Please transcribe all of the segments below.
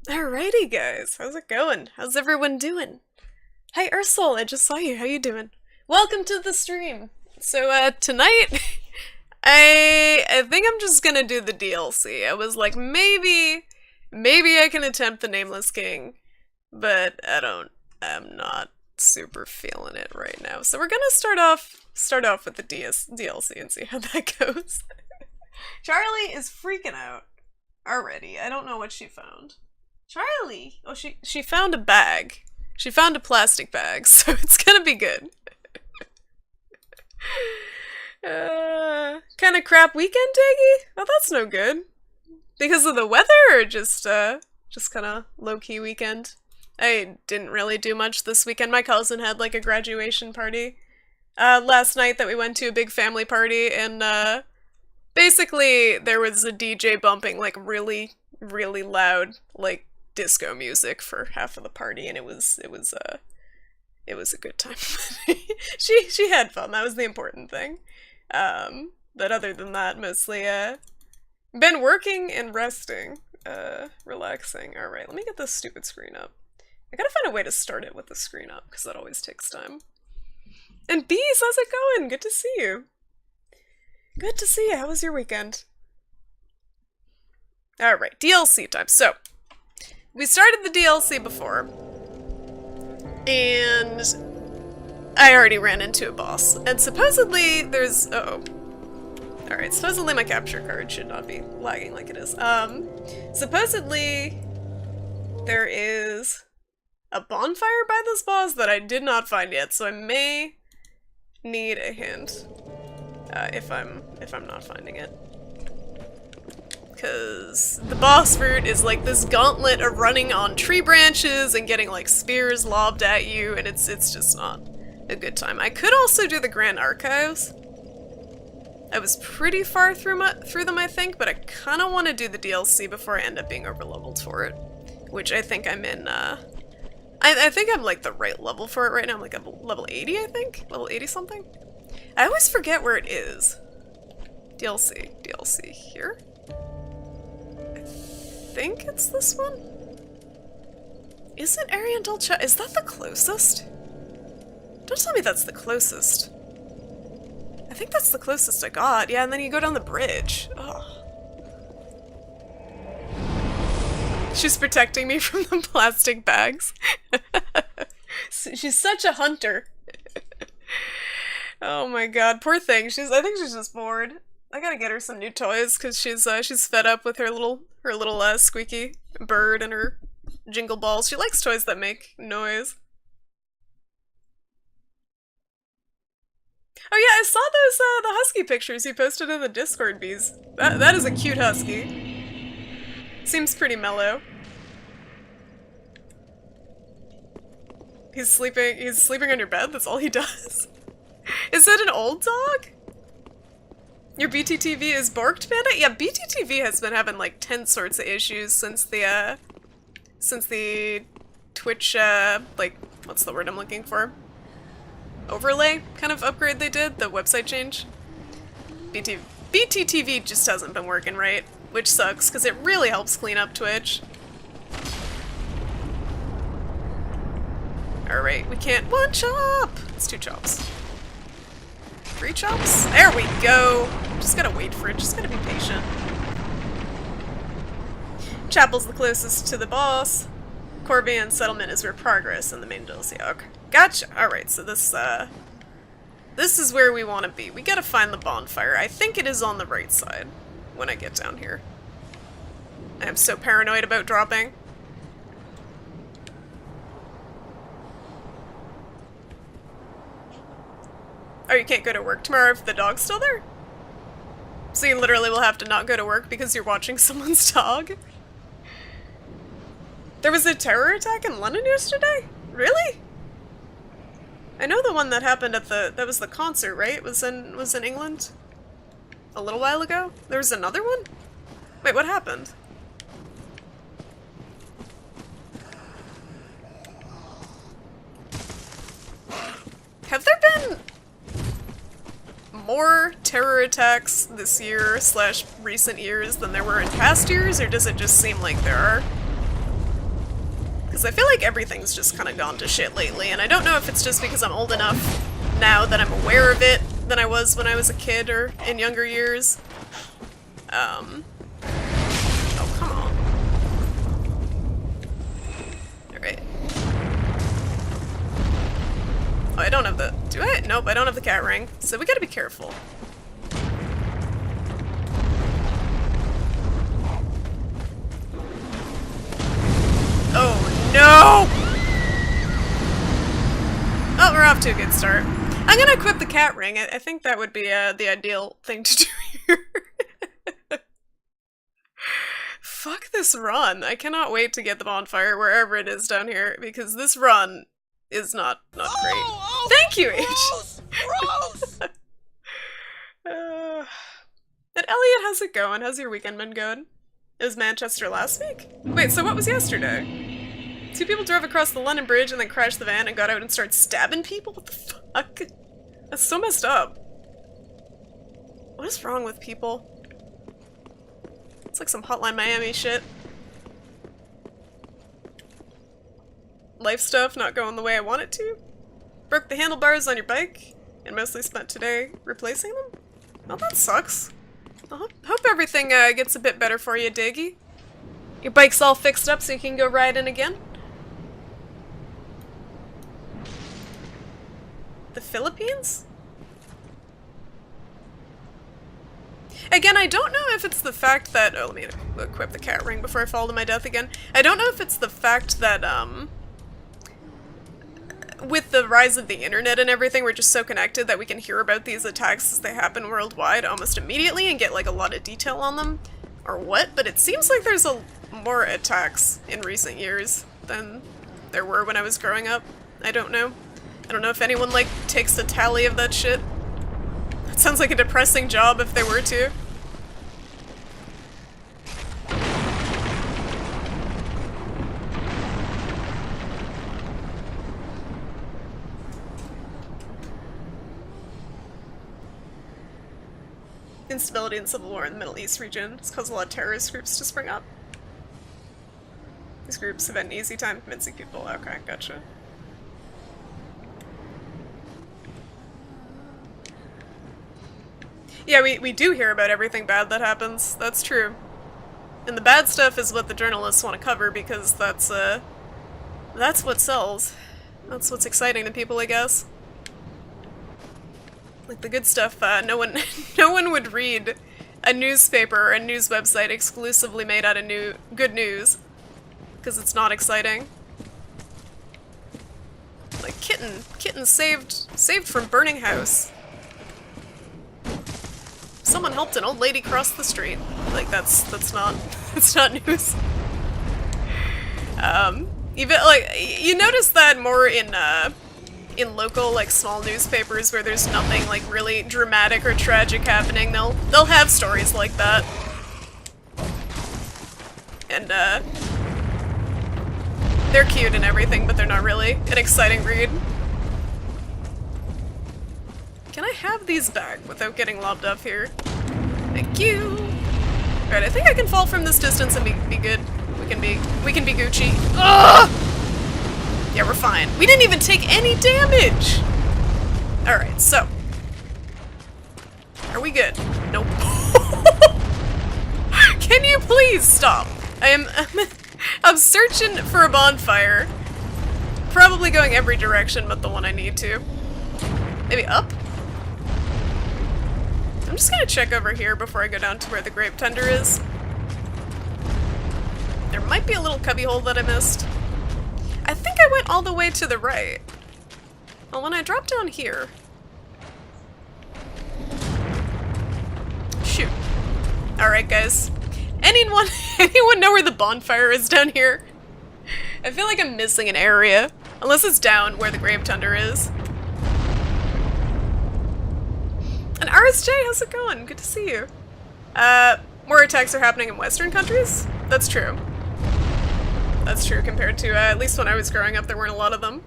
Alrighty, guys. How's it going? How's everyone doing? Hi, Ursula. I just saw you. How you doing? Welcome to the stream. So, tonight, I think I'm just gonna do the DLC. I was like, maybe I can attempt the Nameless King, but I'm not super feeling it right now. So we're gonna start off with the DLC and see how that goes. Charlie is freaking out already. I don't know what she found. Charlie! Oh, she found a bag. She found a plastic bag, so it's gonna be good. Kind of crap weekend, Daggy? Oh, that's no good. Because of the weather, or just kind of low-key weekend? I didn't really do much this weekend. My cousin had, like, a graduation party last night that we went to, a big family party, and, basically, there was a DJ bumping, like, really, really loud, like, disco music for half of the party, and it was a good time. she had fun. That was the important thing. But other than that, mostly been working and resting, relaxing. All right, let me get this stupid screen up. I gotta find a way to start it with the screen up because that always takes time. And Bees, how's it going? Good to see you. Good to see you. How was your weekend? All right, DLC time. So. We started the DLC before, and I already ran into a boss, and supposedly there's, alright, supposedly my capture card should not be lagging like it is. Supposedly there is a bonfire by this boss that I did not find yet, so I may need a hint, if I'm not finding it. Because the boss route is like this gauntlet of running on tree branches and getting like spears lobbed at you, and it's just not a good time. I could also do the Grand Archives. I was pretty far through them, I think, but I kind of want to do the DLC before I end up being overleveled for it, which I think I'm in. I think I'm like the right level for it right now. I'm like level 80, I think, level 80 something. I always forget where it is. DLC here. I think it's this one? Is it Ariandel Chat? Is that the closest? Don't tell me that's the closest. I think that's the closest I got. Yeah, and then you go down the bridge. Ugh. She's protecting me from the plastic bags. She's such a hunter. Oh my god, poor thing. I think she's just bored. I gotta get her some new toys because she's fed up with her little squeaky bird and her jingle balls. She likes toys that make noise. Oh yeah, I saw those the husky pictures you posted in the Discord, Bees. That is a cute husky. Seems pretty mellow. He's sleeping on your bed. That's all he does. Is that an old dog? Your BTTV is borked, Panda? Yeah, BTTV has been having like 10 sorts of issues since the Twitch, like, what's the word I'm looking for? Overlay kind of upgrade they did, the website change. BTTV just hasn't been working right, which sucks, because it really helps clean up Twitch. Alright, we can't- one chop! It's 2 chops. 3 chops? There we go! Just gotta wait for it, just gotta be patient. Chapel's the closest to the boss. Corbian Settlement is where progress in the main DLC. Okay, gotcha! Alright, so this is where we want to be. We gotta find the bonfire. I think it is on the right side when I get down here. I am so paranoid about dropping. Oh, you can't go to work tomorrow if the dog's still there? So you literally will have to not go to work because you're watching someone's dog? There was a terror attack in London yesterday? Really? I know the one that happened at that was the concert, right? Was in England? A little while ago? There was another one? Wait, what happened? Have there been more terror attacks this year / recent years than there were in past years, or does it just seem like there are? Because I feel like everything's just kind of gone to shit lately, and I don't know if it's just because I'm old enough now that I'm aware of it than I was when I was a kid or in younger years. Oh, come on. Alright. Oh, I don't have the... Do I? Nope, I don't have the cat ring, so we gotta be careful. Oh, no! Oh, we're off to a good start. I'm gonna equip the cat ring. I think that would be the ideal thing to do here. Fuck this run. I cannot wait to get the bonfire wherever it is down here, because this run is not great. Oh, thank you, H! Gross! And Elliot, how's it going? How's your weekend been going? It was Manchester last week? Wait, so what was yesterday? 2 people drove across the London Bridge and then crashed the van and got out and started stabbing people? What the fuck? That's so messed up. What is wrong with people? It's like some Hotline Miami shit. Life stuff not going the way I want it to. Broke the handlebars on your bike and mostly spent today replacing them? Well, that sucks. I hope everything gets a bit better for you, Diggy. Your bike's all fixed up so you can go riding again? The Philippines? Again, I don't know if it's the fact that... Oh, let me equip the cat ring before I fall to my death again. I don't know if it's the fact that, with the rise of the internet and everything, we're just so connected that we can hear about these attacks as they happen worldwide almost immediately and get, like, a lot of detail on them. Or what? But it seems like there's more attacks in recent years than there were when I was growing up. I don't know. I don't know if anyone, like, takes a tally of that shit. That sounds like a depressing job if they were to. Instability and civil war in the Middle East region has caused a lot of terrorist groups to spring up. These groups have had an easy time convincing people. Okay, gotcha. Yeah, we do hear about everything bad that happens. That's true. And the bad stuff is what the journalists want to cover because that's what sells. That's what's exciting to people, I guess. Like the good stuff, no one would read a newspaper or a news website exclusively made out of good news, because it's not exciting. Like kitten saved from burning house. Someone helped an old lady cross the street. Like that's not news. Even like you notice that more in local, like, small newspapers where there's nothing, like, really dramatic or tragic happening. They'll have stories like that. And, they're cute and everything, but they're not really an exciting read. Can I have these back without getting lobbed up here? Thank you! Alright, I think I can fall from this distance and be good. We can be Gucci. Ugh! Yeah, we're fine. We didn't even take any damage! Alright, so. Are we good? Nope. Can you please stop? I'm searching for a bonfire. Probably going every direction but the one I need to. Maybe up? I'm just gonna check over here before I go down to where the grape tender is. There might be a little cubbyhole that I missed. I think I went all the way to the right. Well, when I drop down here... Shoot. Alright, guys. Anyone know where the bonfire is down here? I feel like I'm missing an area. Unless it's down where the grave tender is. And RSJ, how's it going? Good to see you. More attacks are happening in Western countries? That's true. That's true compared to, at least when I was growing up, there weren't a lot of them.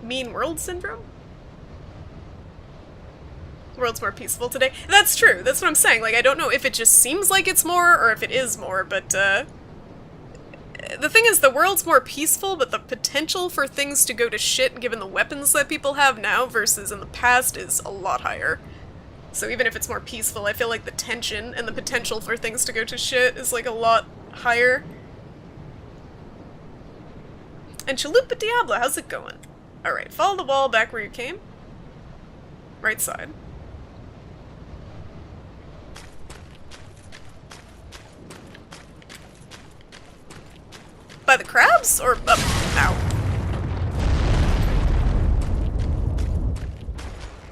Mean World Syndrome? The world's more peaceful today. That's true. That's what I'm saying. Like, I don't know if it just seems like it's more or if it is more, but, the thing is, the world's more peaceful, but the potential for things to go to shit given the weapons that people have now versus in the past is a lot higher. So even if it's more peaceful, I feel like the tension and the potential for things to go to shit is, like, a lot higher. And Chalupa Diablo, how's it going? Alright, follow the wall back where you came. Right side. By the crabs? Or up? Ow.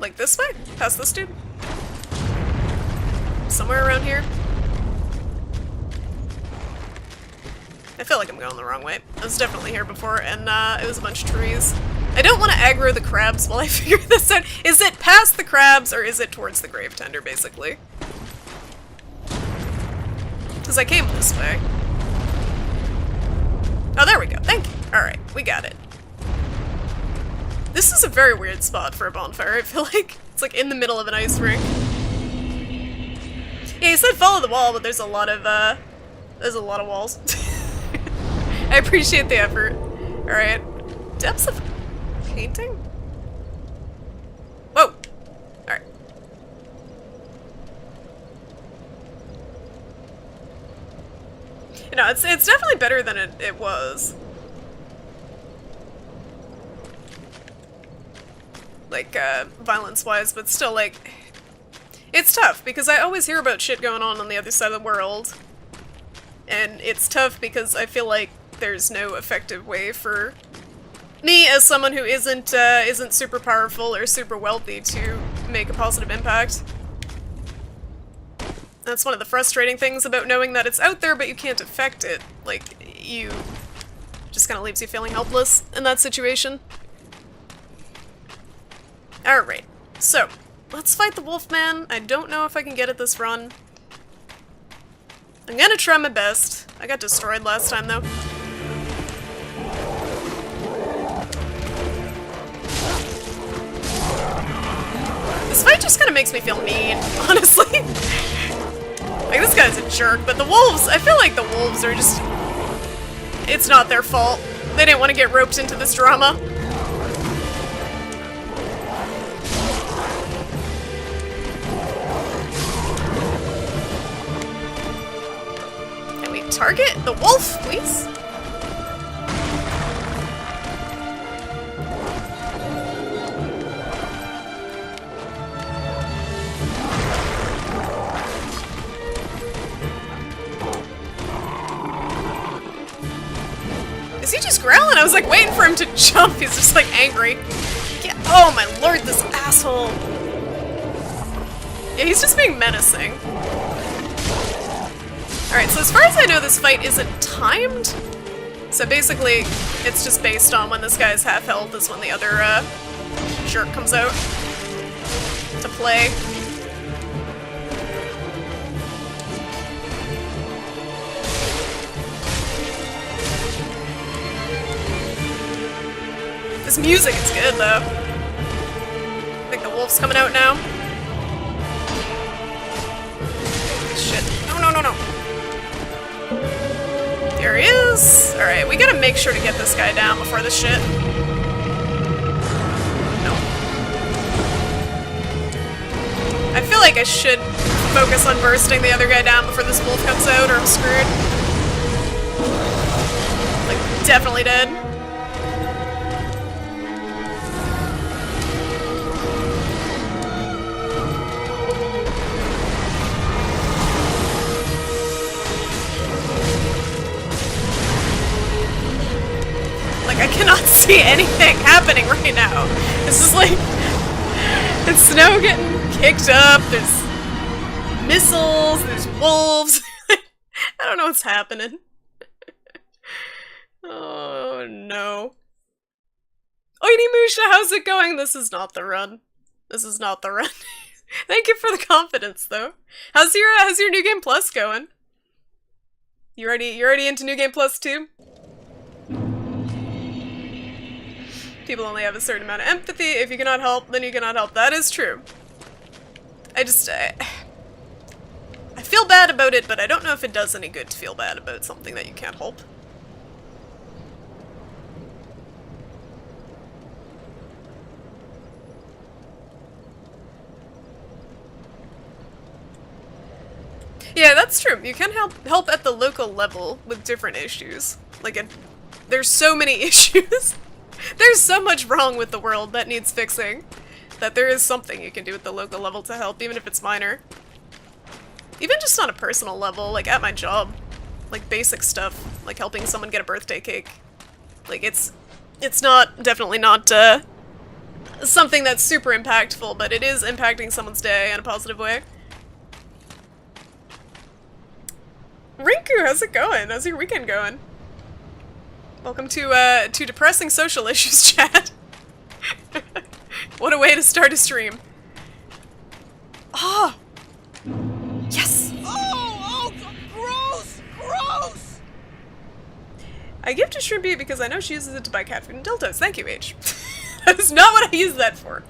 Like this way? Past this dude? Somewhere around here? I feel like I'm going the wrong way. I was definitely here before, and it was a bunch of trees. I don't want to aggro the crabs while I figure this out. Is it past the crabs, or is it towards the grave tender, basically? Because I came this way. Oh, there we go. Thank you. Alright, we got it. This is a very weird spot for a bonfire. I feel like it's like in the middle of an ice rink. Yeah, you said follow the wall, but there's a lot of walls. I appreciate the effort. Alright. Depths of painting? Whoa! Alright. No, it's definitely better than it was. Like, violence-wise, but still, like... It's tough, because I always hear about shit going on the other side of the world. And it's tough because I feel like there's no effective way for me, as someone who isn't super powerful or super wealthy, to make a positive impact. That's one of the frustrating things about knowing that it's out there, but you can't affect it. Like, you... just kind of leaves you feeling helpless in that situation. Alright, so, let's fight the Wolfman. I don't know if I can get it this run. I'm gonna try my best. I got destroyed last time, though. This fight just kind of makes me feel mean, honestly. Like, this guy's a jerk, but the wolves, I feel like the wolves are just... It's not their fault. They didn't want to get roped into this drama. Can we target the wolf, please? Is he just growling? I was like waiting for him to jump. He's just like angry. Yeah. Oh my lord, this asshole. Yeah, he's just being menacing. Alright, so as far as I know, this fight isn't timed. So basically, it's just based on when this guy's half health is when the other jerk comes out to play. This music is good, though. I think the wolf's coming out now. Shit. No, no, no, no. There he is. Alright, we gotta make sure to get this guy down before this shit. No. I feel like I should focus on bursting the other guy down before this wolf comes out, or I'm screwed. Like, definitely dead. I cannot see anything happening right now. This is like... It's snow getting kicked up, there's missiles, there's wolves. I don't know what's happening. Oh no. Oinimusha, how's it going? This is not the run. This is not the run. Thank you for the confidence, though. How's your New Game Plus going? You already into New Game Plus too? People only have a certain amount of empathy. If you cannot help, then you cannot help. That is true. I just, I feel bad about it, but I don't know if it does any good to feel bad about something that you can't help. Yeah, that's true. You can help at the local level with different issues. Like, there's so many issues. There's so much wrong with the world that needs fixing, that there is something you can do at the local level to help, even if it's minor. Even just on a personal level, like at my job. Like basic stuff, like helping someone get a birthday cake. Like it's definitely not something that's super impactful, but it is impacting someone's day in a positive way. Rinku, how's it going? How's your weekend going? Welcome to Depressing Social Issues chat. What a way to start a stream. Oh! Yes! Oh, gross! Gross! I give to Shrimpy because I know she uses it to buy cat food and dildos. Thank you, H. That is not what I use that for.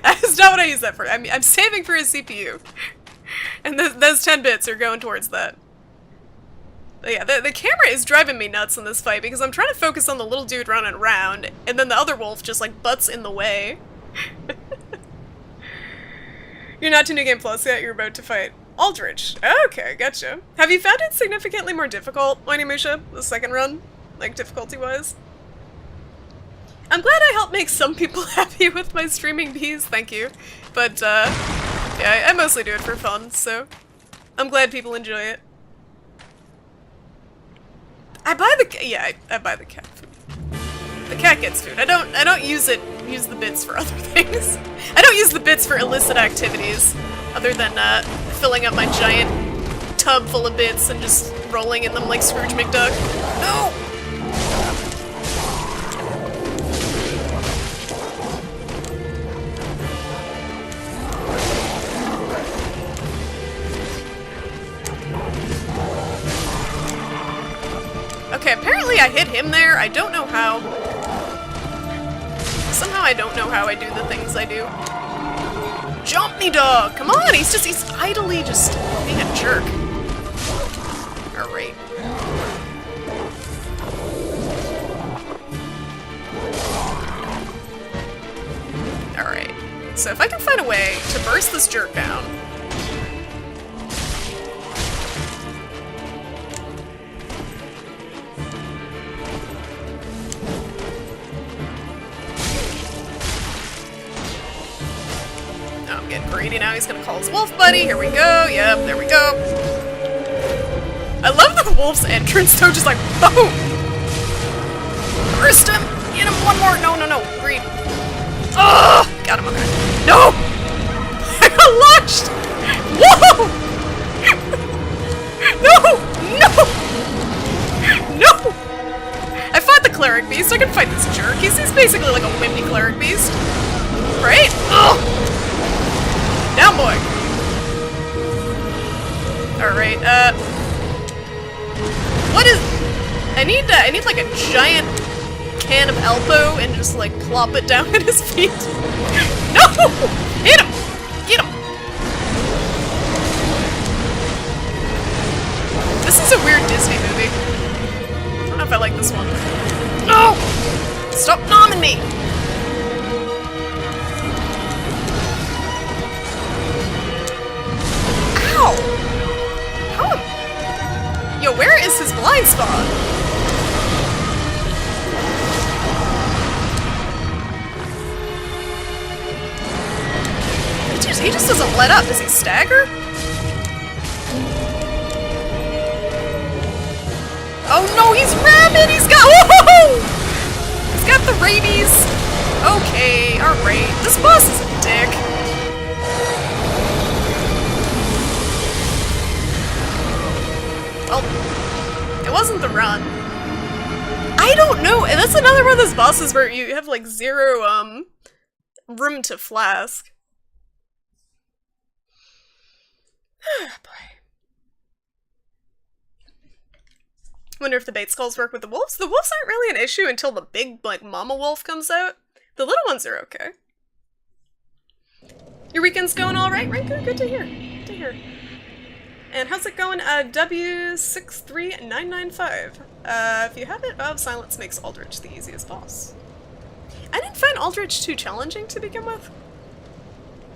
That is not what I use that for. I'm saving for his CPU. And those 10 bits are going towards that. But yeah, the camera is driving me nuts in this fight because I'm trying to focus on the little dude running around, and then the other wolf just like butts in the way. You're not to New Game Plus yet, you're about to fight Aldrich. Okay, gotcha. Have you found it significantly more difficult, Onimusha, the second run? Like, difficulty-wise? I'm glad I helped make some people happy with my streaming bees, thank you. But, yeah, I mostly do it for fun, so I'm glad people enjoy it. I buy I buy the cat food. The cat gets food. I don't use the bits for other things. I don't use the bits for illicit activities, other than filling up my giant tub full of bits and just rolling in them like Scrooge McDuck. No! Okay, apparently I hit him there. I don't know how. Somehow I don't know how I do the things I do. Jump me, dog! Come on, he's idly just being a jerk. Alright. Alright. So if I can find a way to burst this jerk down. I'm getting greedy now. He's gonna call his wolf buddy. Here we go. Yep, there we go. I love the wolf's entrance though, just like boom! Burst him! Get him one more! No, greed. Oh! Got him, okay. No! I got launched! Whoa! No! I fought the cleric beast. I can fight this jerk. He's basically like a wimpy cleric beast. Right? Oh! Down, boy! Alright, what is... I need like a giant can of Alpo and just like plop it down at his feet. No! Hit him! Get him! This is a weird Disney movie. I don't know if I like this one. No! Stop nomming me! How? Yo, where is his blind spot? He just doesn't let up. Does he stagger? Oh no, he's rabid! He's got— whoa! He's got the rabies! Okay, alright. This boss is a dick. Well, it wasn't the run. I don't know, and that's another one of those bosses where you have like zero, room to flask. Boy. Wonder if the bait skulls work with the wolves? The wolves aren't really an issue until the big, like, mama wolf comes out. The little ones are okay. Your weekend's going alright, Riku? Good to hear. Good to hear. And how's it going? W63995. If you have it, Silence makes Aldrich the easiest boss. I didn't find Aldrich too challenging to begin with.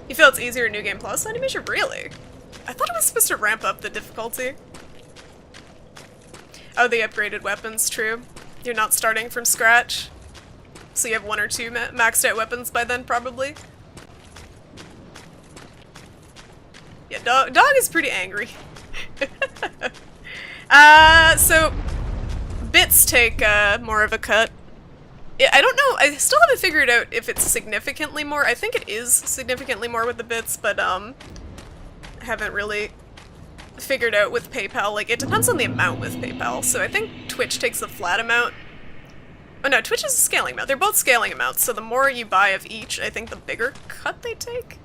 You feel it's easier in New Game Plus animation? Really? I thought it was supposed to ramp up the difficulty. Oh, the upgraded weapons, true. You're not starting from scratch. So you have 1 or 2 maxed out weapons by then, probably. Yeah, dog is pretty angry. So bits take more of a cut. I don't know, I still haven't figured out if it's significantly more. I think it is significantly more with the bits, but I haven't really figured out with PayPal. Like, it depends on the amount with PayPal, so I think Twitch takes a flat amount. Oh no, Twitch is a scaling amount. They're both scaling amounts, so the more you buy of each, I think the bigger cut they take.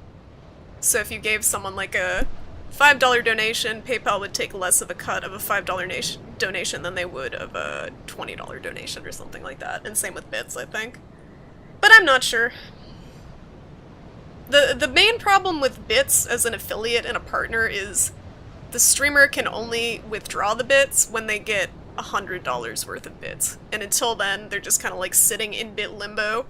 So if you gave someone like a $5 donation, PayPal would take less of a cut of a $5 donation than they would of a $20 donation or something like that. And same with bits, I think. But I'm not sure. The main problem with bits as an affiliate and a partner is the streamer can only withdraw the bits when they get $100 worth of bits. And until then, they're just kind of like sitting in bit limbo.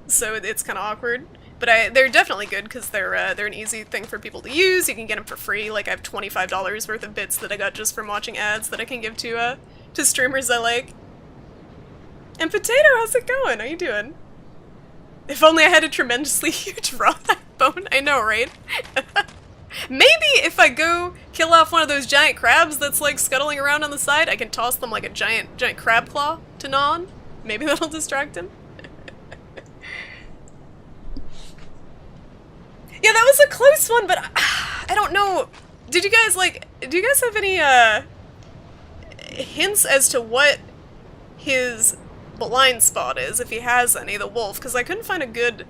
So it's kind of awkward. But they're definitely good because they're an easy thing for people to use. You can get them for free. Like, I have $25 worth of bits that I got just from watching ads that I can give to streamers I like. And Potato, how's it going? How you doing? If only I had a tremendously huge raw backbone. I know, right? Maybe if I go kill off one of those giant crabs that's like scuttling around on the side, I can toss them like a giant crab claw to gnaw on. Maybe that'll distract him. Yeah, that was a close one, but I don't know. Do you guys have any hints as to what his blind spot is, if he has any, the wolf? Because I couldn't find a good,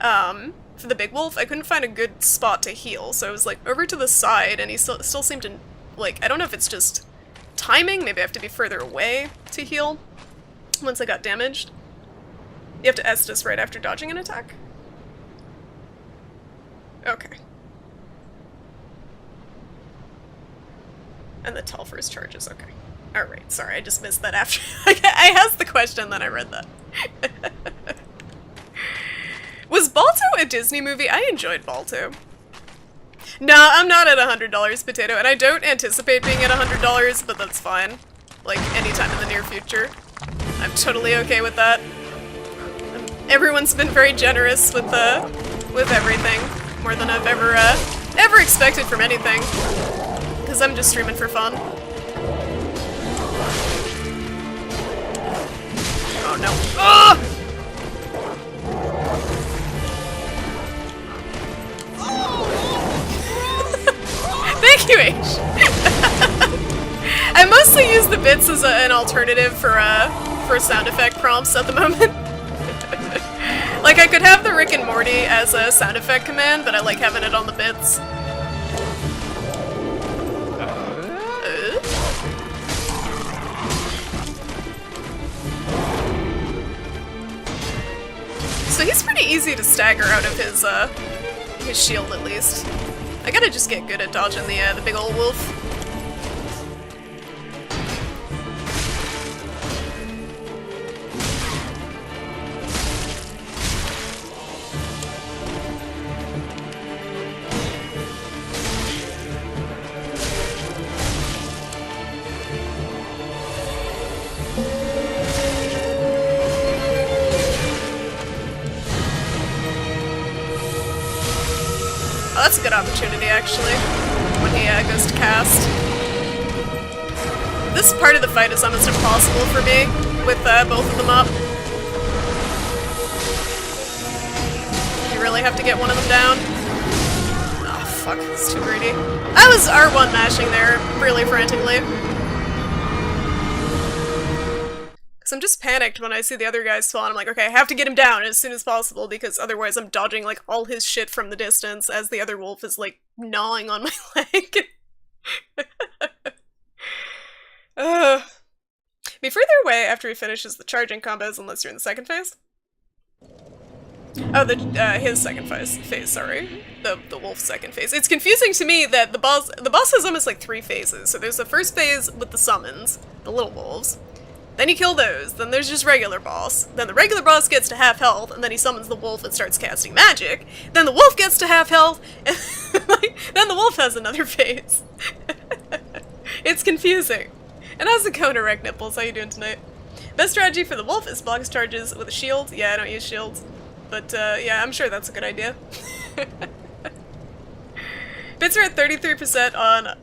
for the big wolf, I couldn't find a good spot to heal. So I was like over to the side, and he still seemed to, like, I don't know if it's just timing, maybe I have to be further away to heal once I got damaged. You have to Estus right after dodging an attack? Okay. And the Telfer's charges, okay. Alright, sorry, I just missed that after. I asked the question, then I read that. Was Balto a Disney movie? I enjoyed Balto. No, I'm not at $100, Potato, and I don't anticipate being at $100, but that's fine. Like, anytime in the near future. I'm totally okay with that. Everyone's been very generous with everything. More than I've ever expected from anything. Because I'm just streaming for fun. Oh no. Ugh! Thank you, H! I mostly use the bits as an alternative for sound effect prompts at the moment. Like, I could have the Rick and Morty as a sound effect command, but I like having it on the bits. So he's pretty easy to stagger out of his shield, at least. I gotta just get good at dodging the big ol' wolf. Oh, that's a good opportunity, actually, when he goes to cast. This part of the fight is almost impossible for me, with both of them up. You really have to get one of them down. Oh, fuck, it's too greedy. I was R1 mashing there, really frantically. So I'm just panicked when I see the other guy spawn. I'm like, okay, I have to get him down as soon as possible, because otherwise I'm dodging, like, all his shit from the distance as the other wolf is, like, gnawing on my leg. Be further away after he finishes the charging combos unless you're in the second phase. Oh, his second phase, sorry. The wolf's second phase. It's confusing to me that the boss has almost like 3 phases. So there's the first phase with the summons, the little wolves. Then you kill those, then there's just regular boss. Then the regular boss gets to half health, and then he summons the wolf and starts casting magic. Then the wolf gets to half health, and then the wolf has another phase. It's confusing. And how's it going, Erect Nipples? How you doing tonight? Best strategy for the wolf is block his charges with a shield. Yeah, I don't use shields. But, yeah, I'm sure that's a good idea. Bits are at 33% on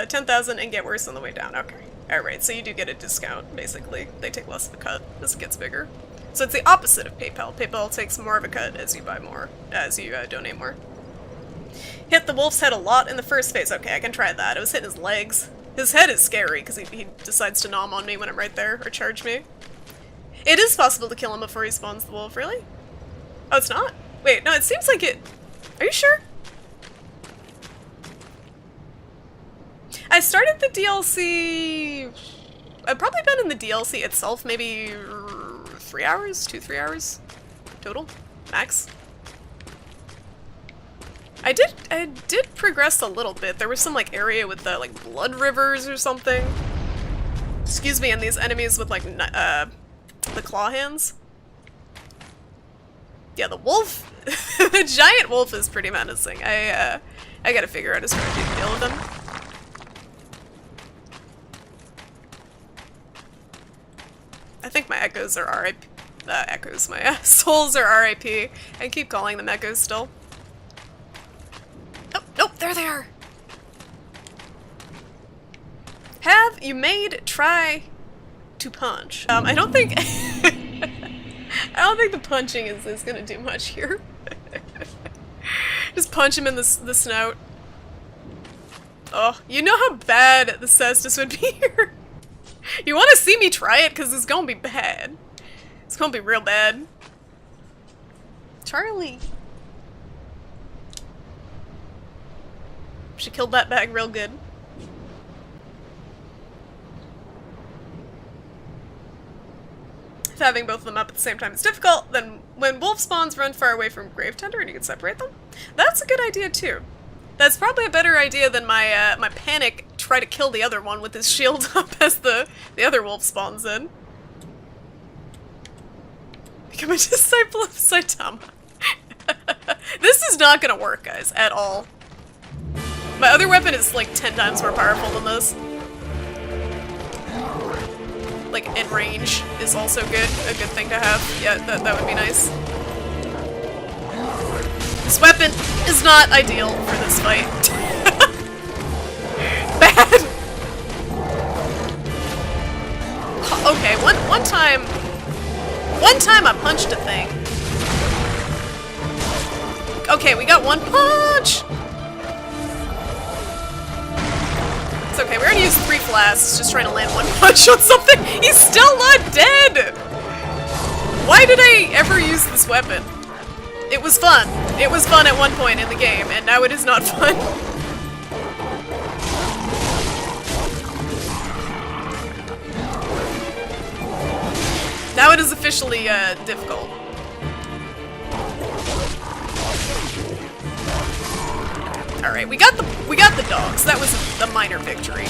10,000 and get worse on the way down. Okay. Alright, so you do get a discount, basically. They take less of a cut as it gets bigger. So it's the opposite of PayPal. PayPal takes more of a cut as you buy more, as you donate more. Hit the wolf's head a lot in the first phase. Okay, I can try that. It was hitting his legs. His head is scary, because he decides to nom on me when I'm right there, or charge me. It is possible to kill him before he spawns the wolf, really? Oh, it's not? Wait, no, it seems like it... Are you sure? I started the DLC... I've probably been in the DLC itself maybe 3 hours? 2-3 hours? Total? Max? I did progress a little bit. There was some, like, area with the, like, blood rivers or something. Excuse me, and these enemies with, like, the claw hands. Yeah, the wolf... the giant wolf is pretty menacing. I gotta figure out a strategy to deal with him. I think my echoes are RIP. My souls are RIP. I keep calling them echoes still. Oh, nope, there they are! Have you made try to punch? I don't think... I don't think the punching is gonna do much here. Just punch him in the snout. Oh, you know how bad the cestus would be here? You want to see me try it? Because it's gonna be bad. It's gonna be real bad. Charlie. She killed that bag real good. If having both of them up at the same time is difficult, then when wolf spawns, run far away from Grave Tender and you can separate them. That's a good idea too. That's probably a better idea than my my panic try to kill the other one with his shield up as the other wolf spawns in. Become a disciple of Saitama. This is not gonna work, guys, at all. My other weapon is like 10 times more powerful than this. Like, in range is also good, a good thing to have. Yeah, that would be nice. This weapon is not ideal for this fight. Bad! Okay, one time I punched a thing. Okay, we got one punch! It's okay, we already used 3 flasks, just trying to land one punch on something. He's still not dead! Why did I ever use this weapon? It was fun. It was fun at one point in the game, and now it is not fun. Now it is officially, difficult. Alright, we got the dogs. That was the minor victory.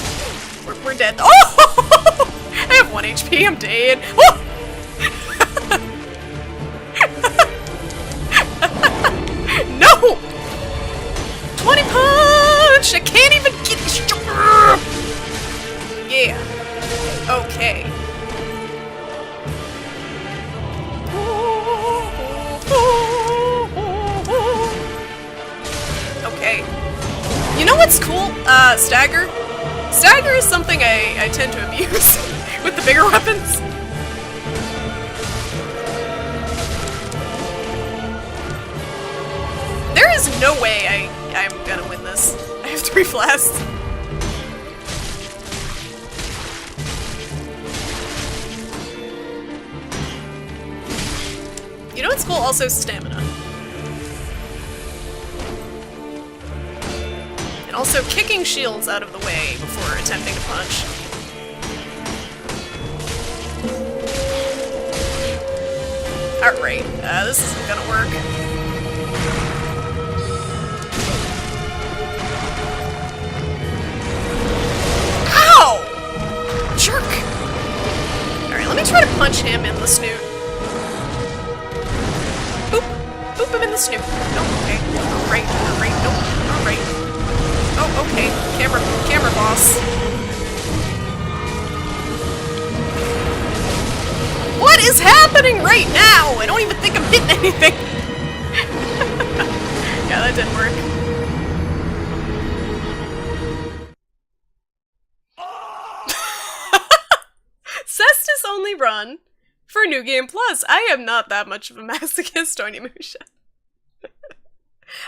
We're dead. Oh! I have 1 HP, I'm dead. Oh! No! 20 punch! I can't even get... Yeah. Okay. Okay. You know what's cool? Stagger? Stagger is something I tend to abuse with the bigger weapons. There is no way I'm gonna win this. I have 3 flasks. You know what's cool? Also stamina. And also kicking shields out of the way before attempting to punch. Alright, this isn't gonna work. Ow! Jerk! Alright, let me try to punch him in the snoot. Boop! Boop him in the snoot. Oh, okay. Alright, alright, nope. Alright. Oh, okay. Camera boss. What is happening right now? I don't even think I'm hitting anything. Yeah, that didn't work. Cestus only run for New Game Plus. I am not that much of a masochist, Onimusha.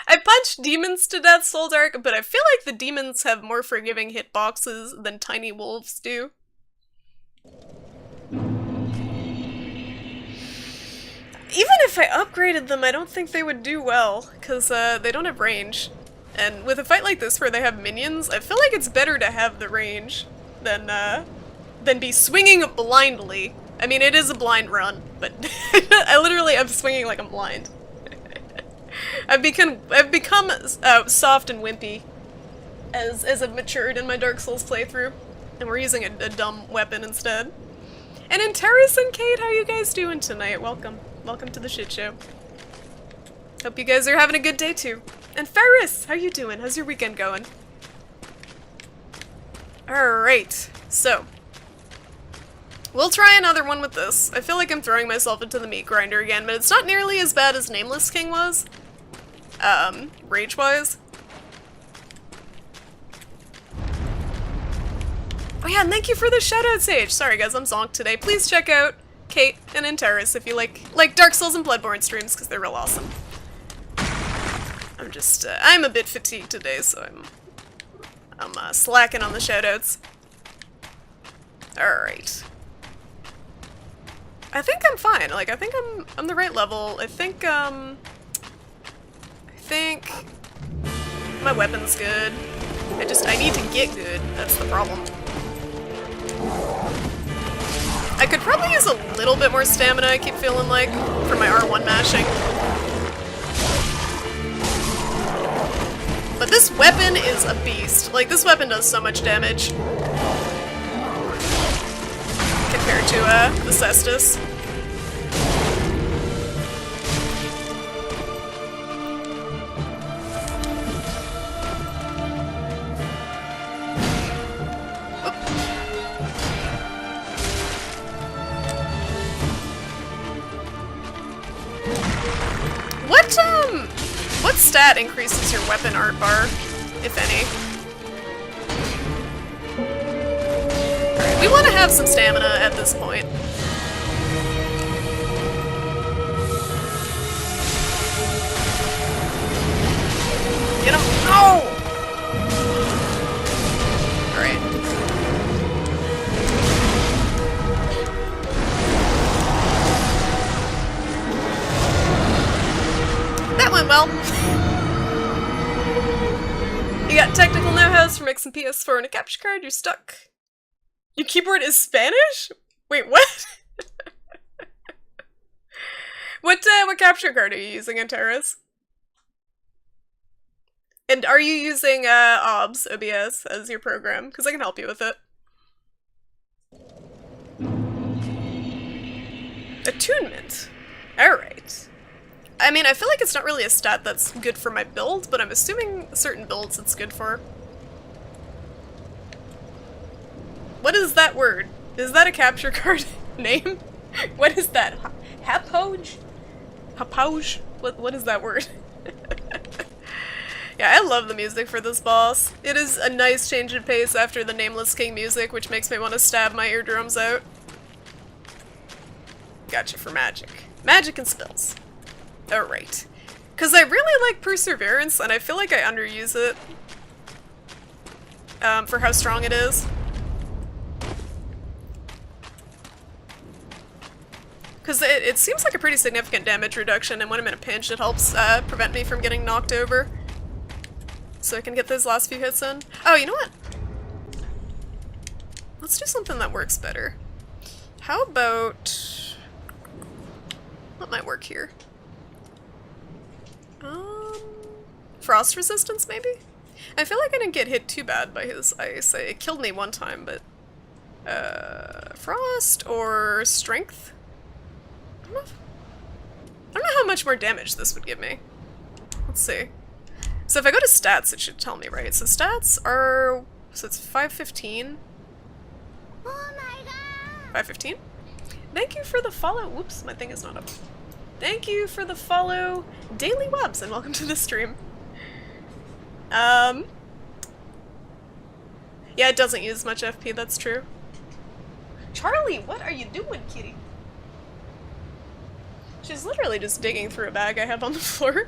I punched demons to death, Soldark, but I feel like the demons have more forgiving hitboxes than tiny wolves do. Even if I upgraded them, I don't think they would do well, because they don't have range. And with a fight like this where they have minions, I feel like it's better to have the range than be swinging blindly. I mean, it is a blind run, but I literally am swinging like I'm blind. I've become soft and wimpy as I've matured in my Dark Souls playthrough, and we're using a dumb weapon instead. And in Terrace and Kate, how you guys doing tonight? Welcome. Welcome to the shit show. Hope you guys are having a good day too. And Ferris, how you doing? How's your weekend going? Alright, so we'll try another one with this. I feel like I'm throwing myself into the meat grinder again, but it's not nearly as bad as Nameless King was. Rage-wise. Oh yeah, and thank you for the shoutout, Sage. Sorry guys, I'm zonked today. Please check out Kate and Interis if you like Dark Souls and Bloodborne streams, because they're real awesome. I'm just, I'm a bit fatigued today, so I'm slacking on the shoutouts. Alright. I think I'm fine. Like, I think I'm the right level. I think my weapon's good. I need to get good. That's the problem. I could probably use a little bit more stamina, I keep feeling like, for my R1 mashing. But this weapon is a beast. Like, this weapon does so much damage. Compared to, the Cestus. What stat increases your weapon art bar, if any? Alright, we want to have some stamina at this point. Get him! No! Alright. That went well. You got technical know-hows from X and PS4 and a capture card, you're stuck. Your keyboard is Spanish? Wait, what? What capture card are you using in Terrace? And are you using OBS as your program? Because I can help you with it. Attunement. Alright. I mean, I feel like it's not really a stat that's good for my build, but I'm assuming certain builds it's good for. What is that word? Is that a capture card name? What is that? Hapoj? Hapoj? What is that word? Yeah, I love the music for this boss. It is a nice change of pace after the Nameless King music, which makes me want to stab my eardrums out. Gotcha for magic. Magic and spells. Alright. Because I really like Perseverance, and I feel like I underuse it. For how strong it is. Because it seems like a pretty significant damage reduction, and when I'm in a pinch it helps prevent me from getting knocked over. So I can get those last few hits in. Oh, you know what? Let's do something that works better. How about... What might work here? Frost resistance, maybe? I feel like I didn't get hit too bad by his ice. It killed me one time, but... frost or strength? I don't know how much more damage this would give me. Let's see. So if I go to stats, it should tell me, right? So stats are... So it's 515. Oh my god! 515? Thank you for the follow. Whoops, my thing is not up. Thank you for the follow, Daily Webs, and welcome to the stream. Yeah, it doesn't use much FP, that's true. Charlie, what are you doing, kitty? She's literally just digging through a bag I have on the floor.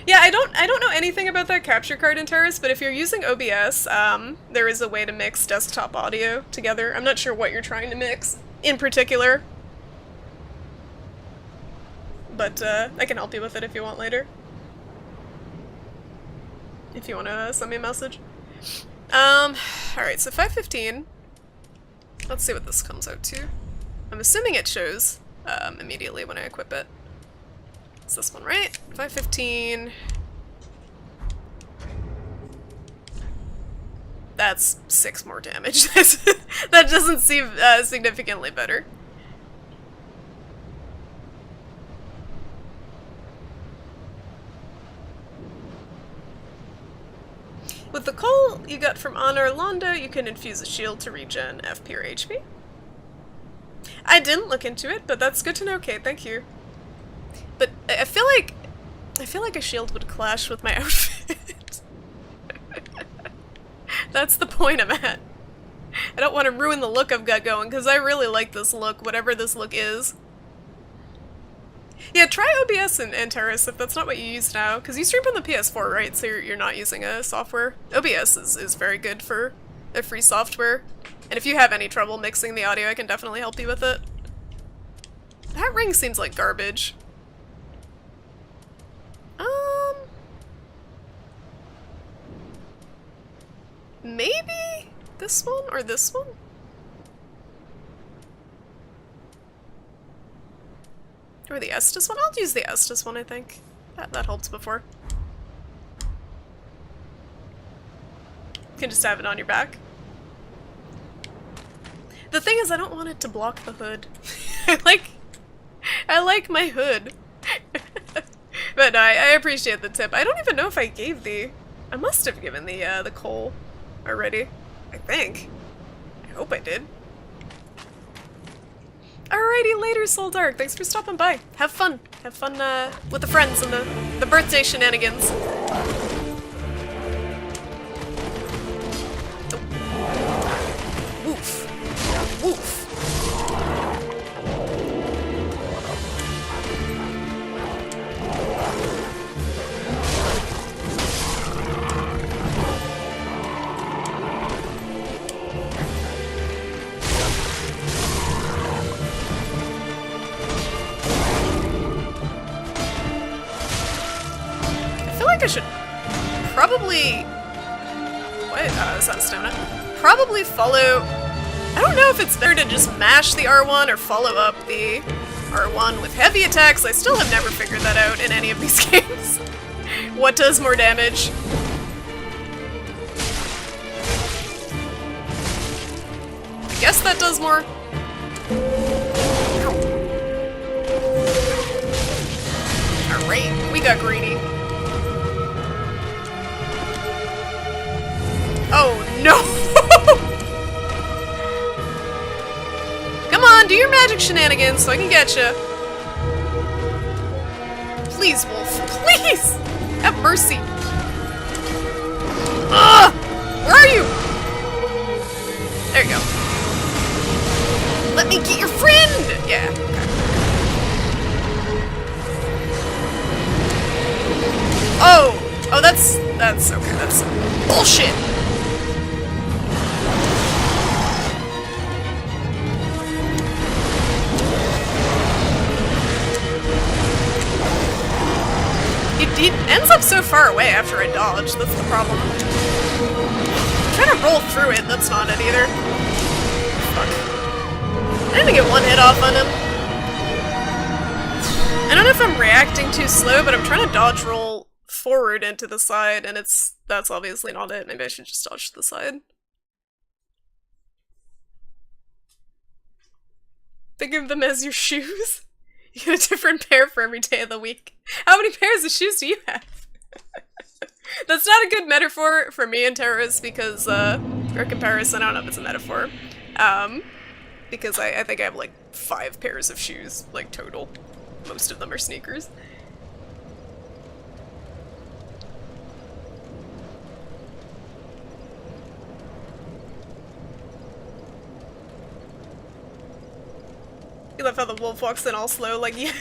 Yeah, I don't know anything about that capture card in Terrace, but if you're using OBS, there is a way to mix desktop audio together. I'm not sure what you're trying to mix in particular, but I can help you with it if you want later. If you want to send me a message. Alright, so 515. Let's see what this comes out to. I'm assuming it shows immediately when I equip it. It's this one, right? 515. That's 6 more damage. That doesn't seem significantly better. With the coal you got from Honor Londa, you can infuse a shield to regen FP or HP. I didn't look into it, but that's good to know, Kate. Thank you. But I feel like a shield would clash with my outfit. That's the point I'm at. I don't want to ruin the look I've got going, because I really like this look, whatever this look is. Yeah, try OBS and Terrace if that's not what you use now, because you stream on the PS4, right? So you're not using a software. OBS is very good for a free software, and if you have any trouble mixing the audio, I can definitely help you with it. That ring seems like garbage. Maybe this one or this one? Or the Estus one? I'll use the Estus one, I think. That helped before. You can just have it on your back. The thing is, I don't want it to block the hood. I like my hood. But no, I appreciate the tip. I don't even know if I gave the... I must have given the coal already. I think. I hope I did. Alrighty, later, Soul Dark. Thanks for stopping by. Have fun. Have fun with the friends and the birthday shenanigans. Oh. Woof. Woof. I should probably... What? Is that stamina? Probably follow... I don't know if it's better to just mash the R1 or follow up the R1 with heavy attacks. I still have never figured that out in any of these games. What does more damage? I guess that does more. Alright, we got greedy. Oh no! Come on, do your magic shenanigans so I can get you. Please, Wolf. Please! Have mercy. Ugh! Where are you? There you go. Let me get your friend! Yeah. Oh! Oh, that's okay. That's bullshit. He ends up so far away after I dodge, that's the problem. I'm trying to roll through it, that's not it either. Fuck. I didn't get one hit off on him. I don't know if I'm reacting too slow, but I'm trying to dodge roll forward into the side, and that's obviously not it. Maybe I should just dodge to the side. Think of them as your shoes. You get a different pair for every day of the week. How many pairs of shoes do you have? That's not a good metaphor for me and terrorists because, or comparison, I don't know if it's a metaphor. Because I think I have like 5 pairs of shoes, like total. Most of them are sneakers. You love how the wolf walks in all slow, like, yeah,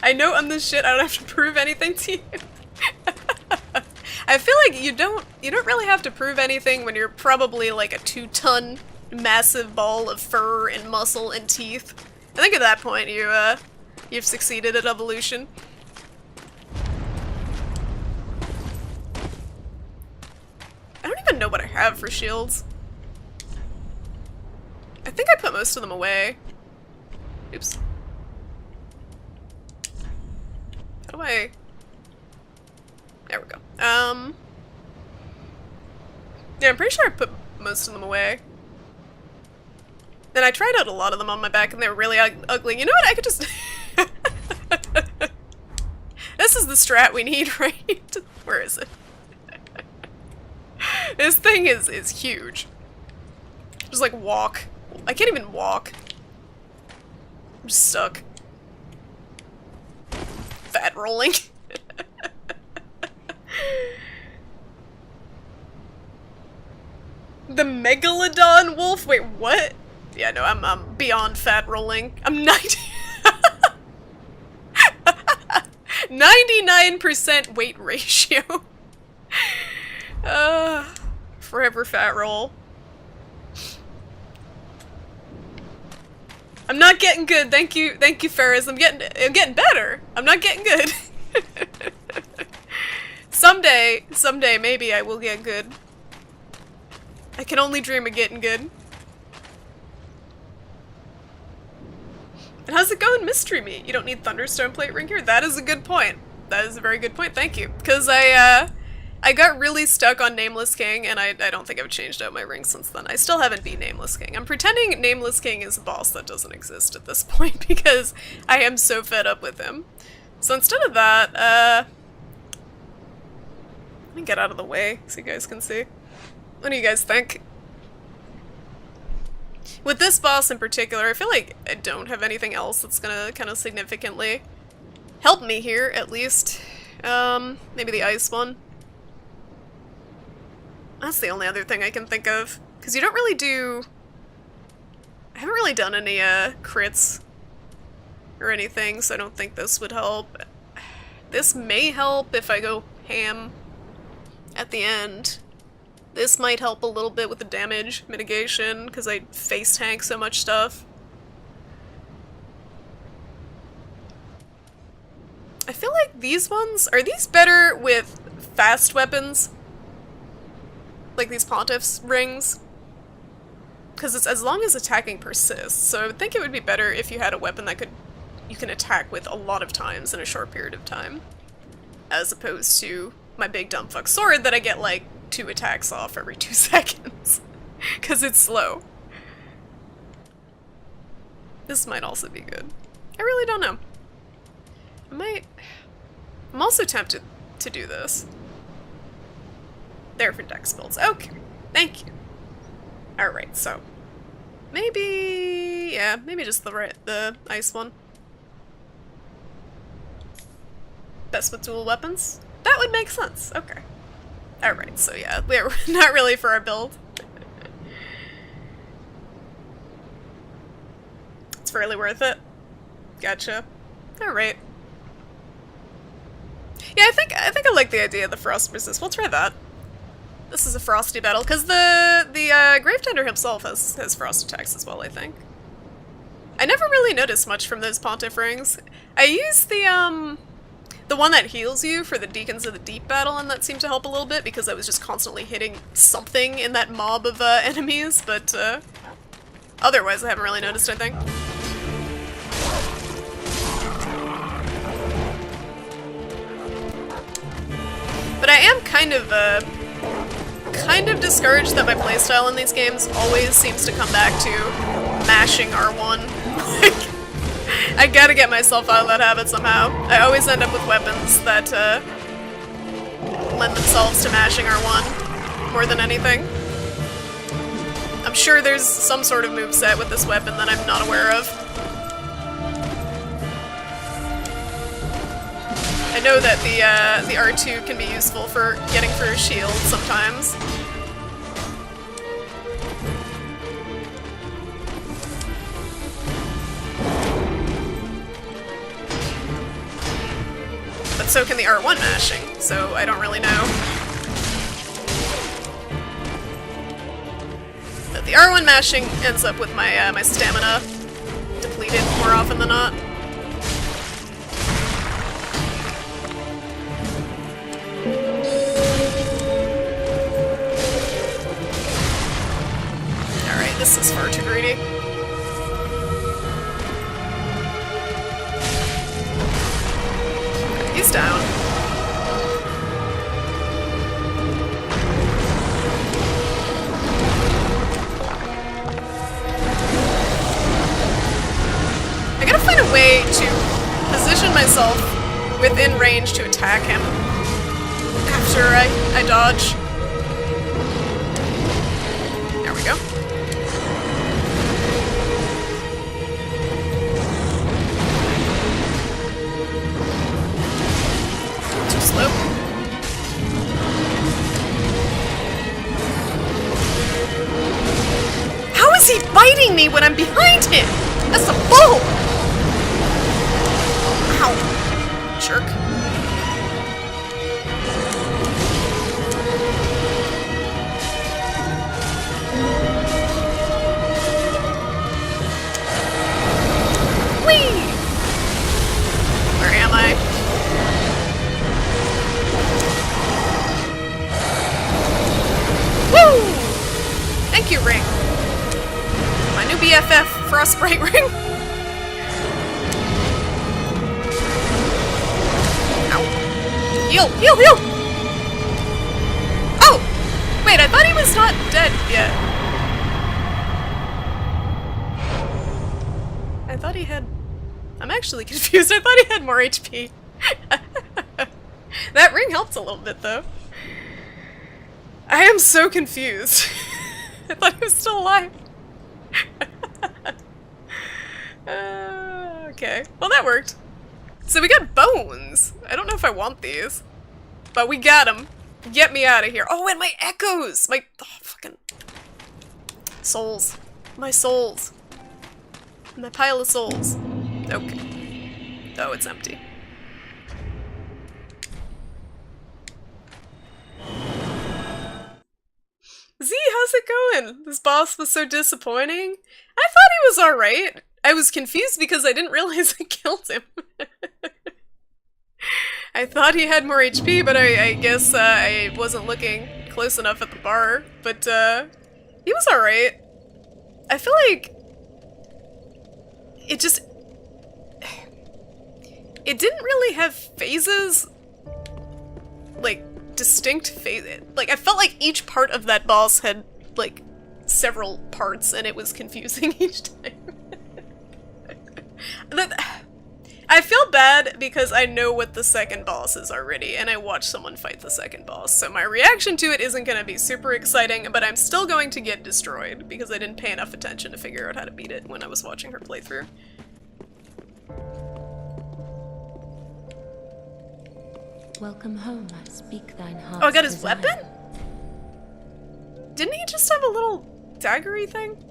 I know on this shit I don't have to prove anything to you. I feel like you don't really have to prove anything when you're probably like a 2-ton massive ball of fur and muscle and teeth. I think at that point you've succeeded at evolution. I don't even know what I have for shields. I think I put most of them away. Oops. How do I... There we go. Yeah, I'm pretty sure I put most of them away. And I tried out a lot of them on my back and they were really ugly. You know what? I could just... This is the strat we need, right? Where is it? This thing is huge. Just like walk. I can't even walk. I'm just stuck. Fat rolling. The Megalodon wolf? Wait, what? Yeah, no, I'm beyond fat rolling. I'm 99% weight ratio. Forever fat roll. I'm not getting good. Thank you, Ferris. I'm getting better. I'm not getting good. Someday, maybe I will get good. I can only dream of getting good. And how's it going, Mystery Meat? You don't need Thunderstone plate ring here? That is a good point. That is a very good point, thank you. Because I got really stuck on Nameless King, and I don't think I've changed out my ring since then. I still haven't beat Nameless King. I'm pretending Nameless King is a boss that doesn't exist at this point, because I am so fed up with him. So instead of that, let me get out of the way so you guys can see. What do you guys think? With this boss in particular, I feel like I don't have anything else that's gonna kind of significantly help me here, at least. Maybe the ice one. That's the only other thing I can think of. Because you don't really do... I haven't really done any, crits or anything, so I don't think this would help. This may help if I go ham at the end. This might help a little bit with the damage mitigation, because I face tank so much stuff. I feel like these ones... Are these better with fast weapons? Like these Pontiff's rings? Because it's as long as attacking persists, so I would think it would be better if you had a weapon that you can attack with a lot of times in a short period of time. As opposed to my big dumb fuck sword that I get like 2 attacks off every 2 seconds. Because it's slow. This might also be good. I really don't know. I'm also tempted to do this. There for dex builds. Okay. Thank you. Alright, so. Maybe... yeah, maybe just the ice one. Best with dual weapons? That would make sense. Okay. Alright, so yeah, we're not really for our build. It's fairly worth it. Gotcha. Alright. Yeah, I think I like the idea of the frost resist. We'll try that. This is a frosty battle, because the Gravetender himself has frost attacks as well, I think. I never really noticed much from those Pontiff rings. I used the one that heals you for the Deacons of the Deep battle, and that seemed to help a little bit, because I was just constantly hitting something in that mob of enemies, but otherwise I haven't really noticed anything. kind of discouraged that my playstyle in these games always seems to come back to mashing R1. I gotta get myself out of that habit somehow. I always end up with weapons that lend themselves to mashing R1 more than anything. I'm sure there's some sort of moveset with this weapon that I'm not aware of. I know that the R2 can be useful for getting through a shield sometimes. But so can the R1 mashing, so I don't really know. But the R1 mashing ends up with my my stamina depleted more often than not. Alright, this is far too greedy. He's down. I gotta find a way to position myself within range to attack him after I dodge. There we go. Too slow. How is he biting me when I'm behind him? That's a bull! Ow. Jerk. Whee! Where am I? Woo! Thank you, Ring. My new BFF, Frostbright Ring. Ow. Heal! Heal! Heal! Oh! Wait, I thought he was not dead yet. I thought he had... I'm actually confused. I thought he had more HP. That ring helped a little bit, though. I am so confused. I thought he was still alive. Okay. Well, that worked. So we got bones. I don't know if I want these. But we got them. Get me out of here. Oh, and my echoes! My fucking... souls. My souls. My pile of souls. Okay. Oh, it's empty. Z, how's it going? This boss was so disappointing. I thought he was alright. I was confused because I didn't realize I killed him. I thought he had more HP, but I guess I wasn't looking close enough at the bar. But he was alright. I feel like it just... It didn't really have phases, like, distinct phases. Like, I felt like each part of that boss had, like, several parts, and it was confusing each time. I feel bad because I know what the second boss is already, and I watched someone fight the second boss, so my reaction to it isn't gonna be super exciting, but I'm still going to get destroyed, because I didn't pay enough attention to figure out how to beat it when I was watching her playthrough. Welcome home, I speak thine heart. Oh, I got his weapon? Didn't he just have a little daggery thing?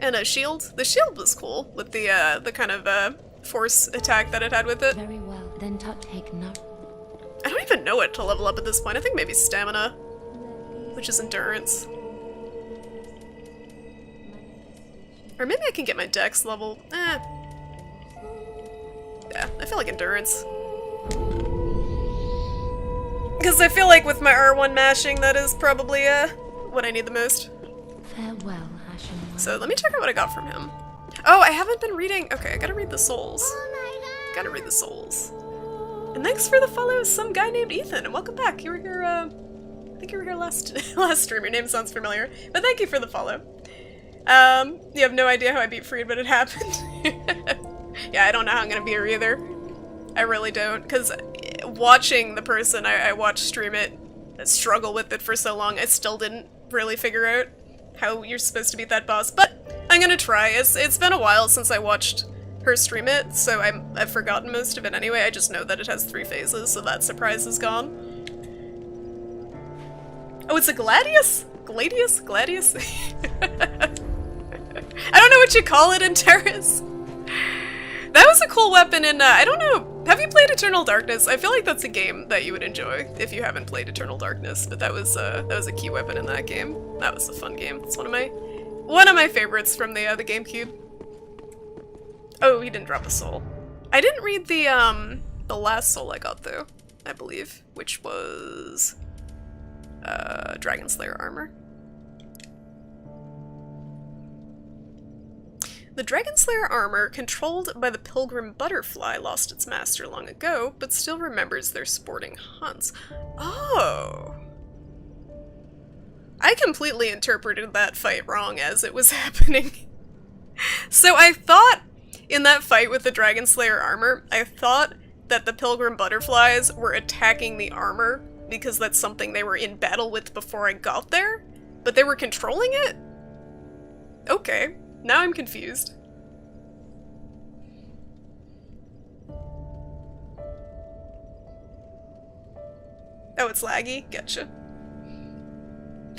And a shield? The shield was cool, with the kind of, force attack that it had with it. Very well, then take no. I don't even know what to level up at this point. I think maybe stamina, which is endurance. Or maybe I can get my dex level. Yeah, I feel like endurance. Because I feel like with my R1 mashing, that is probably what I need the most. Farewell, Ashen One. So let me check out what I got from him. Oh, I haven't been reading. Okay, I gotta read the souls. Oh my god! Gotta read the souls. And thanks for the follow, some guy named Ethan, and welcome back. You were here, I think you were here last stream. Your name sounds familiar, but thank you for the follow. You have no idea how I beat Freed, but it happened. Yeah, I don't know how I'm gonna beat her either. I really don't, because watching the person I watched stream it, struggle with it for so long, I still didn't really figure out how you're supposed to beat that boss, but I'm gonna try. It's been a while since I watched her stream it, so I've forgotten most of it anyway. I just know that it has 3 phases, so that surprise is gone. Oh, it's a Gladius? Gladius? Gladius? I don't know what you call it in Terrace. That was a cool weapon in, I don't know, have you played Eternal Darkness? I feel like that's a game that you would enjoy if you haven't played Eternal Darkness, but that was a key weapon in that game. That was a fun game. It's one of my favorites from the GameCube. Oh, he didn't drop a soul. I didn't read the last soul I got though, I believe, which was Dragon Slayer armor. The Dragon Slayer armor, controlled by the Pilgrim Butterfly, lost its master long ago, but still remembers their sporting hunts. Oh! I completely interpreted that fight wrong as it was happening. So I thought, in that fight with the Dragon Slayer armor, I thought that the Pilgrim Butterflies were attacking the armor because that's something they were in battle with before I got there, but they were controlling it? Okay. Now I'm confused. Oh, it's laggy? Gotcha.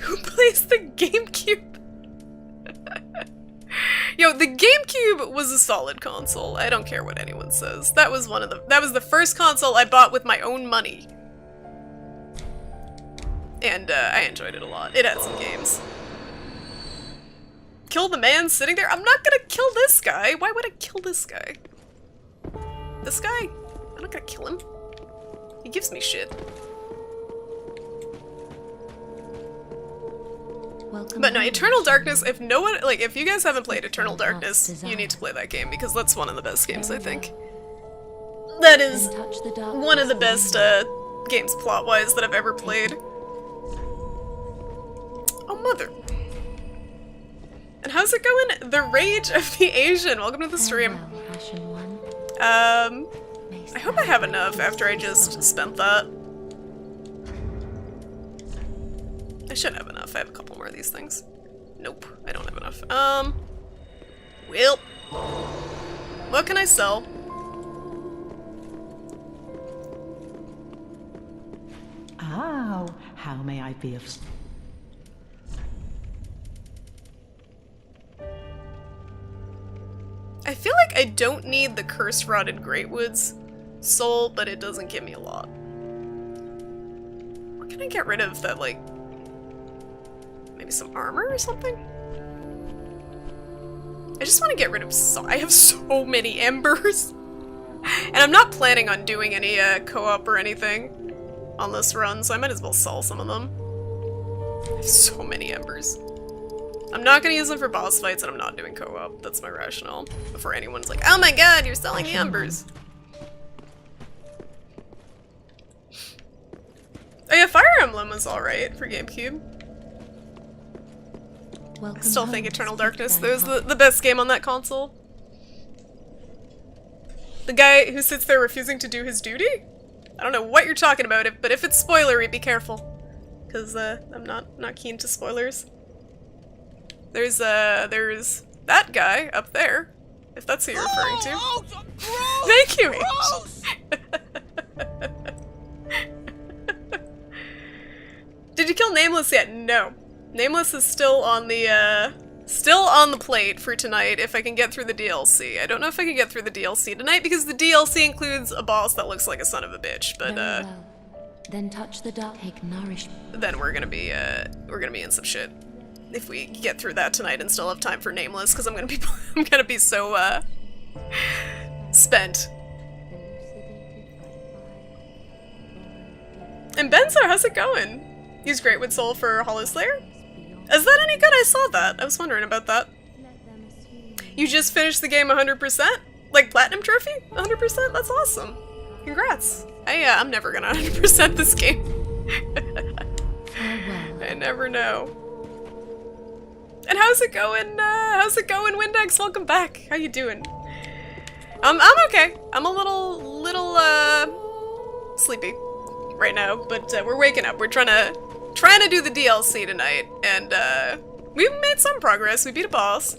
Who plays the GameCube? Yo, the GameCube was a solid console. I don't care what anyone says. That was the first console I bought with my own money. And I enjoyed it a lot. It had some games. Kill the man sitting there? I'm not gonna kill this guy. Why would I kill this guy? This guy? I'm not gonna kill him. He gives me shit. But no, Eternal Darkness, if no one, like, if you guys haven't played Eternal Darkness, you need to play that game, because that's one of the best games, I think. That is one of the best, games plot-wise that I've ever played. Oh, mother. And how's it going? The Rage of the Asian. Welcome to the stream. I hope I have enough after I just spent that. I should have enough. I have a couple more of these things. Nope, I don't have enough. Well, what can I sell? Oh, how may I be of... I feel like I don't need the Curse Rotted Greatwoods soul, but it doesn't give me a lot. What can I get rid of that, like, maybe some armor or something? I just want to get rid of I have so many embers. And I'm not planning on doing any co-op or anything on this run, so I might as well sell some of them. I have so many embers. I'm not gonna use them for boss fights, and I'm not doing co-op. That's my rationale. Before anyone's like, oh my god, you're selling the embers. Oh yeah, Fire Emblem was alright for GameCube. I still think Eternal Darkness was the best game on that console. The guy who sits there refusing to do his duty? I don't know what you're talking about, but if it's spoilery, be careful. Because I'm not keen to spoilers. There's that guy up there, if that's who you're referring to. Gross! Thank you, H. Did you kill Nameless yet? No. Nameless is still on the plate for tonight if I can get through the DLC. I don't know if I can get through the DLC tonight because the DLC includes a boss that looks like a son of a bitch, but Then touch the dark, take nourishment. then we're gonna be in some shit if we get through that tonight and still have time for Nameless, because I'm gonna be so spent. And Benzo, how's it going? Use Greatwood Soul for Hollow Slayer? Is that any good? I saw that. I was wondering about that. You just finished the game 100%? Like Platinum Trophy? 100%? That's awesome. Congrats! I'm never gonna 100% this game. Farewell. I never know. And how's it going, Windex? Welcome back. How you doing? I'm okay. I'm a little sleepy right now, but we're waking up. We're trying to do the DLC tonight, and we've made some progress. We beat a boss,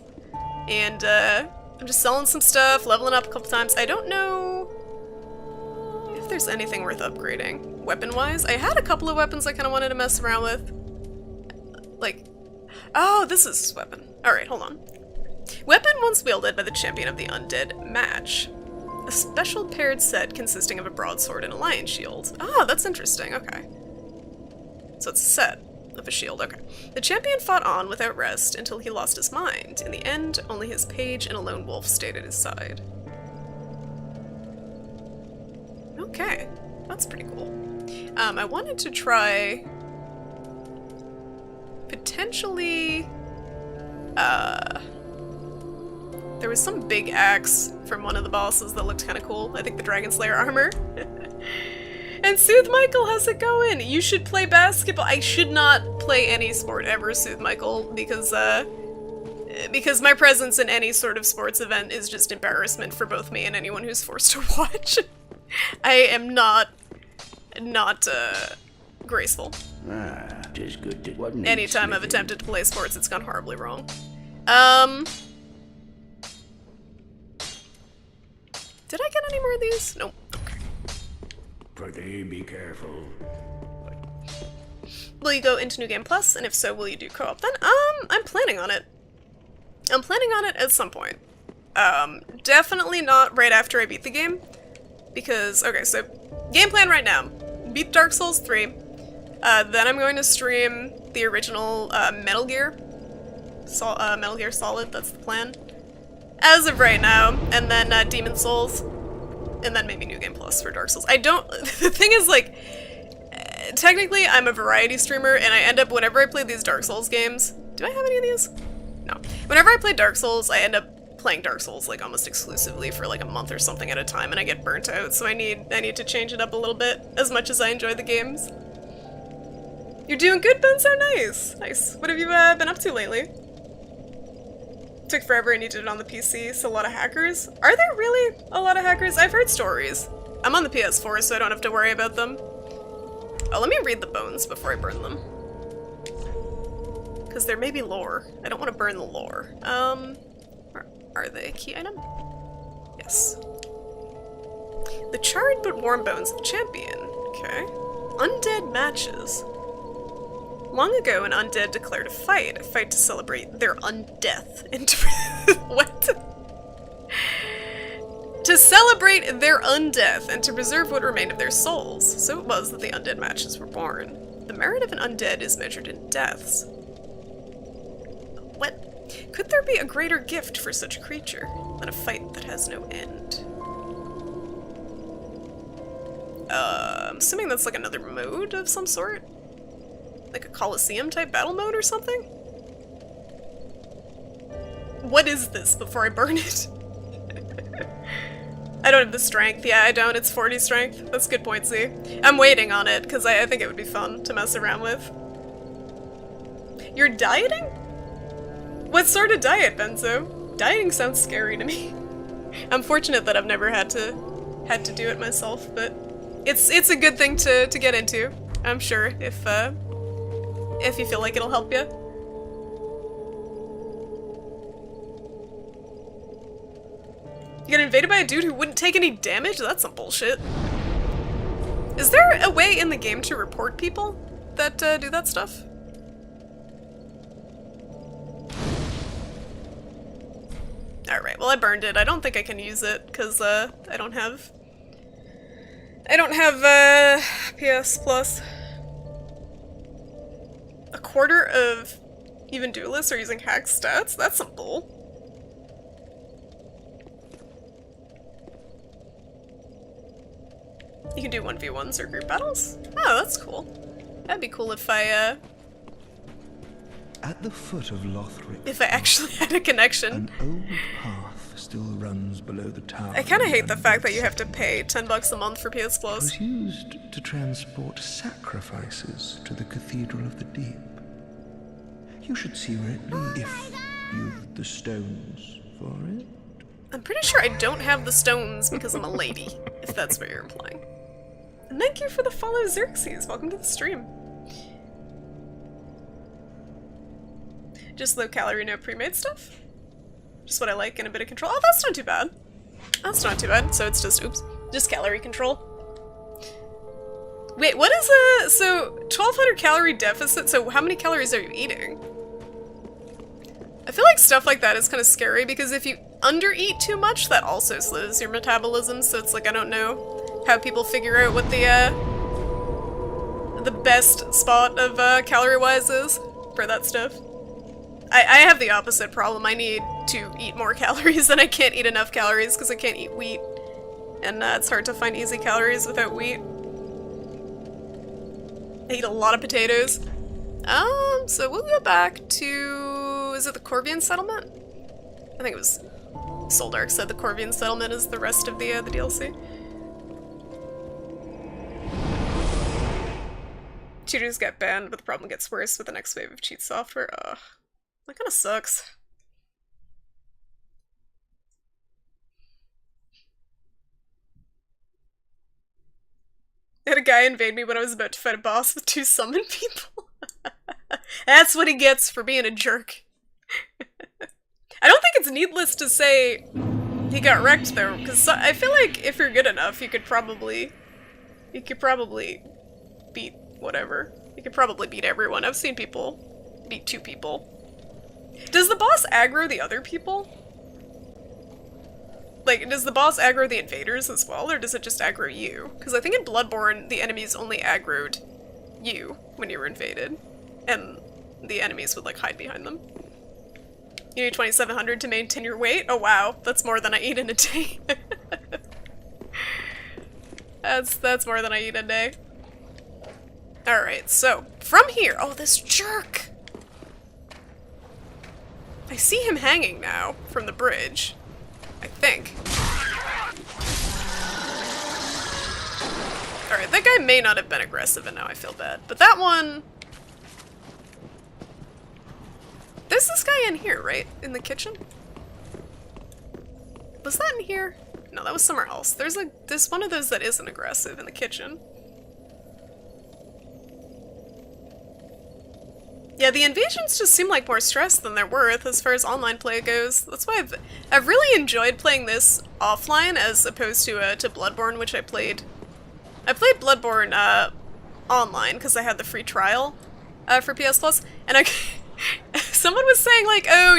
and I'm just selling some stuff, leveling up a couple times. I don't know if there's anything worth upgrading weapon-wise. I had a couple of weapons I kind of wanted to mess around with, like, oh, this is his weapon. All right, hold on. Weapon once wielded by the champion of the undead match. A special paired set consisting of a broadsword and a lion shield. Oh, that's interesting. Okay. So it's a set of a shield. Okay. The champion fought on without rest until he lost his mind. In the end, only his page and a lone wolf stayed at his side. Okay. That's pretty cool. I wanted to try potentially there was some big axe from one of the bosses that looked kind of cool. I think the Dragon Slayer armor. And Sooth Michael, how's it going? You should play basketball. I should not play any sport ever, Sooth Michael, because my presence in any sort of sports event is just embarrassment for both me and anyone who's forced to watch. I am not graceful. Just good to wasn't Anytime I've attempted to play sports, it's gone horribly wrong. Did I get any more of these? Nope. Okay. Pretty be careful. Will you go into New Game Plus? And if so, will you do co-op then? I'm planning on it. I'm planning on it at some point. Definitely not right after I beat the game. Because, okay, so, game plan right now. Beat Dark Souls 3. Then I'm going to stream the original Metal Gear. Metal Gear Solid, that's the plan. As of right now. And then Demon Souls. And then maybe New Game Plus for Dark Souls. I don't... The thing is, like... Technically, I'm a variety streamer, and I end up, whenever I play these Dark Souls games... Do I have any of these? No. Whenever I play Dark Souls, I end up playing Dark Souls, like, almost exclusively for, like, a month or something at a time, and I get burnt out, so I need to change it up a little bit, as much as I enjoy the games. You're doing good, Ben? So nice! Nice. What have you, been up to lately? Took forever and you did it on the PC, so a lot of hackers? Are there really a lot of hackers? I've heard stories. I'm on the PS4, so I don't have to worry about them. Oh, let me read the bones before I burn them. Because there may be lore. I don't want to burn the lore. Where are they? Key item? Yes. The charred but warm bones of the champion. Okay. Undead matches. Long ago, an undead declared a fight to celebrate their undeath and what? To celebrate their undeath and to preserve what remained of their souls. So it was that the undead matches were born. The merit of an undead is measured in deaths. What? Could there be a greater gift for such a creature than a fight that has no end? I'm assuming that's like another mode of some sort? Like a Colosseum type battle mode or something? What is this before I burn it? I don't have the strength. Yeah, I don't. It's 40 strength. That's a good point, Z. I'm waiting on it, because I think it would be fun to mess around with. You're dieting? What sort of diet, Benzo? Dieting sounds scary to me. I'm fortunate that I've never had to do it myself, but it's a good thing to get into, I'm sure, if you feel like it'll help you. You get invaded by a dude who wouldn't take any damage? That's some bullshit. Is there a way in the game to report people that do that stuff? Alright, well I burned it. I don't think I can use it, because I don't have PS Plus. A quarter of even duelists are using hack stats? That's some bull. You can do 1v1s or group battles? Oh, that's cool. That'd be cool if I At the foot of Lothric, If I actually had a connection. an old path still runs below the tower. I kind of hate the fact that you have to pay $10 a month for PS It Plus. was used to transport sacrifices to the Cathedral of the Deep. You should see where it leads if you've the stones for it. I'm pretty sure I don't have the stones because I'm a lady, if that's what you're implying. And thank you for the follow, Xerxes. Welcome to the stream. Just low calorie, no pre-made stuff. Just what I like and a bit of control. Oh, that's not too bad. That's not too bad. So it's just, oops, just calorie control. Wait, what is so 1200 calorie deficit, so how many calories are you eating? I feel like stuff like that is kind of scary because if you undereat too much, that also slows your metabolism, so it's like, I don't know how people figure out what the best spot of calorie-wise is for that stuff. I have the opposite problem. I need to eat more calories and I can't eat enough calories because I can't eat wheat. And it's hard to find easy calories without wheat. I eat a lot of potatoes. So we'll go back to... is it the Corvian settlement? I think it was... Soldark said the Corvian settlement is the rest of the DLC. Cheaters get banned, but the problem gets worse with the next wave of cheat software. Ugh. That kinda sucks. I had a guy invade me when I was about to fight a boss with 2 summon people. That's what he gets for being a jerk. I don't think it's needless to say he got wrecked though, because I feel like if you're good enough, you could probably beat whatever. You could probably beat everyone. I've seen people beat 2 people. Does the boss aggro the other people? Like, does the boss aggro the invaders as well, or does it just aggro you? Because I think in Bloodborne, the enemies only aggroed you when you were invaded, and the enemies would, like, hide behind them. You need 2,700 to maintain your weight? Oh wow, that's more than I eat in a day. That's more than I eat a day. Alright, so, from here, oh, this jerk! I see him hanging now, from the bridge. I think. Alright, that guy may not have been aggressive and now I feel bad. But that one... There's this guy in here, right? In the kitchen? Was that in here? No, that was somewhere else. There's one of those that isn't aggressive in the kitchen. Yeah, the invasions just seem like more stress than they're worth as far as online play goes. That's why I've really enjoyed playing this offline as opposed to Bloodborne, which I played. I played Bloodborne online because I had the free trial for PS Plus, and someone was saying like, oh,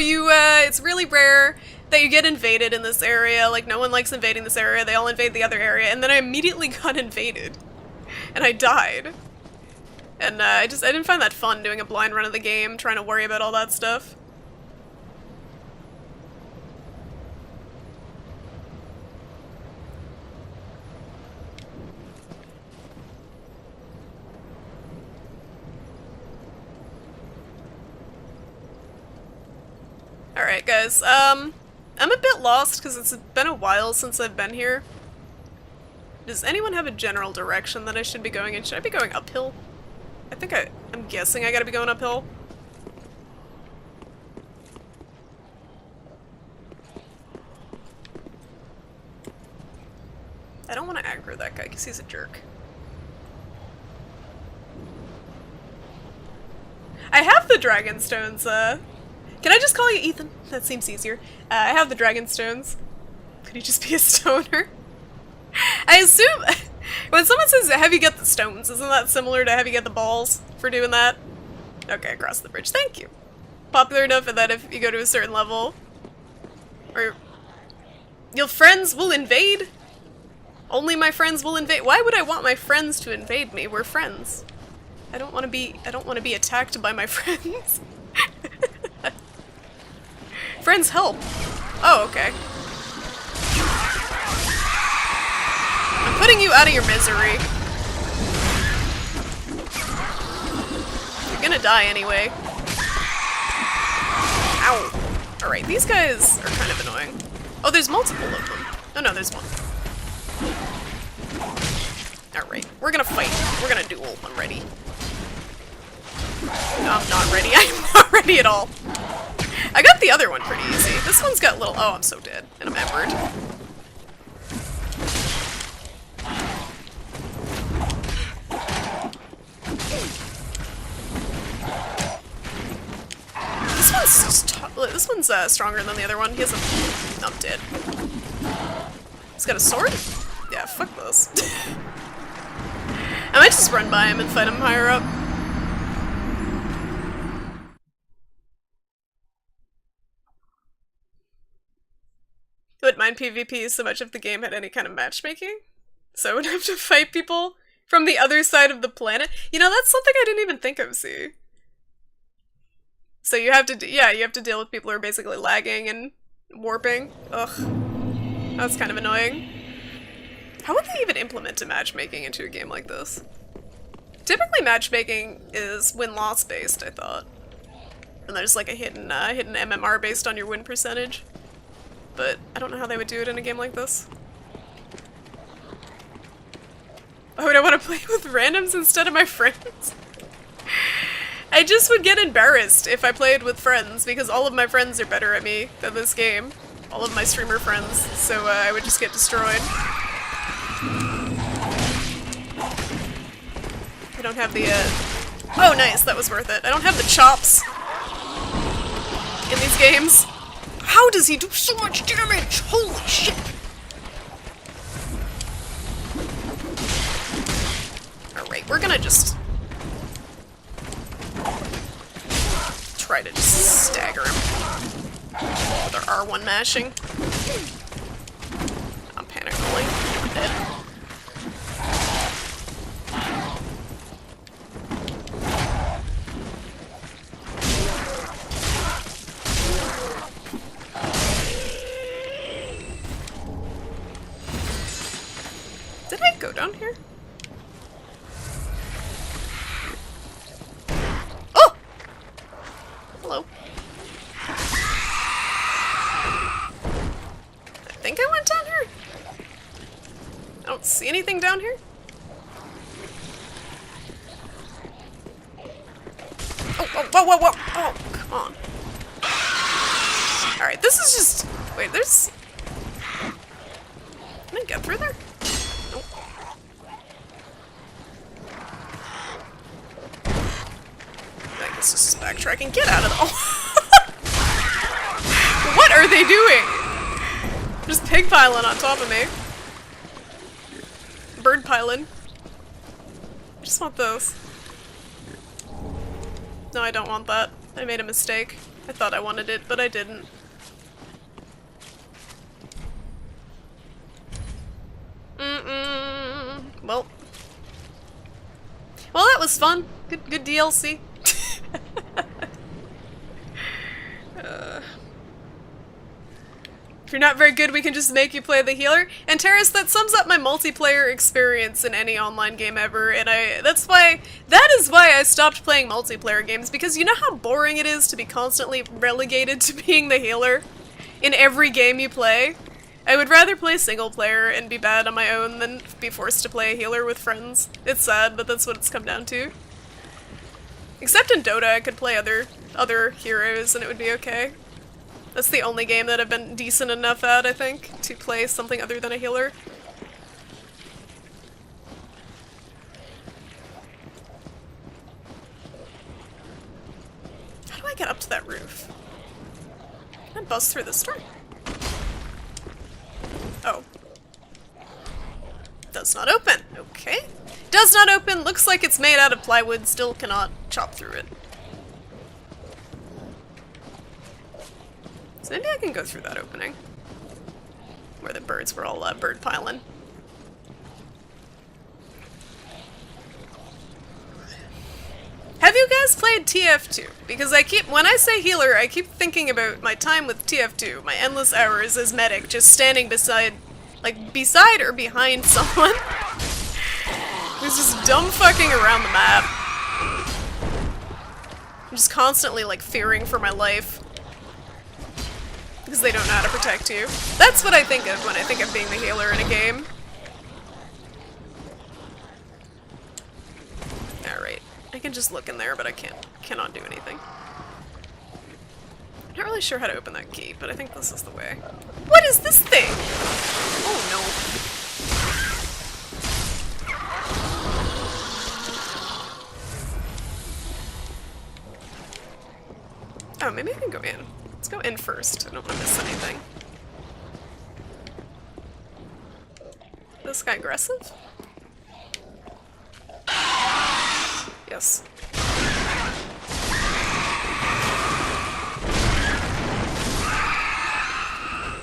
it's really rare that you get invaded in this area. Like, no one likes invading this area. They all invade the other area, and then I immediately got invaded, and I died. And I didn't find that fun doing a blind run of the game, trying to worry about all that stuff. Alright guys, I'm a bit lost because it's been a while since I've been here. Does anyone have a general direction that I should be going in? Should I be going uphill? I think I'm guessing I gotta be going uphill. I don't want to aggro that guy because he's a jerk. I have the dragon stones, can I just call you Ethan? That seems easier. I have the dragon stones. Could he just be a stoner? I assume... When someone says, have you get the stones, isn't that similar to have you get the balls for doing that? Okay, across the bridge. Thank you. Popular enough that if you go to a certain level, or your friends will invade? Only my friends will invade? Why would I want my friends to invade me? We're friends. I don't want to be attacked by my friends. Friends help. Oh, okay. I'm putting you out of your misery. You're gonna die anyway. Ow. Alright, these guys are kind of annoying. Oh, there's multiple of them. Oh no, there's one. Alright, we're gonna fight. We're gonna duel. I'm ready. No, I'm not ready. I'm not ready at all. I got the other one pretty easy. This one's got little— oh, I'm so dead. And I'm embered. This one's stronger than the other one. He has a— I'm dead. He's got a sword? Yeah, fuck those. I might just run by him and fight him higher up. I wouldn't mind PvP so much if the game had any kind of matchmaking. So I would have to fight people from the other side of the planet. You know, that's something I didn't even think of, see. So you have to— yeah, you have to deal with people who are basically lagging and warping. Ugh. That's kind of annoying. How would they even implement a matchmaking into a game like this? Typically matchmaking is win-loss based, I thought. And there's like a hidden MMR based on your win percentage. But I don't know how they would do it in a game like this. Why would I want to play with randoms instead of my friends? I just would get embarrassed if I played with friends, because all of my friends are better at me than this game. All of my streamer friends, so I would just get destroyed. I don't have the, oh nice, that was worth it. I don't have the chops in these games. How does he do so much damage? Holy shit! Alright, we're gonna just try to just stagger him with our R1 mashing. I'm panic rolling. I'm dead. Did I go down here? Oh! Hello. I think I went down here? I don't see anything down here? Oh, whoa, whoa, whoa, whoa! Oh, come on. Alright, this is just— wait, there's— can I get through there? Nope. I guess this is backtracking. Get out of the— oh. What are they doing? Just pig piling on top of me. Bird piling. I just want those. No, I don't want that. I made a mistake. I thought I wanted it, but I didn't. Well. Well, that was fun. Good DLC. If you're not very good, we can just make you play the healer. And Terrace, that sums up my multiplayer experience in any online game ever, and that is why I stopped playing multiplayer games, because you know how boring it is to be constantly relegated to being the healer in every game you play? I would rather play single player and be bad on my own than be forced to play a healer with friends. It's sad, but that's what it's come down to. Except in Dota, I could play other heroes and it would be okay. That's the only game that I've been decent enough at, I think, to play something other than a healer. How do I get up to that roof? Can I bust through this door? Oh. Does not open. Okay. Does not open. Looks like it's made out of plywood. Still cannot chop through it. So maybe I can go through that opening. Where the birds were all bird piling. Have you guys played TF2? Because when I say healer, I keep thinking about my time with TF2, my endless hours as medic, just standing beside or behind someone who's just dumb fucking around the map. I'm just constantly, fearing for my life. Because they don't know how to protect you. That's what I think of when I think of being the healer in a game. Alright. I can just look in there, but I cannot do anything. I'm not really sure how to open that key, but I think this is the way. What is this thing? Oh no. Oh, maybe I can go in. Let's go in first. I don't want to miss anything. This guy aggressive? Yes.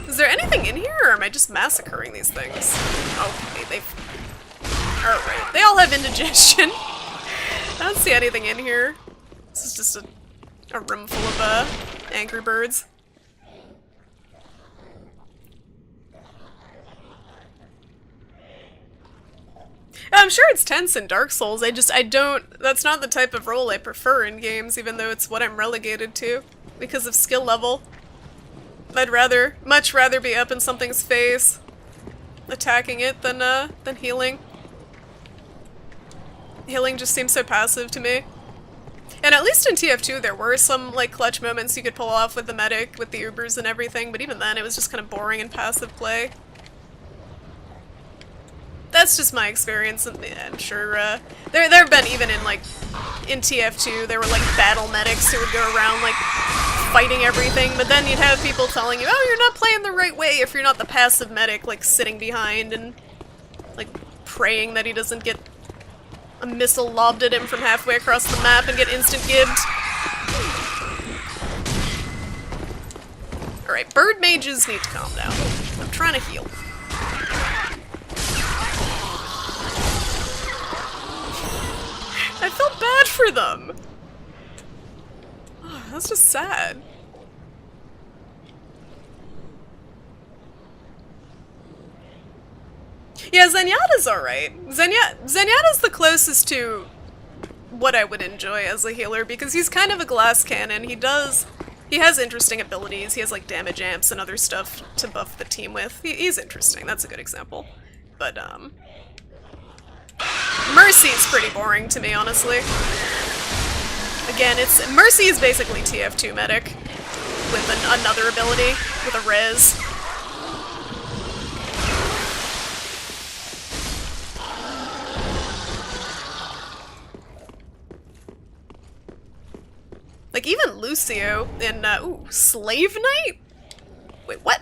Is there anything in here, or am I just massacring these things? Okay, Alright, they all have indigestion. I don't see anything in here. This is just a room full of, angry birds. I'm sure it's tense in Dark Souls, that's not the type of role I prefer in games, even though it's what I'm relegated to, because of skill level. I'd much rather be up in something's face, attacking it, than healing. Healing just seems so passive to me. And at least in TF2 there were some, like, clutch moments you could pull off with the medic, with the Ubers and everything, but even then it was just kind of boring and passive play. That's just my experience, and I'm sure, there have been even in, like, in TF2, there were, like, battle medics who would go around, like, fighting everything, but then you'd have people telling you, oh, you're not playing the right way if you're not the passive medic, like, sitting behind and, like, praying that he doesn't get a missile lobbed at him from halfway across the map and get instant gibbed. Alright, bird mages need to calm down. I'm trying to heal. I felt bad for them! Oh, that's just sad. Yeah, Zenyatta's alright. Zenyatta's the closest to what I would enjoy as a healer, because he's kind of a glass cannon. He has interesting abilities. He has, like, damage amps and other stuff to buff the team with. He's interesting. That's a good example. But, Mercy's pretty boring to me, honestly. Again, Mercy is basically TF2 medic with another ability, with a res. Like, even Lucio in, Slave Knight? Wait, what?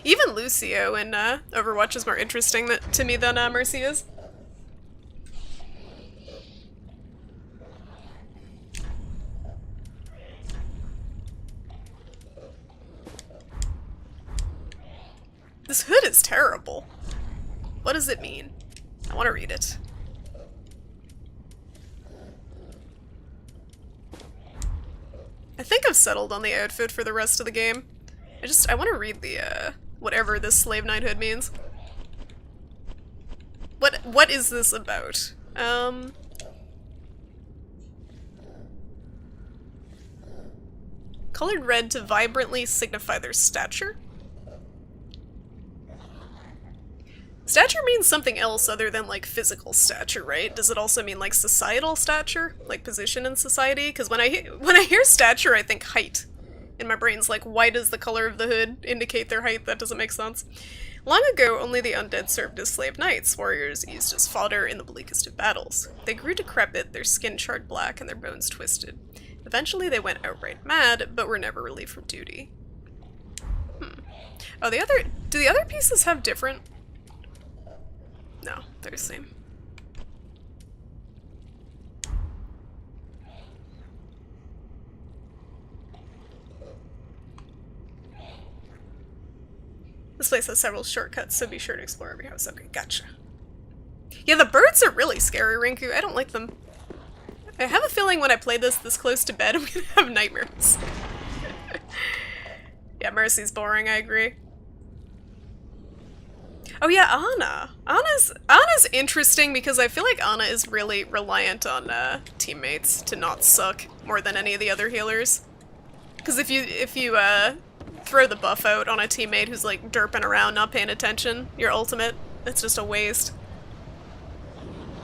Even Lucio in, Overwatch is more interesting to me than, Mercy is. This hood is terrible. What does it mean? I want to read it. I think I've settled on the outfit for the rest of the game. I want to read the, whatever this Slave Knight hood means. What is this about? Colored red to vibrantly signify their stature? Stature means something else other than, like, physical stature, right? Does it also mean, like, societal stature? Like, position in society? Because when I hear stature, I think height. And my brain's like, why does the color of the hood indicate their height? That doesn't make sense. Long ago, only the undead served as slave knights, warriors used as fodder in the bleakest of battles. They grew decrepit, their skin charred black, and their bones twisted. Eventually, they went outright mad, but were never relieved from duty. Oh, do the other pieces have different... No, they're the same. This place has several shortcuts, so be sure to explore every house. Okay, gotcha. Yeah, the birds are really scary, Rinku. I don't like them. I have a feeling when I play this close to bed, I'm gonna have nightmares. Yeah, Mercy's boring, I agree. Oh yeah, Ana. Ana's interesting because I feel like Ana is really reliant on teammates to not suck more than any of the other healers. Because if you throw the buff out on a teammate who's like derping around, not paying attention, your ultimate, it's just a waste.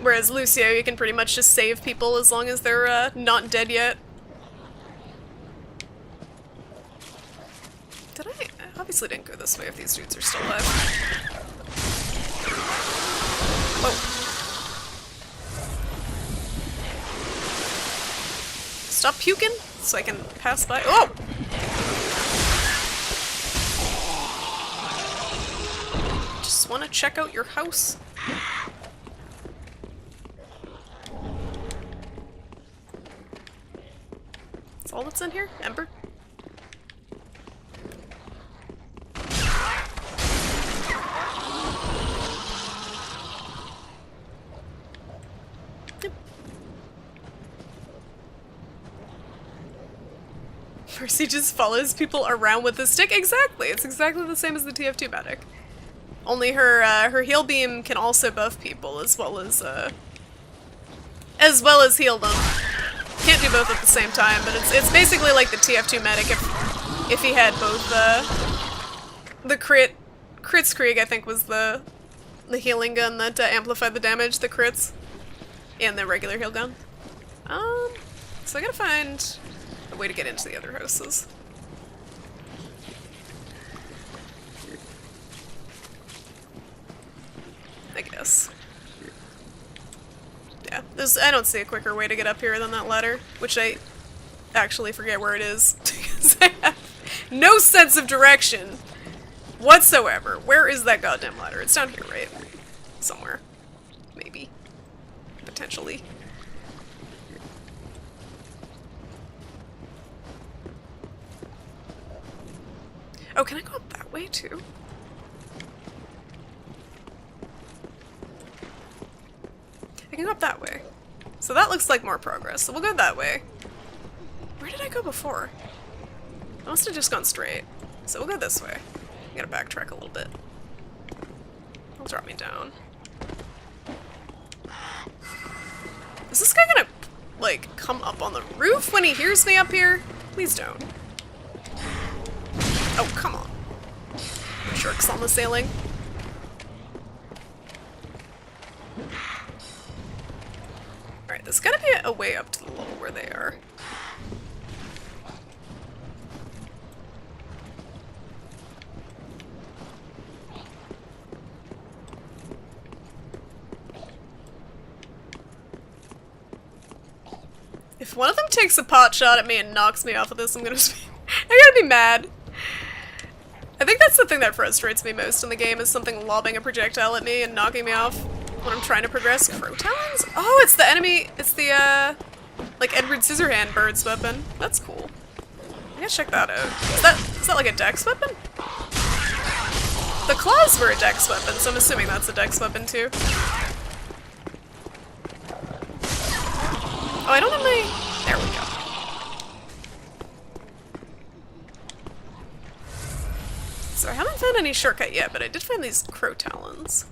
Whereas Lucio, you can pretty much just save people as long as they're not dead yet. Did I obviously didn't go this way if these dudes are still alive. Whoa. Stop puking so I can pass by. Oh! Just want to check out your house. That's all that's in here? Ember? Percy just follows people around with a stick. Exactly. It's exactly the same as the TF2 medic. Only her heal beam can also buff people as well as heal them. Can't do both at the same time, but it's basically like the TF2 medic if he had both the Kritzkrieg, I think, was the healing gun that amplified the damage, the crits, and the regular heal gun. So I gotta find a way to get into the other houses. I guess. Yeah, I don't see a quicker way to get up here than that ladder, which I actually forget where it is, because I have no sense of direction whatsoever. Where is that goddamn ladder? It's down here, right? Somewhere. Maybe. Potentially. Oh, can I go up that way too? I can go up that way. So that looks like more progress, so we'll go that way. Where did I go before? I must have just gone straight. So we'll go this way. I gotta backtrack a little bit. It'll drop me down. Is this guy gonna, like, come up on the roof when he hears me up here? Please don't. Oh, come on. Jerks on the sailing. Alright, there's gotta be a way up to the level where they are. If one of them takes a pot shot at me and knocks me off of this, I'm gonna be mad. I think that's the thing that frustrates me most in the game, is something lobbing a projectile at me and knocking me off when I'm trying to progress. Crow talons? Oh, it's the enemy, it's the, like Edward Scissorhand bird's weapon. That's cool. I gotta check that out. Is that like a dex weapon? The claws were a dex weapon, so I'm assuming that's a dex weapon too. Oh, I don't have my... There we go. So I haven't found any shortcut yet, but I did find these crow talons.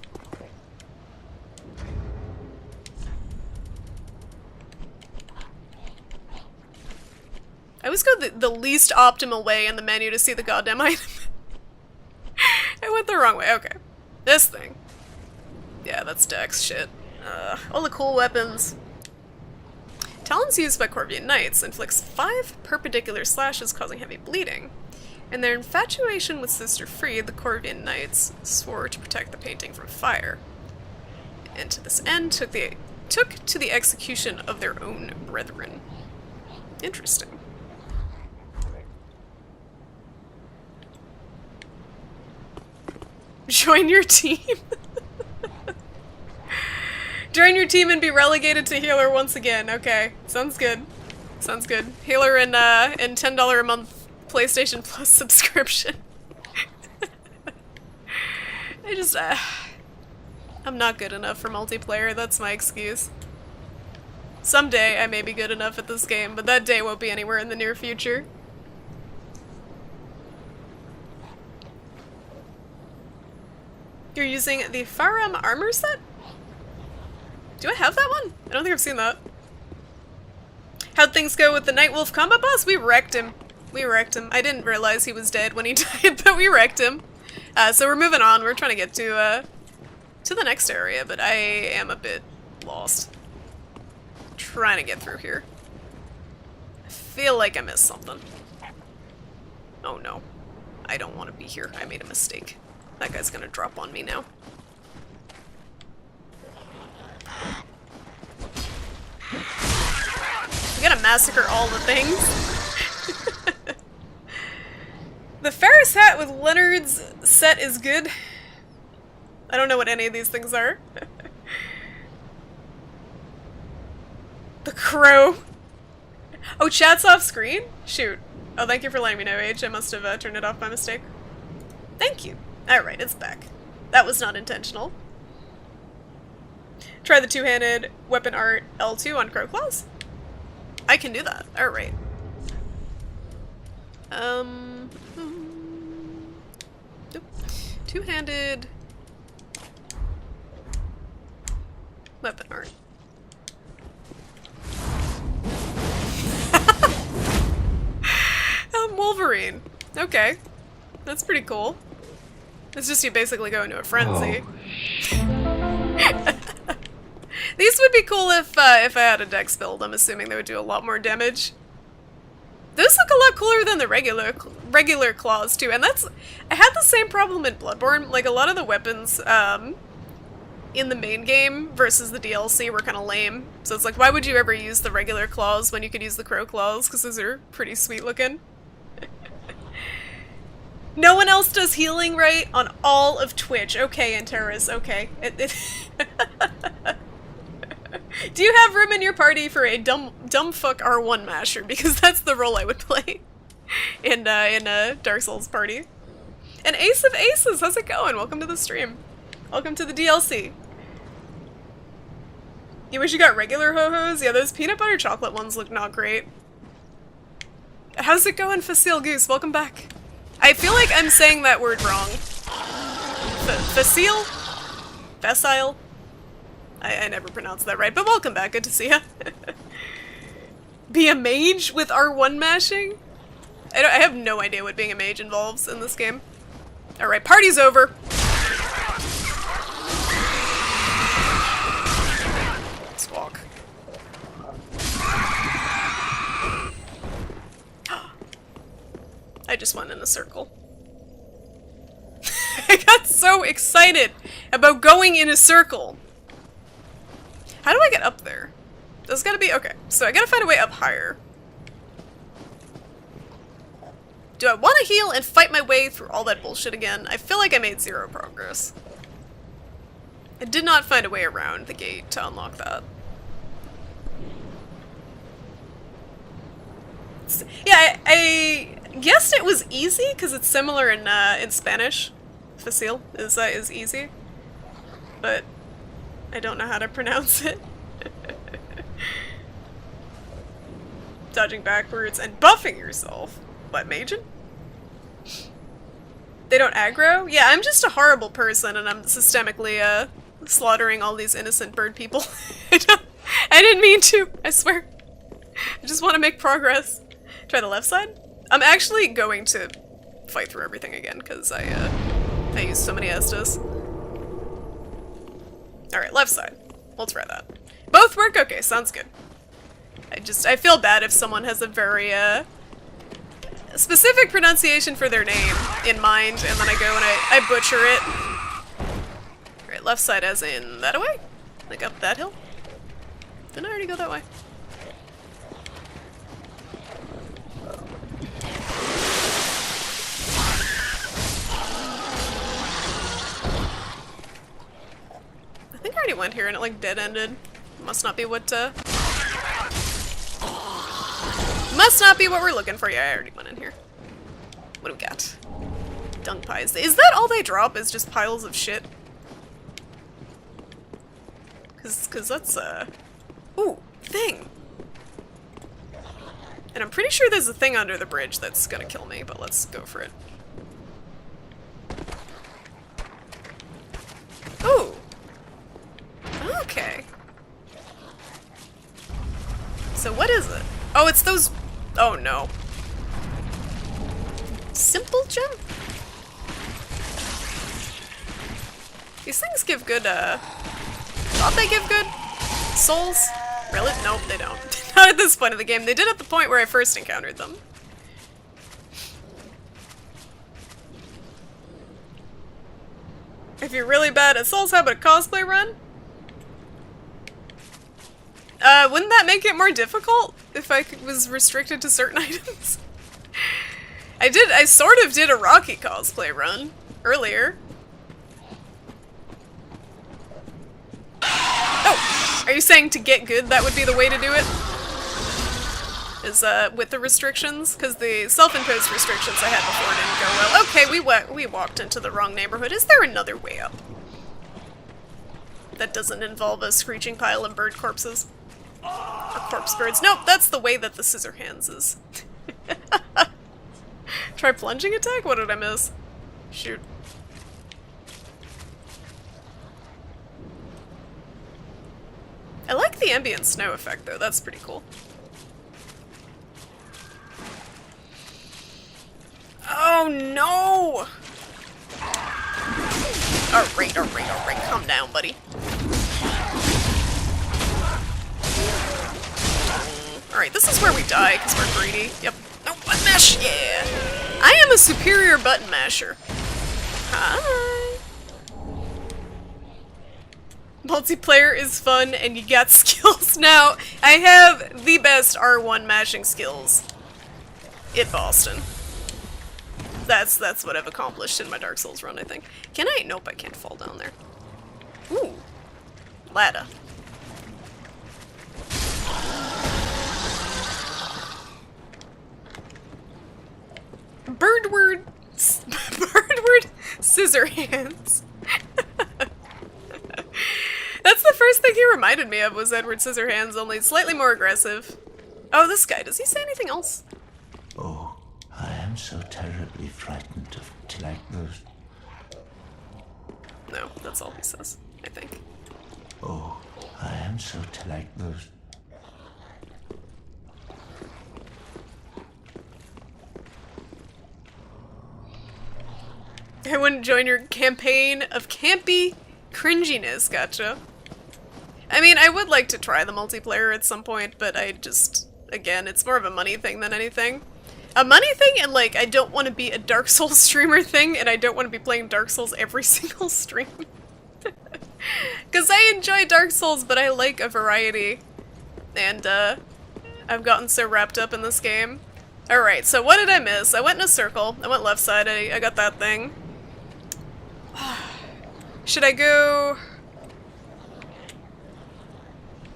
I always go the least optimal way in the menu to see the goddamn item. I went the wrong way. Okay. This thing. Yeah, that's dex shit. All the cool weapons. Talons used by Corvian Knights inflicts 5 perpendicular slashes causing heavy bleeding. In their infatuation with Sister Fried, the Corvian Knights swore to protect the painting from fire, and to this end took to the execution of their own brethren. Interesting. Join your team? Join your team and be relegated to healer once again. Okay, sounds good. Sounds good. Healer and $10 a month PlayStation Plus subscription. I'm not good enough for multiplayer, that's my excuse. Someday I may be good enough at this game, but that day won't be anywhere in the near future. You're using the Farum armor set? Do I have that one? I don't think I've seen that. How'd things go with the Nightwolf combat boss? We wrecked him. We wrecked him. I didn't realize he was dead when he died, but we wrecked him. So we're moving on. We're trying to get to the next area, but I am a bit lost. Trying to get through here. I feel like I missed something. Oh no. I don't want to be here. I made a mistake. That guy's gonna drop on me now. We gotta massacre all the things. The Ferris hat with Leonard's set is good. I don't know what any of these things are. The crow. Oh, chat's off screen? Shoot. Oh, thank you for letting me know, Age. I must have turned it off by mistake. Thank you. Alright, it's back. That was not intentional. Try the two-handed weapon art L2 on crow claws. I can do that. Alright. Nope. Two-handed weapon art. Wolverine. Okay. That's pretty cool. It's just you basically go into a frenzy. These would be cool if I had a dex build. I'm assuming they would do a lot more damage. Those look a lot cooler than the regular claws too, and that's... I had the same problem in Bloodborne. Like, a lot of the weapons in the main game versus the DLC were kind of lame. So it's like, why would you ever use the regular claws when you could use the crow claws? Because those are pretty sweet looking. No one else does healing right on all of Twitch. Okay, Antares, okay. Do you have room in your party for a dumb fuck R1 masher? Because that's the role I would play in a Dark Souls party. And Ace of Aces, how's it going? Welcome to the stream. Welcome to the DLC. You wish you got regular ho-hos? Yeah, those peanut butter chocolate ones look not great. How's it going, Facile Goose? Welcome back. I feel like I'm saying that word wrong. Facile? Facile? I never pronounced that right, but welcome back. Good to see ya. Be a mage with R1 mashing? I have no idea what being a mage involves in this game. Alright, party's over. Let's walk. I just went in a circle. I got so excited about going in a circle. How do I get up there? There's gotta be... Okay, so I gotta find a way up higher. Do I want to heal and fight my way through all that bullshit again? I feel like I made zero progress. I did not find a way around the gate to unlock that. Yeah, I guessed it was easy because it's similar in Spanish. Facile is easy, but I don't know how to pronounce it. Dodging backwards and buffing yourself. What, Majin? They don't aggro? Yeah, I'm just a horrible person and I'm systemically slaughtering all these innocent bird people. I didn't mean to, I swear. I just want to make progress. Try the left side? I'm actually going to fight through everything again because I used so many Estus. Alright, left side. We'll try that. Both work? Okay, sounds good. I feel bad if someone has a very, specific pronunciation for their name in mind, and then I go and I butcher it. Alright, left side as in that way? Like up that hill? Didn't I already go that way? I think I already went here and it like dead-ended. Must not be what, must not be what we're looking for. Yeah, I already went in here. What do we got? Dung pies. Is that all they drop? Is just piles of shit? Cause that's, ooh, thing! And I'm pretty sure there's a thing under the bridge that's gonna kill me, but let's go for it. Ooh! Okay. So what is it? Oh, it's those... Oh no. simple jump. These things give good, thought they give good souls? Really? Nope, they don't. Not at this point of the game. They did at the point where I first encountered them. If you're really bad at souls, how about a cosplay run? Wouldn't that make it more difficult if I was restricted to certain items? I sort of did a Rocky cosplay run earlier. Oh! Are you saying to get good, that would be the way to do it? Is, with the restrictions? Because the self-imposed restrictions I had before didn't go well. Okay, we walked into the wrong neighborhood. Is there another way up? That doesn't involve a screeching pile of bird corpses? Or corpse birds. Nope, that's the way that the scissor hands is. Try plunging attack? What did I miss? Shoot. I like the ambient snow effect though, that's pretty cool. Oh no! Alright, calm down, buddy. Alright, this is where we die, because we're greedy. Yep. No, button mash! Yeah! I am a superior button masher. Hi! Multiplayer is fun, and you got skills. Now, I have the best R1 mashing skills in Boston. That's what I've accomplished in my Dark Souls run, I think. Can I? Nope, I can't fall down there. Ooh. Ladder. Birdward scissor hands. That's the first thing he reminded me of was Edward Scissorhands, only slightly more aggressive. Oh, this guy, does he say anything else? Oh, I am so terribly frightened of like those. No, that's all he says, I think. Oh, I am so like those. I wouldn't join your campaign of campy cringiness, gotcha. I mean, I would like to try the multiplayer at some point, but I just, again, it's more of a money thing than anything. A money thing, and like, I don't want to be a Dark Souls streamer thing, and I don't want to be playing Dark Souls every single stream. Because I enjoy Dark Souls, but I like a variety. And, I've gotten so wrapped up in this game. Alright, so what did I miss? I went in a circle. I went left side. I got that thing. Should I go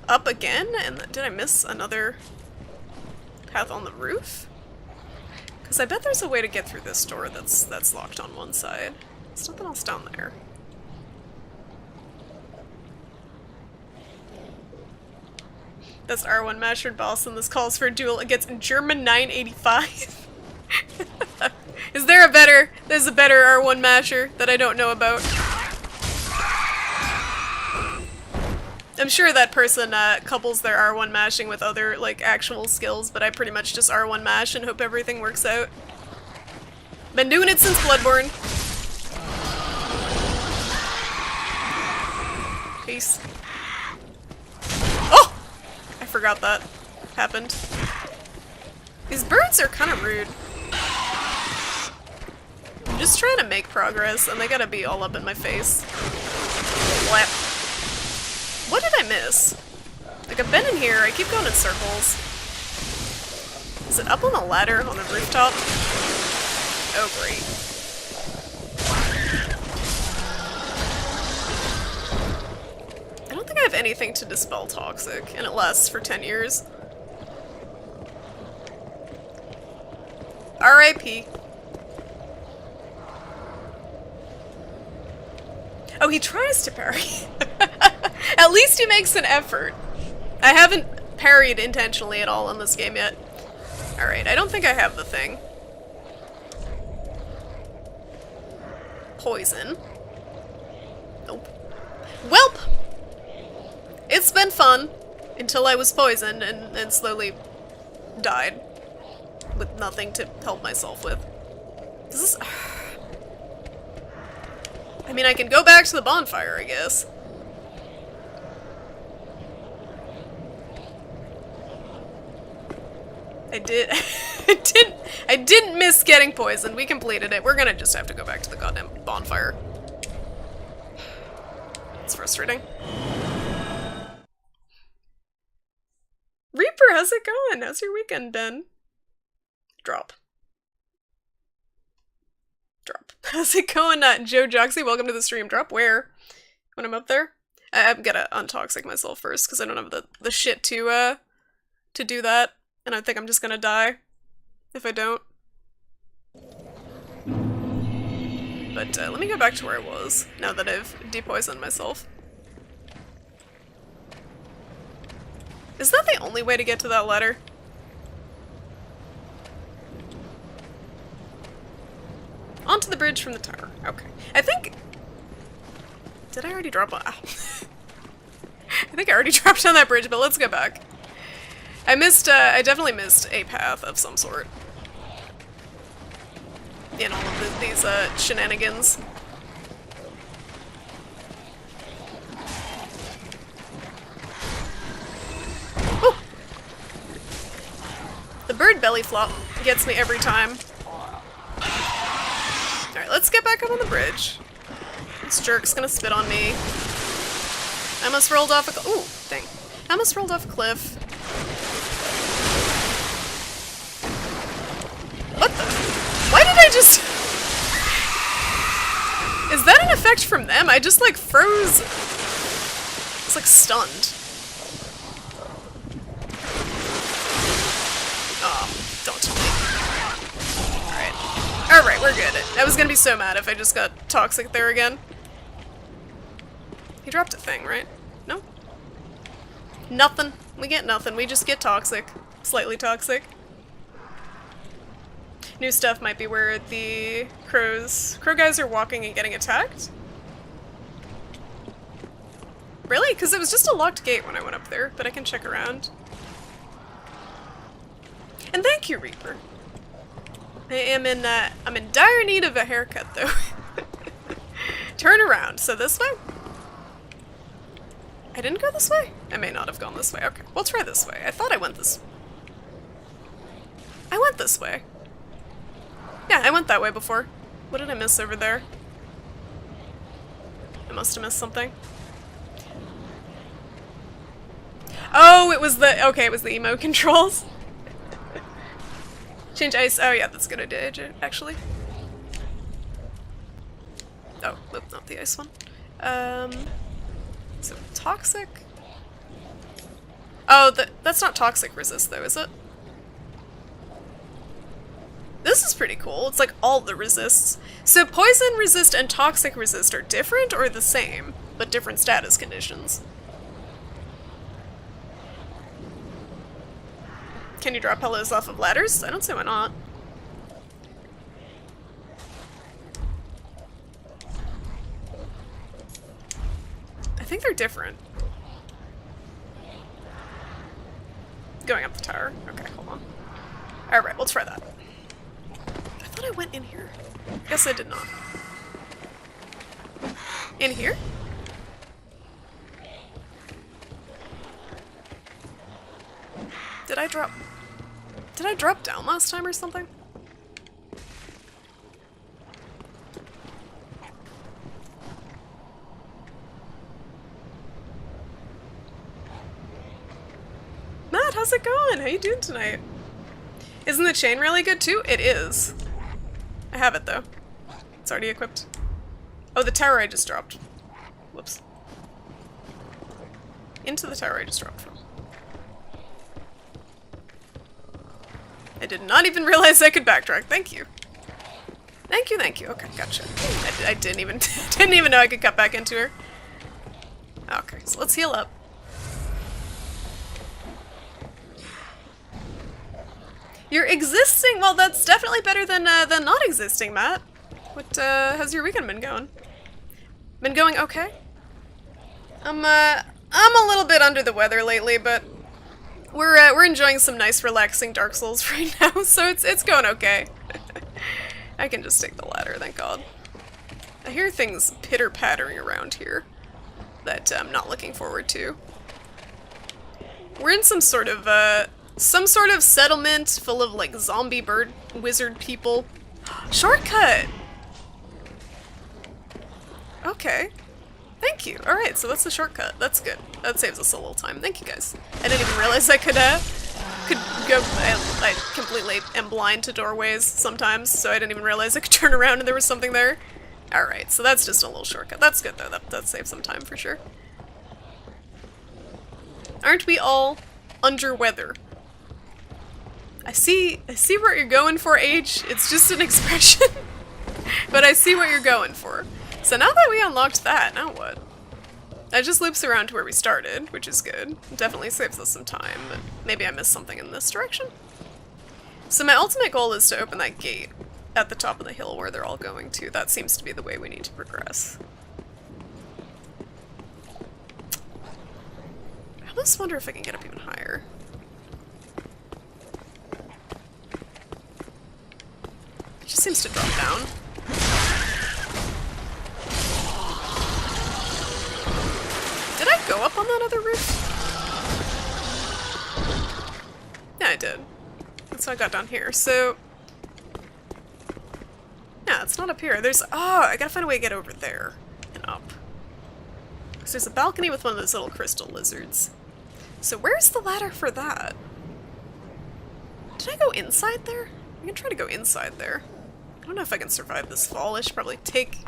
up again? And did I miss another path on the roof? Because I bet there's a way to get through this door that's locked on one side. There's nothing else down there. That's R1 Mashered Boss, and this calls for a duel against German 985. Is there a better? There's a better R1 Masher that I don't know about. I'm sure that person couples their R1 mashing with other, like, actual skills, but I pretty much just R1 mash and hope everything works out. Been doing it since Bloodborne. Peace. Oh! I forgot that happened. These birds are kind of rude. I'm just trying to make progress, and they gotta be all up in my face. Flap. What did I miss? Like, I've been in here, I keep going in circles. Is it up on the ladder on the rooftop? Oh, great. I don't think I have anything to dispel toxic, and it lasts for 10 years. R.I.P. Oh, he tries to parry. At least he makes an effort. I haven't parried intentionally at all in this game yet. Alright, I don't think I have the thing. Poison. Nope. Welp! It's been fun until I was poisoned and slowly died with nothing to help myself with. Does this... I mean, I can go back to the bonfire, I guess. I did... I didn't miss getting poisoned. We completed it. We're gonna just have to go back to the goddamn bonfire. It's frustrating. Reaper, how's it going? How's your weekend been? Drop. Drop. How's it going, Joe Joxy? Welcome to the stream. Drop where? When I'm up there? I'm gonna untoxic myself first, because I don't have the shit to do that. And I think I'm just gonna die if I don't. But let me go back to where I was, now that I've depoisoned myself. Is that the only way to get to that ladder? Onto the bridge from the tower. Okay. I think... Did I already drop on... I think I already dropped on that bridge, but let's go back. I definitely missed a path of some sort. In all of these shenanigans. Ooh. The bird belly flop gets me every time. Alright, let's get back up on the bridge. This jerk's gonna spit on me. I almost rolled off a ooh, dang. I almost rolled off a cliff. What the? Why did I just... Is that an effect from them? I just, like, froze. I was, like, stunned. Oh, don't tell me. Alright. Alright, we're good. I was gonna be so mad if I just got toxic there again. He dropped a thing, right? No? Nothing. We get nothing. We just get toxic. Slightly toxic. New stuff might be where the crow guys are walking and getting attacked? Really? Because it was just a locked gate when I went up there, but I can check around. And thank you, Reaper. I'm in dire need of a haircut, though. Turn around. So this way? I didn't go this way? I may not have gone this way. Okay, we'll try this way. I thought I went this... I went this way. Yeah, I went that way before. What did I miss over there? I must have missed something. Oh, it was the... Okay, it was the emo controls. Change ice. Oh yeah, that's a good idea, actually. Oh, nope, not the ice one. So toxic? Oh, that's not toxic resist though, is it? This is pretty cool. It's like all the resists. So poison resist and toxic resist are different or the same, but different status conditions. Can you drop pillows off of ladders? I don't see why not. I think they're different. Going up the tower. Okay, hold on. Alright, we'll try that. I thought I went in here. Guess I did not. In here? Did I drop down last time or something? Matt, how's it going? How you doing tonight? Isn't the chain really good too? It is. I have it though. It's already equipped. Oh, the tower I just dropped. Whoops. Into the tower I just dropped from. I did not even realize I could backtrack. Thank you. Thank you, thank you. Okay, gotcha. I didn't even know I could cut back into her. Okay, so let's heal up. You're existing? Well, that's definitely better than not existing, Matt. What, how's your weekend been going? Been going okay? I'm a little bit under the weather lately, but we're enjoying some nice, relaxing Dark Souls right now, so it's going okay. I can just take the ladder, thank God. I hear things pitter-pattering around here that I'm not looking forward to. We're in some sort of settlement full of, like, zombie bird wizard people. Shortcut! Okay. Thank you. Alright, so that's the shortcut. That's good. That saves us a little time. Thank you, guys. I didn't even realize I could go... I completely am blind to doorways sometimes, so I didn't even realize I could turn around and there was something there. Alright, so that's just a little shortcut. That's good, though. That saves some time, for sure. Aren't we all under weather? I see what you're going for, H. It's just an expression. But I see what you're going for. So now that we unlocked that, now what? That just loops around to where we started, which is good. Definitely saves us some time, but maybe I missed something in this direction. So my ultimate goal is to open that gate at the top of the hill where they're all going to. That seems to be the way we need to progress. I almost wonder if I can get up even higher. It just seems to drop down. Did I go up on that other roof? Yeah, I did. That's how I got down here. So... yeah, it's not up here. There's... oh, I gotta find a way to get over there and up. Because there's a balcony with one of those little crystal lizards. So where's the ladder for that? Did I go inside there? I can try to go inside there. I don't know if I can survive this fall. I should probably take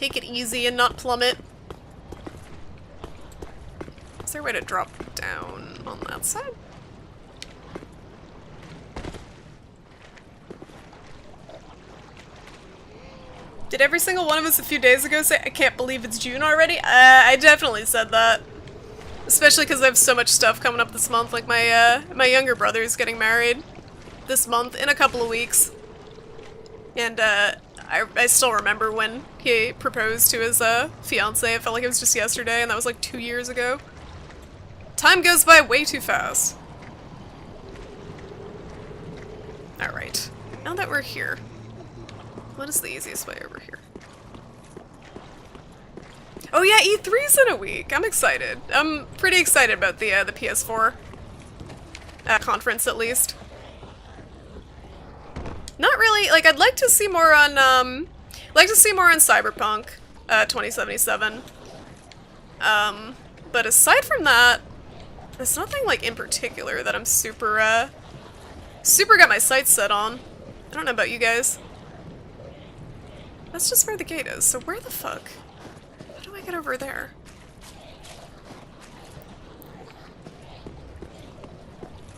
it easy and not plummet. Is there a way to drop down on that side? Did every single one of us a few days ago say, I can't believe it's June already? I definitely said that. Especially because I have so much stuff coming up this month. Like my younger brother is getting married this month in a couple of weeks. And I still remember when he proposed to his fiance. It felt like it was just yesterday, and that was like 2 years ago. Time goes by way too fast. Alright, now that we're here, what is the easiest way over here? Oh yeah, E3's in a week! I'm excited. I'm pretty excited about the PS4 conference, at least. Not really, like, I'd like to see more on, Cyberpunk 2077. But aside from that, there's nothing, like, in particular that I'm super got my sights set on. I don't know about you guys. That's just where the gate is, so where the fuck? How do I get over there?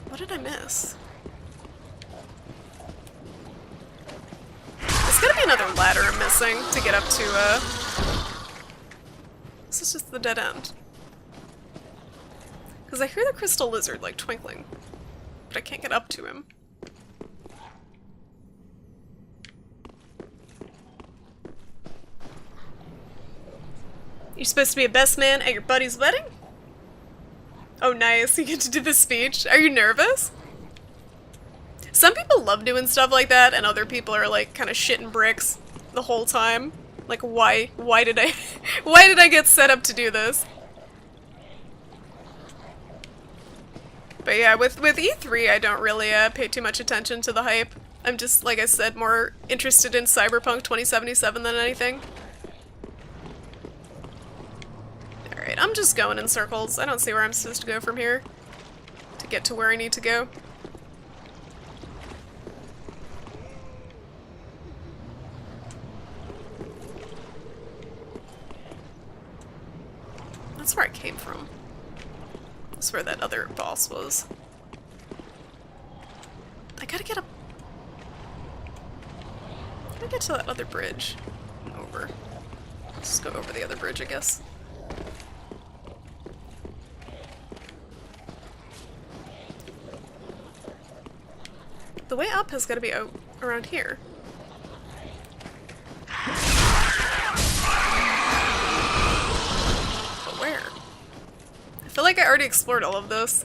What did I miss? There's gotta be another ladder I'm missing to get up to, This is just the dead end. Because I hear the crystal lizard, like, twinkling. But I can't get up to him. You're supposed to be a best man at your buddy's wedding? Oh, nice. You get to do the speech. Are you nervous? Some people love doing stuff like that, and other people are, like, kind of shitting bricks the whole time. Like, why did I... why did I get set up to do this? But yeah, with E3, I don't really pay too much attention to the hype. I'm just, like I said, more interested in Cyberpunk 2077 than anything. Alright, I'm just going in circles. I don't see where I'm supposed to go from here to get to where I need to go. That's where I came from. That's where that other boss was. I gotta get up. How do I get to that other bridge? Over. Let's just go over the other bridge, I guess. The way up has gotta be out around here. But where? I feel like I already explored all of this.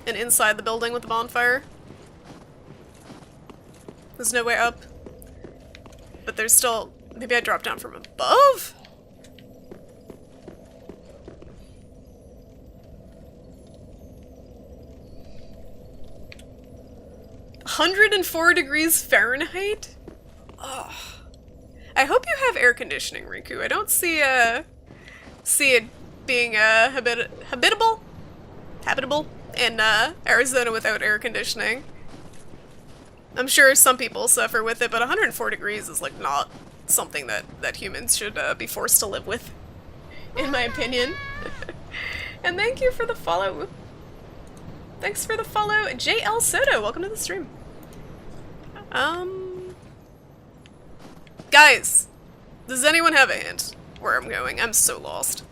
And inside the building with the bonfire. There's no way up. but there's still... Maybe I drop down from above? $104 degrees Fahrenheit? Ugh. I hope you have air conditioning, Riku. I don't see it being habitable in Arizona without air conditioning. I'm sure some people suffer with it, but 104 degrees is like not something that humans should be forced to live with, in my opinion. And thank you for the follow. Thanks for the follow, JL Soto. Welcome to the stream. Guys, does anyone have a hint where I'm going? I'm so lost.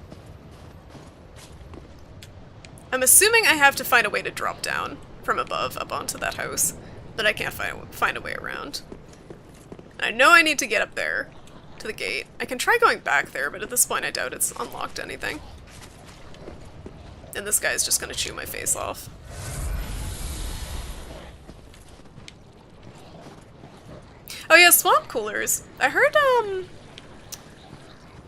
I'm assuming I have to find a way to drop down from above up onto that house, but I can't find a way around. I know I need to get up there to the gate. I can try going back there, but at this point I doubt it's unlocked anything. And this guy's just gonna chew my face off. Oh yeah, swamp coolers. I heard,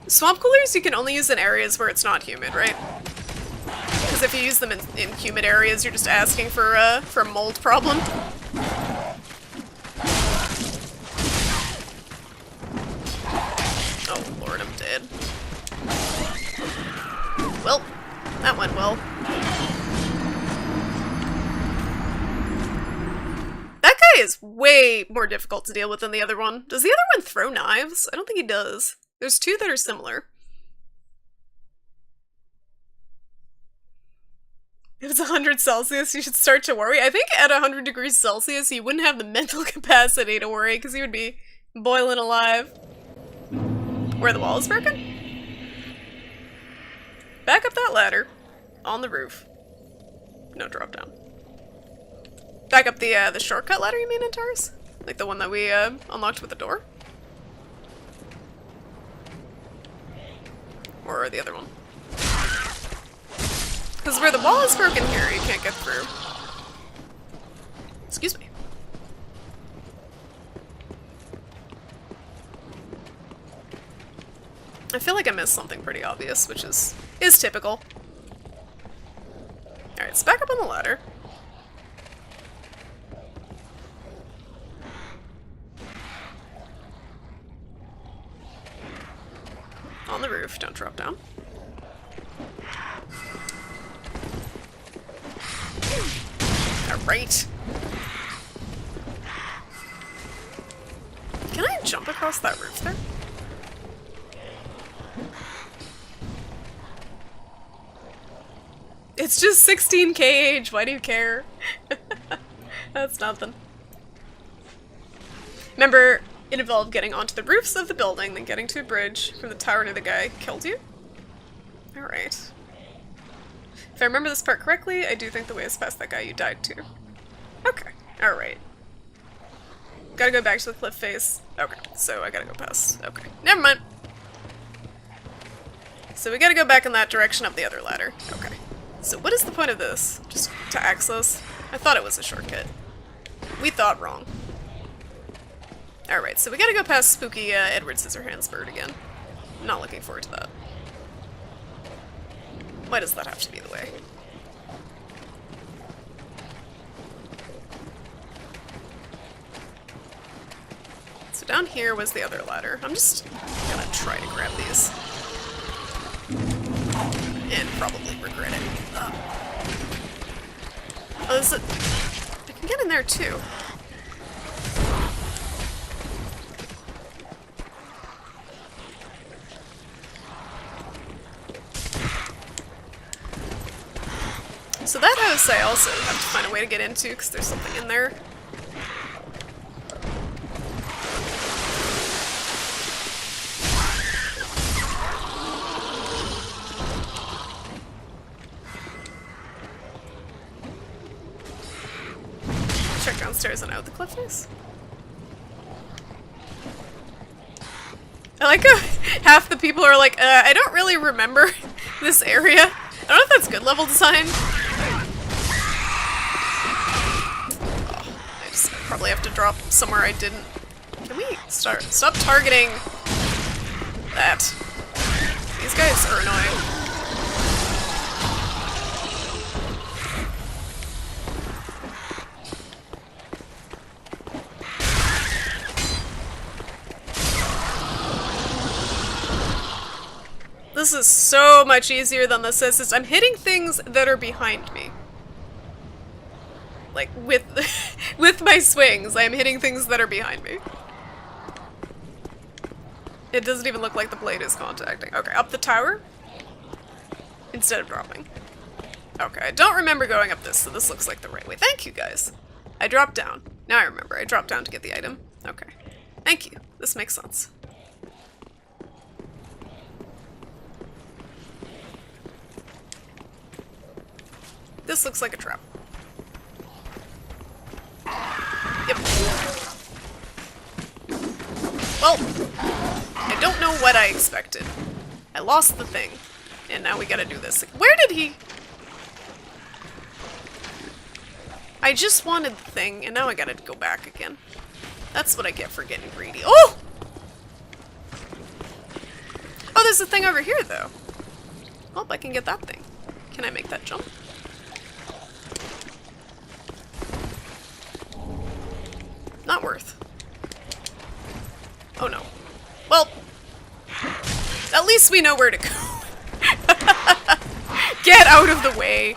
swamp coolers you can only use in areas where it's not humid, right? Because if you use them in humid areas, you're just asking for a mold problem. Oh lord, I'm dead. Well, that went well. That guy is way more difficult to deal with than the other one. Does the other one throw knives? I don't think he does. There's two that are similar. If it's 100 Celsius, you should start to worry. I think at 100 degrees Celsius, you wouldn't have the mental capacity to worry, because you would be boiling alive. Where the wall is broken? Back up that ladder. On the roof. No, drop down. Back up the shortcut ladder, you mean, in Taurus? Like the one that we unlocked with the door? Or the other one? Because where the wall is broken here, you can't get through. Excuse me. I feel like I missed something pretty obvious, which is typical. Alright, let's back up on the ladder. On the roof, don't drop down. Alright. Can I jump across that roof there? It's just 16 kh, why do you care? That's nothing. Remember, it involved getting onto the roofs of the building, then getting to a bridge from the tower to the guy killed you? Alright. If I remember this part correctly, I do think the way is past that guy you died to. Okay, alright. Gotta go back to the cliff face. Okay, so I gotta go past. Okay, never mind. So we gotta go back in that direction up the other ladder. Okay. So what is the point of this? Just to access? I thought it was a shortcut. We thought wrong. Alright, so we gotta go past spooky Edward Scissorhands bird again. Not looking forward to that. Why does that have to be the way? So down here was the other ladder. I'm just gonna try to grab these. And probably regret it. Oh, is it? I can get in there too. So that house I also have to find a way to get into because there's something in there. Check downstairs and out the cliff face. I like how half the people are like, I don't really remember this area. I don't know if that's good level design. Oh, I just probably have to drop somewhere I didn't Can we stop targeting that? These guys are annoying. This is so much easier than the assist. I'm hitting things that are behind me. Like, with with my swings, I am hitting things that are behind me. It doesn't even look like the blade is contacting. Okay, up the tower? Instead of dropping. Okay, I don't remember going up this, so this looks like the right way. Thank you, guys. I dropped down. Now I remember. I dropped down to get the item. Okay. Thank you. This makes sense. This looks like a trap. Yep. Well, I don't know what I expected. I lost the thing, and now we gotta do this. Where did he... I just wanted the thing, and now I gotta go back again. That's what I get for getting greedy. Oh! Oh, there's a thing over here, though. Oh, I can get that thing. Can I make that jump? Not worth. Oh no. Well, at least we know where to go. Get out of the way.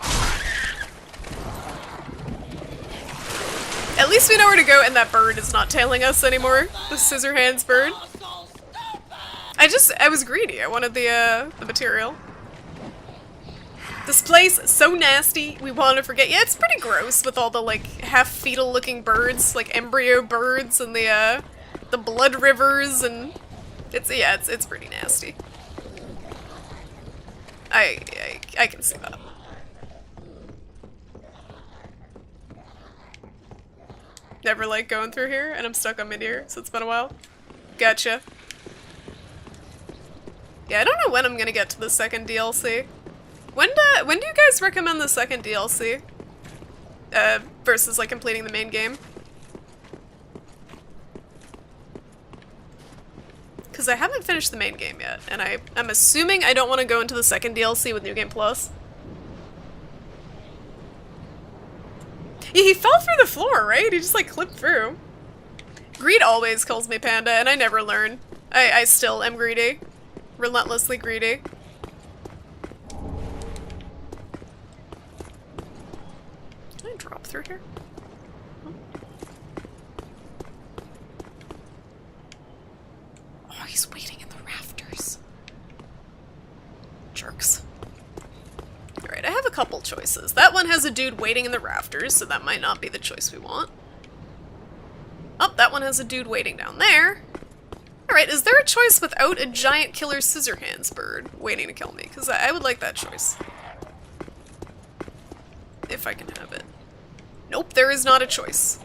At least we know where to go, and that bird is not tailing us anymore. The scissor hands bird. I was greedy. I wanted the material. This place is so nasty, we want to forget. Yeah, it's pretty gross with all the, like, half-fetal looking birds, like embryo birds, and the blood rivers, and it's pretty nasty. I can see that. Never like going through here, and I'm stuck on mid-here, so it's been a while. Gotcha. Yeah, I don't know when I'm gonna get to the second DLC. When do you guys recommend the second DLC? Versus, like, completing the main game? Because I haven't finished the main game yet, and I'm assuming I don't want to go into the second DLC with New Game Plus. Yeah, he fell through the floor, right? He just, like, clipped through. Greed always calls me Panda, and I never learn. I still am greedy. Relentlessly greedy. Drop through here? Oh, he's waiting in the rafters. Jerks. Alright, I have a couple choices. That one has a dude waiting in the rafters, so that might not be the choice we want. Oh, that one has a dude waiting down there. Alright, is there a choice without a giant killer scissor hands bird waiting to kill me? Because I would like that choice. If I can have it. Nope, there is not a choice.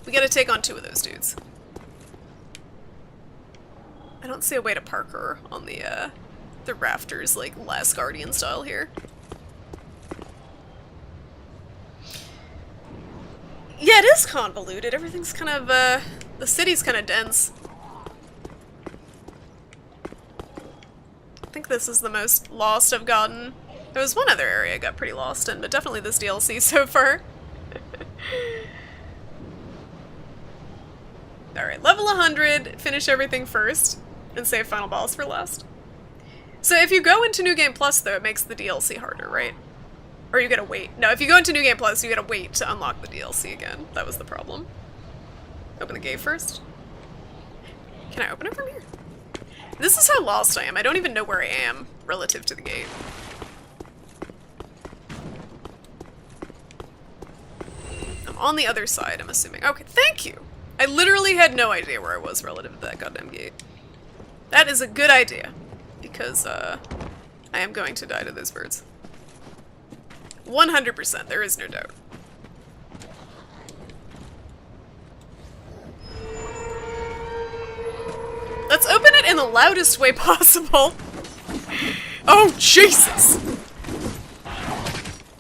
We gotta take on two of those dudes. I don't see a way to park her on the rafters, like Last Guardian style here. Yeah, it is convoluted. Everything's kind of, the city's kind of dense. I think this is the most lost I've gotten. There was one other area I got pretty lost in, but definitely this DLC so far. Alright, level 100, finish everything first, and save final boss for last. So if you go into New Game Plus, though, it makes the DLC harder, right? Or you gotta wait. No, if you go into New Game Plus, you gotta wait to unlock the DLC again. That was the problem. Open the gate first. Can I open it from here? This is how lost I am. I don't even know where I am relative to the gate. I'm on the other side, I'm assuming. Okay, thank you! I literally had no idea where I was relative to that goddamn gate. That is a good idea. Because, I am going to die to those birds. 100%, there is no doubt. Let's open it in the loudest way possible. Oh, Jesus!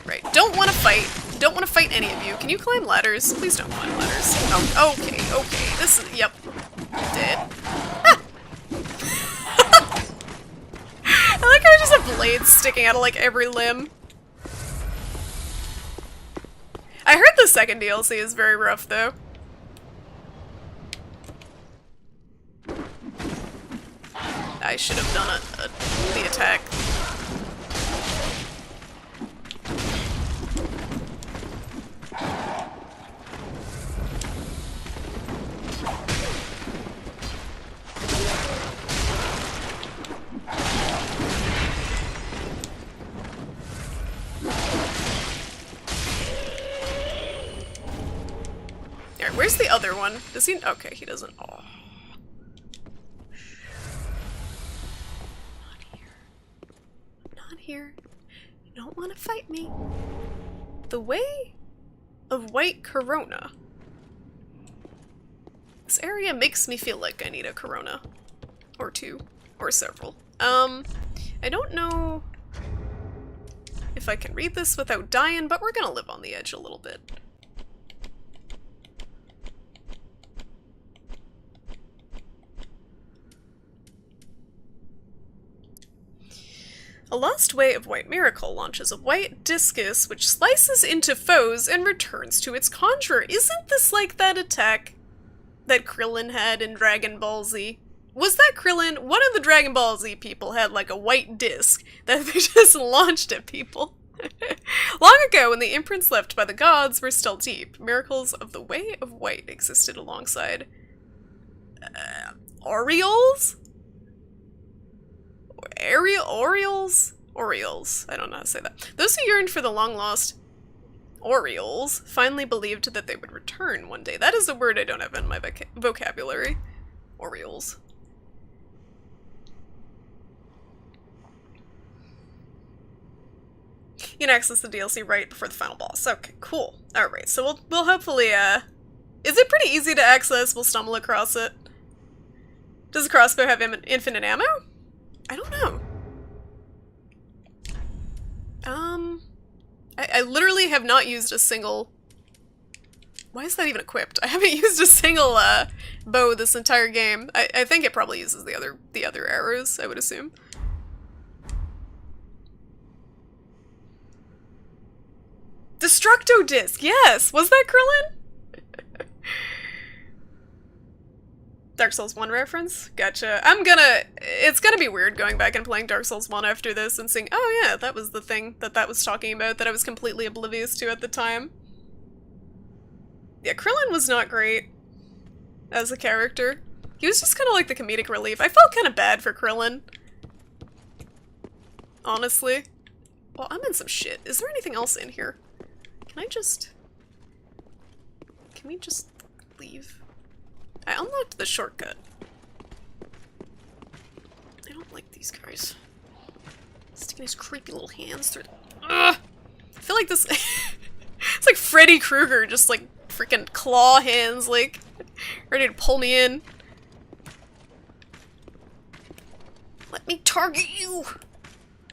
Right, don't want to fight. Don't want to fight any of you. Can you climb ladders? Please don't climb ladders. Oh, okay, okay. This is, yep. dead. I like how I just have blades sticking out of like every limb. I heard the second DLC is very rough though. I should have done the attack. Alright, where's the other one? Does he? Okay, he doesn't. Oh. Not here. You don't want to fight me. The Way of White Corona. This area makes me feel like I need a Corona. Or two. Or several. I don't know if I can read this without dying, but we're gonna live on the edge a little bit. A lost way of white miracle launches a white discus which slices into foes and returns to its conjurer. Isn't this like that attack that Krillin had in Dragon Ball Z? Was that Krillin? One of the Dragon Ball Z people had like a white disc that they just launched at people. Long ago, when the imprints left by the gods were still deep, miracles of the Way of White existed alongside Orioles? Orioles? I don't know how to say that. Those who yearned for the long-lost Orioles finally believed that they would return one day. That is a word I don't have in my vocabulary. Orioles. You can access the DLC right before the final boss. Okay, cool. Alright, so we'll hopefully, is it pretty easy to access? We'll stumble across it. Does the crossbow have infinite ammo? I don't know. I literally have not used a single... Why is that even equipped? I haven't used a single, bow this entire game. I think it probably uses the other arrows, I would assume. Destructo Disc, yes! Was that Krillin? Dark Souls 1 reference? Gotcha. It's gonna be weird going back and playing Dark Souls 1 after this and seeing, oh yeah, that was the thing that was talking about that I was completely oblivious to at the time. Yeah, Krillin was not great as a character. He was just kind of like the comedic relief. I felt kind of bad for Krillin. Honestly. Well, I'm in some shit. Is there anything else in here? Can we just leave? I unlocked the shortcut. I don't like these guys. Sticking his creepy little hands through. Ugh! I feel like this. It's like Freddy Krueger, just like freaking claw hands, like ready to pull me in. Let me target you.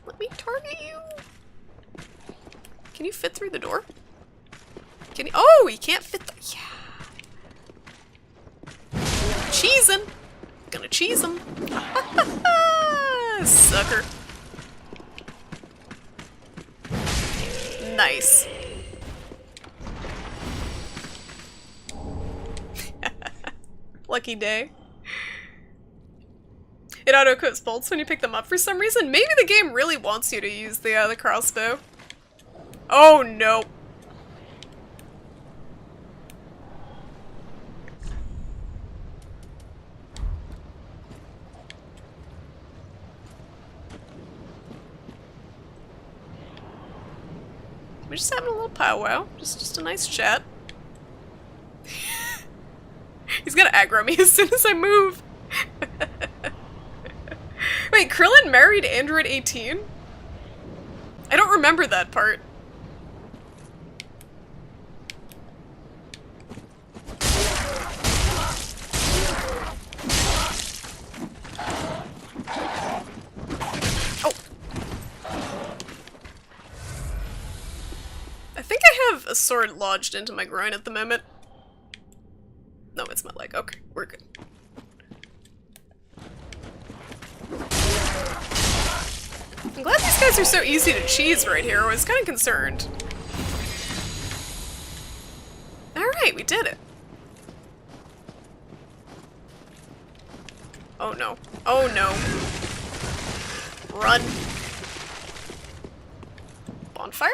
Let me target you. Can you fit through the door? Can you? Oh, he can't fit. Yeah. Cheesin'! Gonna cheese him. Sucker. Nice. Lucky day. It auto-equips bolts when you pick them up for some reason. Maybe the game really wants you to use the crossbow. Oh no. We're just having a little powwow. Just a nice chat. He's gonna aggro me as soon as I move. Wait, Krillin married Android 18? I don't remember that part. Oh. I think I have a sword lodged into my groin at the moment. No, it's my leg. Okay, we're good. I'm glad these guys are so easy to cheese right here. I was kind of concerned. Alright, we did it. Oh no. Oh no. Run. Bonfire?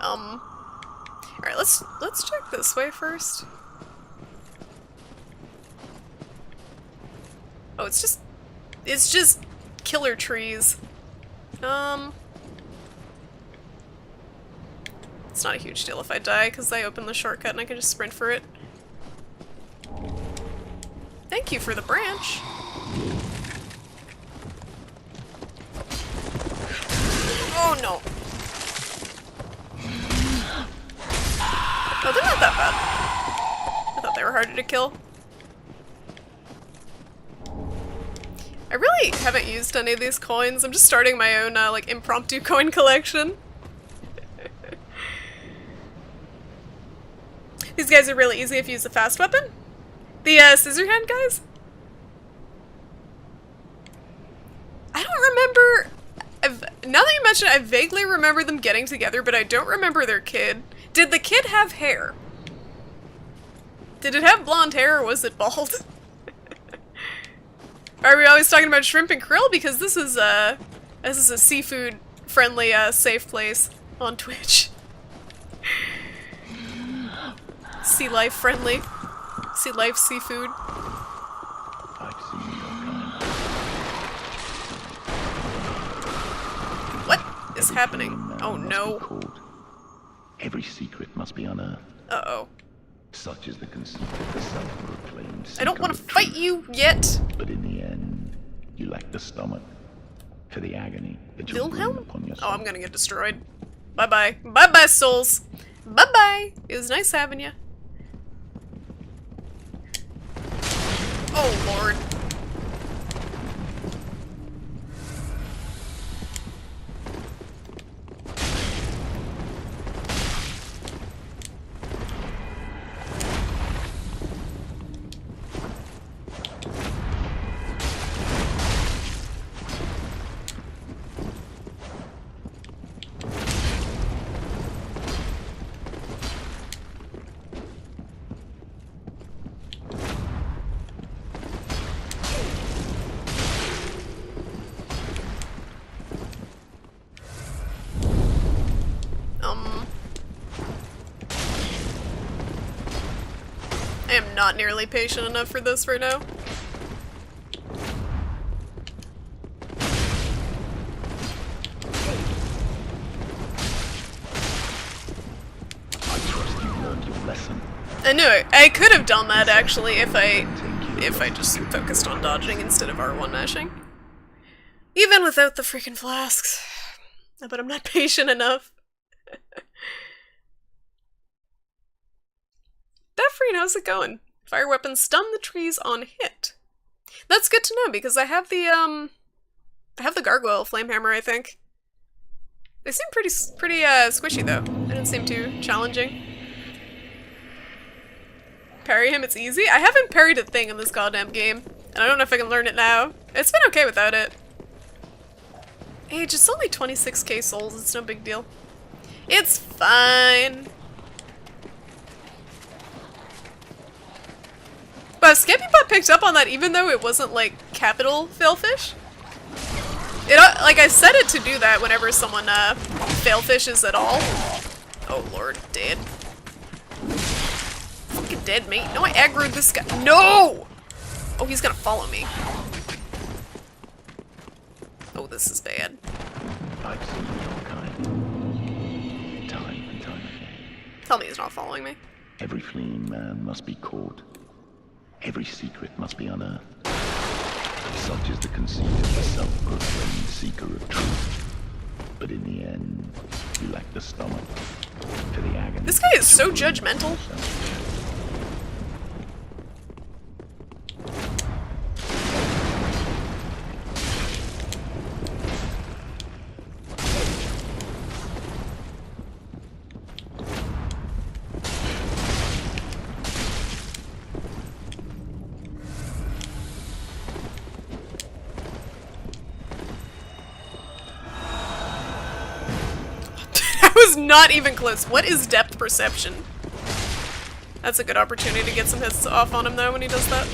Alright, let's check this way first. Oh, it's just killer trees. It's not a huge deal if I die, because I open the shortcut and I can just sprint for it. Thank you for the branch. Oh no. Oh, they're not that bad. I thought they were harder to kill. I really haven't used any of these coins. I'm just starting my own, like, impromptu coin collection. These guys are really easy if you use a fast weapon. The, scissor hand guys? I don't remember... now that you mention it, I vaguely remember them getting together, but I don't remember their kid. Did the kid have hair? Did it have blonde hair, or was it bald? Are we always talking about shrimp and krill? Because this is a seafood-friendly, safe place on Twitch. Sea life friendly. Sea life seafood. I've seen your kind. What is happening? Oh no. Every secret must be unearthed. Uh-oh. Such is the conceit of the self-proclaimed seeker I don't want to of fight truth. you yet. But in the end, you lack the stomach for the agony that you'll bring Wilhelm? upon Oh, yourself. I'm gonna get destroyed. Bye-bye. Bye-bye, souls. Bye-bye. It was nice having you. Oh, Lord. I am not nearly patient enough for this right now. I trust you learned your lesson. I knew it. I could have done that actually if I just focused on dodging instead of R1 mashing. Even without the freaking flasks. But I'm not patient enough. Befreen, how's it going? Fire weapons stun the trees on hit. That's good to know because I have the gargoyle flame hammer, I think. They seem pretty squishy though. They didn't seem too challenging. Parry him, it's easy? I haven't parried a thing in this goddamn game, and I don't know if I can learn it now. It's been okay without it. Age, it's only 26k souls, it's no big deal. It's fine. But Scampybot picked up on that even though it wasn't, like, capital failfish. It, like, I set it to do that whenever someone, failfishes at all. Oh lord, dead. Fucking dead, mate. No, I aggroed this guy. No! Oh, he's gonna follow me. Oh, this is bad. I've seen your kind. Time and time again. Tell me he's not following me. Every fleeing man must be caught. Every secret must be unearthed. Such is the conceit of the self-proclaimed seeker of truth. But in the end, you lack the stomach for the agony. This guy is so judgmental. was not even close. What is depth perception? That's a good opportunity to get some hits off on him though when he does that.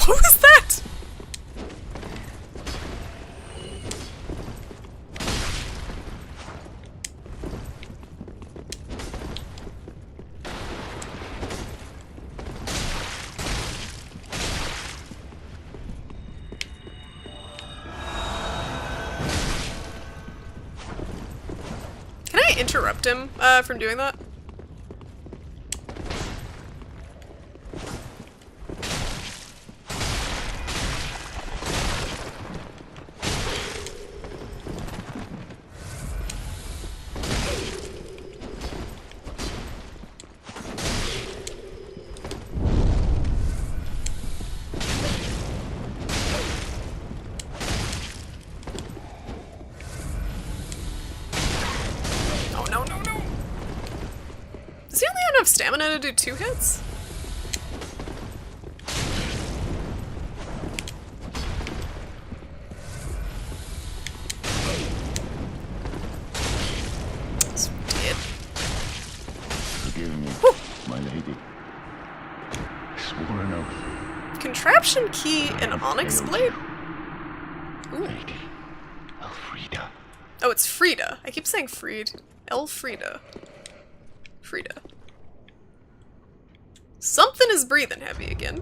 What was that? Can I interrupt him from doing that? Does he only have enough stamina to do 2 hits? He's dead. Forgive me, my lady. I swore an oath. Contraption key and onyx blade? Ooh. Lady, Elfrida. Oh, it's Frida. I keep saying Freed. Elfrida. Frida. Something is breathing heavy again.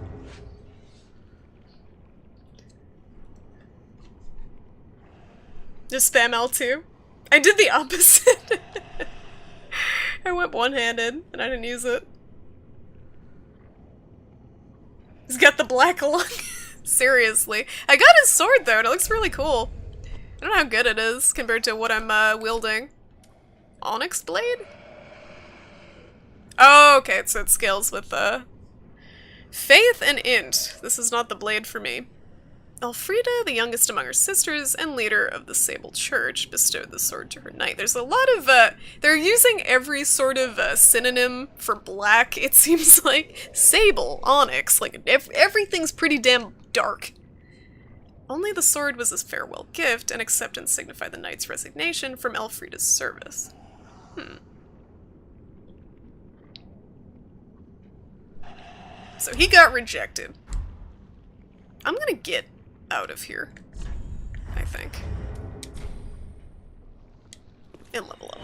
Just spam L2. I did the opposite. I went one-handed and I didn't use it. He's got the black lung. Seriously. I got his sword though and it looks really cool. I don't know how good it is compared to what I'm wielding. Onyx blade? Oh, okay, so it scales with faith and int. This is not the blade for me. Elfrida, the youngest among her sisters and leader of the Sable Church, bestowed the sword to her knight. There's a lot of, they're using every sort of synonym for black, it seems like. Sable, onyx, like everything's pretty damn dark. Only the sword was a farewell gift, and acceptance signified the knight's resignation from Elfrida's service. So he got rejected. I'm gonna get out of here, I think. And level up.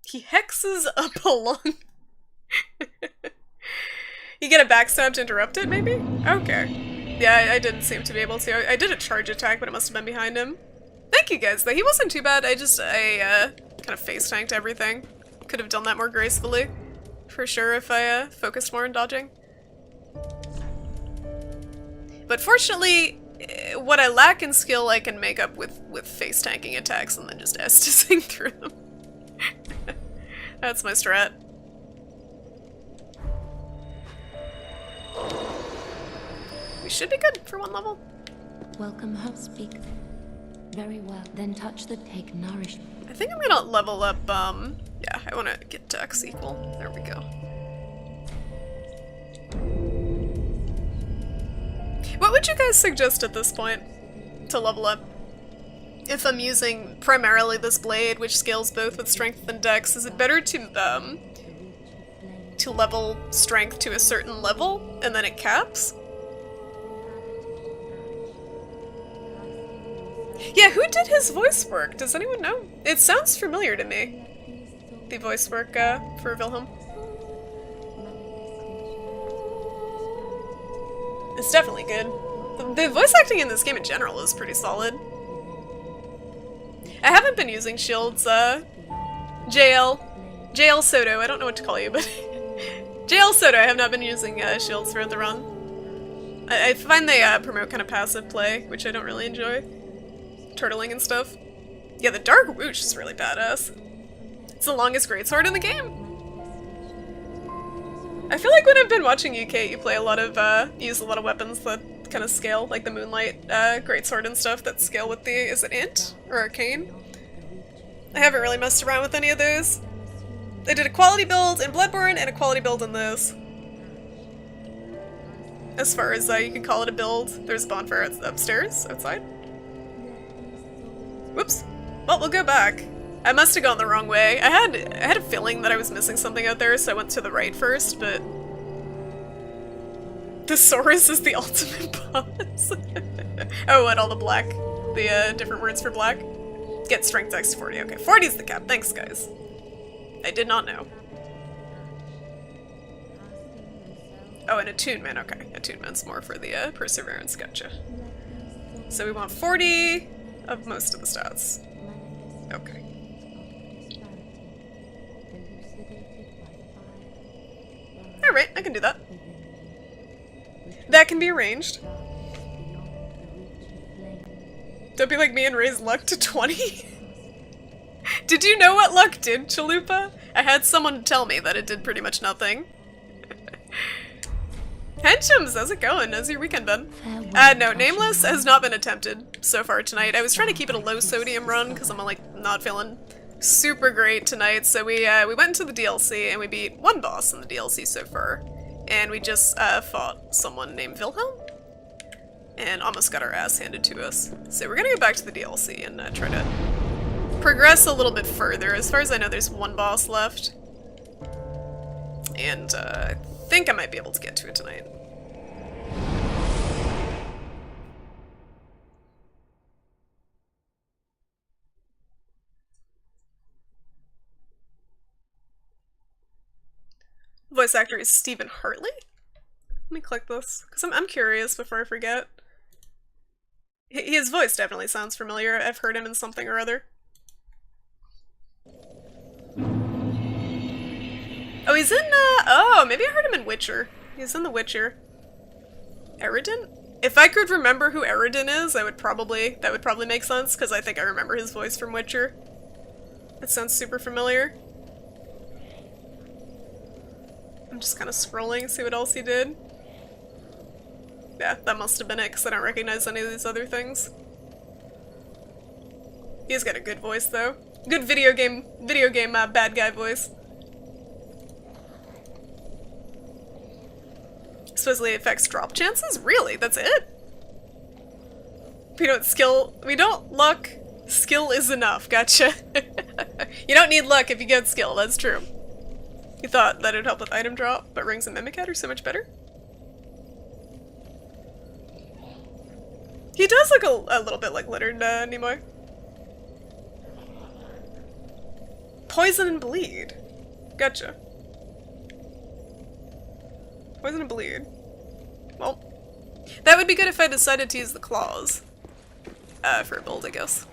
He hexes up a lung. You get a backstab to interrupt it, maybe? Okay. Yeah, I didn't seem to be able to. I did a charge attack, but it must have been behind him. Thank you guys, though. He wasn't too bad. I kind of face tanked everything. Could have done that more gracefully, for sure, if I focused more on dodging. But fortunately, what I lack in skill I can make up with face tanking attacks and then just estusing through them. That's my strat. We should be good for 1 level. Welcome home, speak. Very well. Then touch the take nourishment. I think I'm gonna level up, yeah, I wanna get Dex equal. There we go. What would you guys suggest at this point to level up? If I'm using primarily this blade, which scales both with strength and dex, is it better to level strength to a certain level and then it caps? Yeah, who did his voice work? Does anyone know? It sounds familiar to me. The voice work for Wilhelm. It's definitely good. The voice acting in this game in general is pretty solid. I haven't been using shields, JL Soto, I don't know what to call you, but JL Soto, I have not been using shields throughout the run. I find they promote kind of passive play, which I don't really enjoy. Turtling and stuff. Yeah, the Dark Whoosh is really badass. It's the longest greatsword in the game. I feel like when I've been watching UK, you play a lot of, use a lot of weapons that kind of scale, like the Moonlight greatsword and stuff that scale with the, is it Int? Or Arcane? I haven't really messed around with any of those. I did a quality build in Bloodborne and a quality build in this. As far as you can call it a build, there's a bonfire upstairs, outside. Whoops. Well, we'll go back. I must have gone the wrong way. I had a feeling that I was missing something out there, so I went to the right first, but... The Saurus is the ultimate boss. Oh, and all the black. The, different words for black. Get strength dex to 40. Okay, 40 is the cap. Thanks, guys. I did not know. Oh, and attunement. Okay, attunement's more for the, perseverance. Gotcha. So we want 40 of most of the stats. Okay. Alright, I can do that. That can be arranged. Don't be like me and raise luck to 20. Did you know what luck did, Chalupa? I had someone tell me that it did pretty much nothing. Henchums, how's it going? How's your weekend been? No, Nameless has not been attempted so far tonight. I was trying to keep it a low sodium run because I'm like not feeling super great tonight. So we went into the DLC and we beat one boss in the DLC so far. And we just fought someone named Wilhelm and almost got our ass handed to us. So we're gonna go back to the DLC and try to progress a little bit further. As far as I know, there's one boss left. And I think I might be able to get to it tonight. Voice actor is Stephen Hartley? Let me click this, because I'm curious before I forget. His voice definitely sounds familiar. I've heard him in something or other. Oh, he's in, oh, maybe I heard him in Witcher. He's in The Witcher. Eridan? If I could remember who Eridan is, that would probably make sense, because I think I remember his voice from Witcher. That sounds super familiar. I'm just kind of scrolling, see what else he did. Yeah, that must have been it, because I don't recognize any of these other things. He's got a good voice, though. Good video game bad guy voice. Supposedly it affects drop chances? Really? That's it? We don't luck. Skill is enough. Gotcha. You don't need luck if you get skill, that's true. You thought that it would help with item drop, but rings and Mimicat are so much better? He does look a little bit like Littered Nimoy. Poison and Bleed. Gotcha. Poison and Bleed. Well, that would be good if I decided to use the claws. For a build, I guess.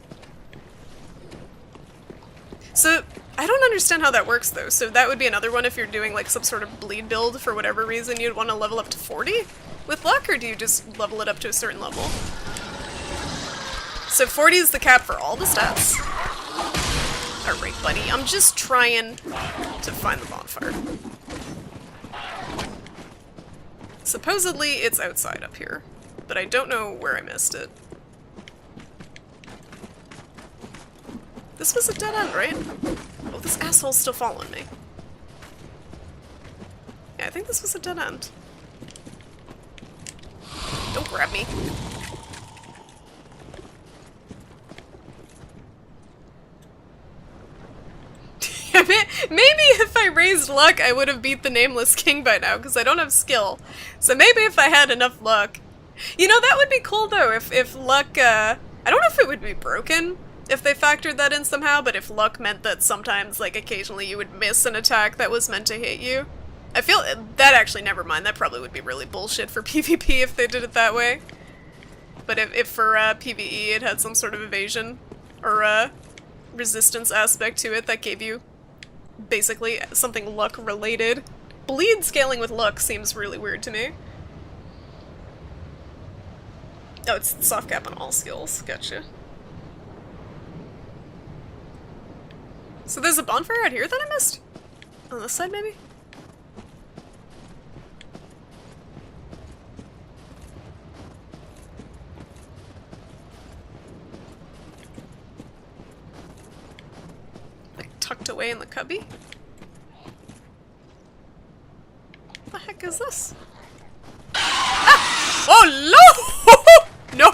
So, I don't understand how that works though. So that would be another one if you're doing like some sort of bleed build for whatever reason you'd want to level up to 40 with luck, or do you just level it up to a certain level? So 40 is the cap for all the stats. Alright, buddy, I'm just trying to find the bonfire. Supposedly it's outside up here, but I don't know where I missed it. This was a dead end, right? Oh, this asshole's still following me. Yeah, I think this was a dead end. Don't grab me. Maybe if I raised luck, I would have beat the Nameless King by now, because I don't have skill. So maybe if I had enough luck. You know, that would be cool, though, if luck, I don't know if it would be broken if they factored that in somehow, but if luck meant that sometimes, like, occasionally you would miss an attack that was meant to hit you. I feel that actually, never mind, that probably would be really bullshit for PvP if they did it that way. But if for PvE it had some sort of evasion or resistance aspect to it that gave you basically something luck related. Bleed scaling with luck seems really weird to me. Oh, it's soft cap on all skills. Gotcha. So there's a bonfire out here that I missed? On this side, maybe? Like tucked away in the cubby? What the heck is this? Ah! Oh no! No!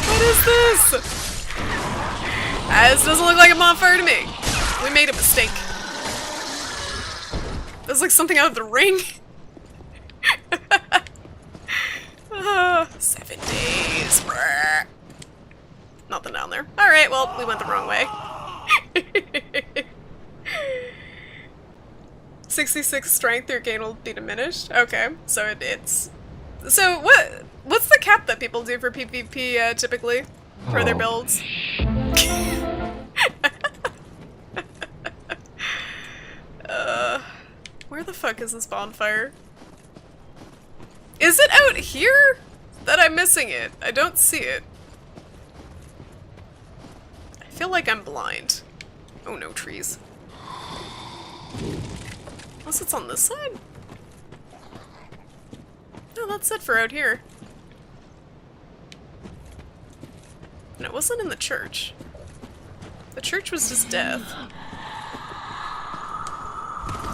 What is this? This doesn't look like a bonfire to me. We made a mistake. That's like something out of The Ring. 7 days. Brr. Nothing down there. Alright, well, we went the wrong way. 66 strength, your gain will be diminished. Okay, so it's... So, what's the cap that people do for PvP, typically? For their builds? Where the fuck is this bonfire? Is it out here? That I'm missing it. I don't see it. I feel like I'm blind. Oh no, trees. Unless it's on this side? No, that's it for out here. And it wasn't in the church. The church was just death.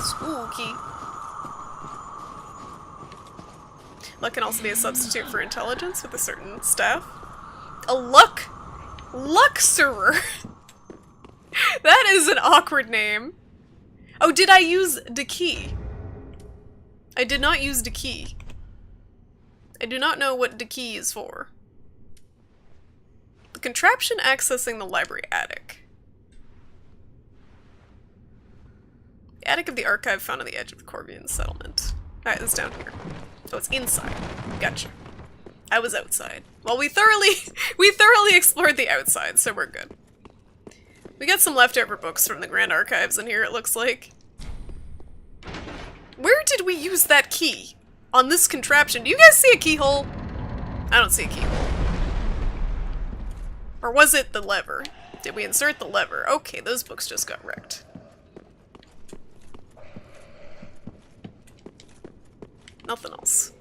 Spooky. Luck can also be a substitute for intelligence with a certain staff. A luxurer. That is an awkward name. Oh, did I use the key? I did not use the key. I do not know what the key is for. The contraption accessing the library attic. The attic of the archive found on the edge of the Corvian settlement. Alright, it's down here. So it's inside. Gotcha. I was outside. Well, we thoroughly explored the outside, so we're good. We got some leftover books from the Grand Archives in here, it looks like. Where did we use that key? On this contraption? Do you guys see a keyhole? I don't see a keyhole. Or was it the lever? Did we insert the lever? Okay, those books just got wrecked. Nothing else.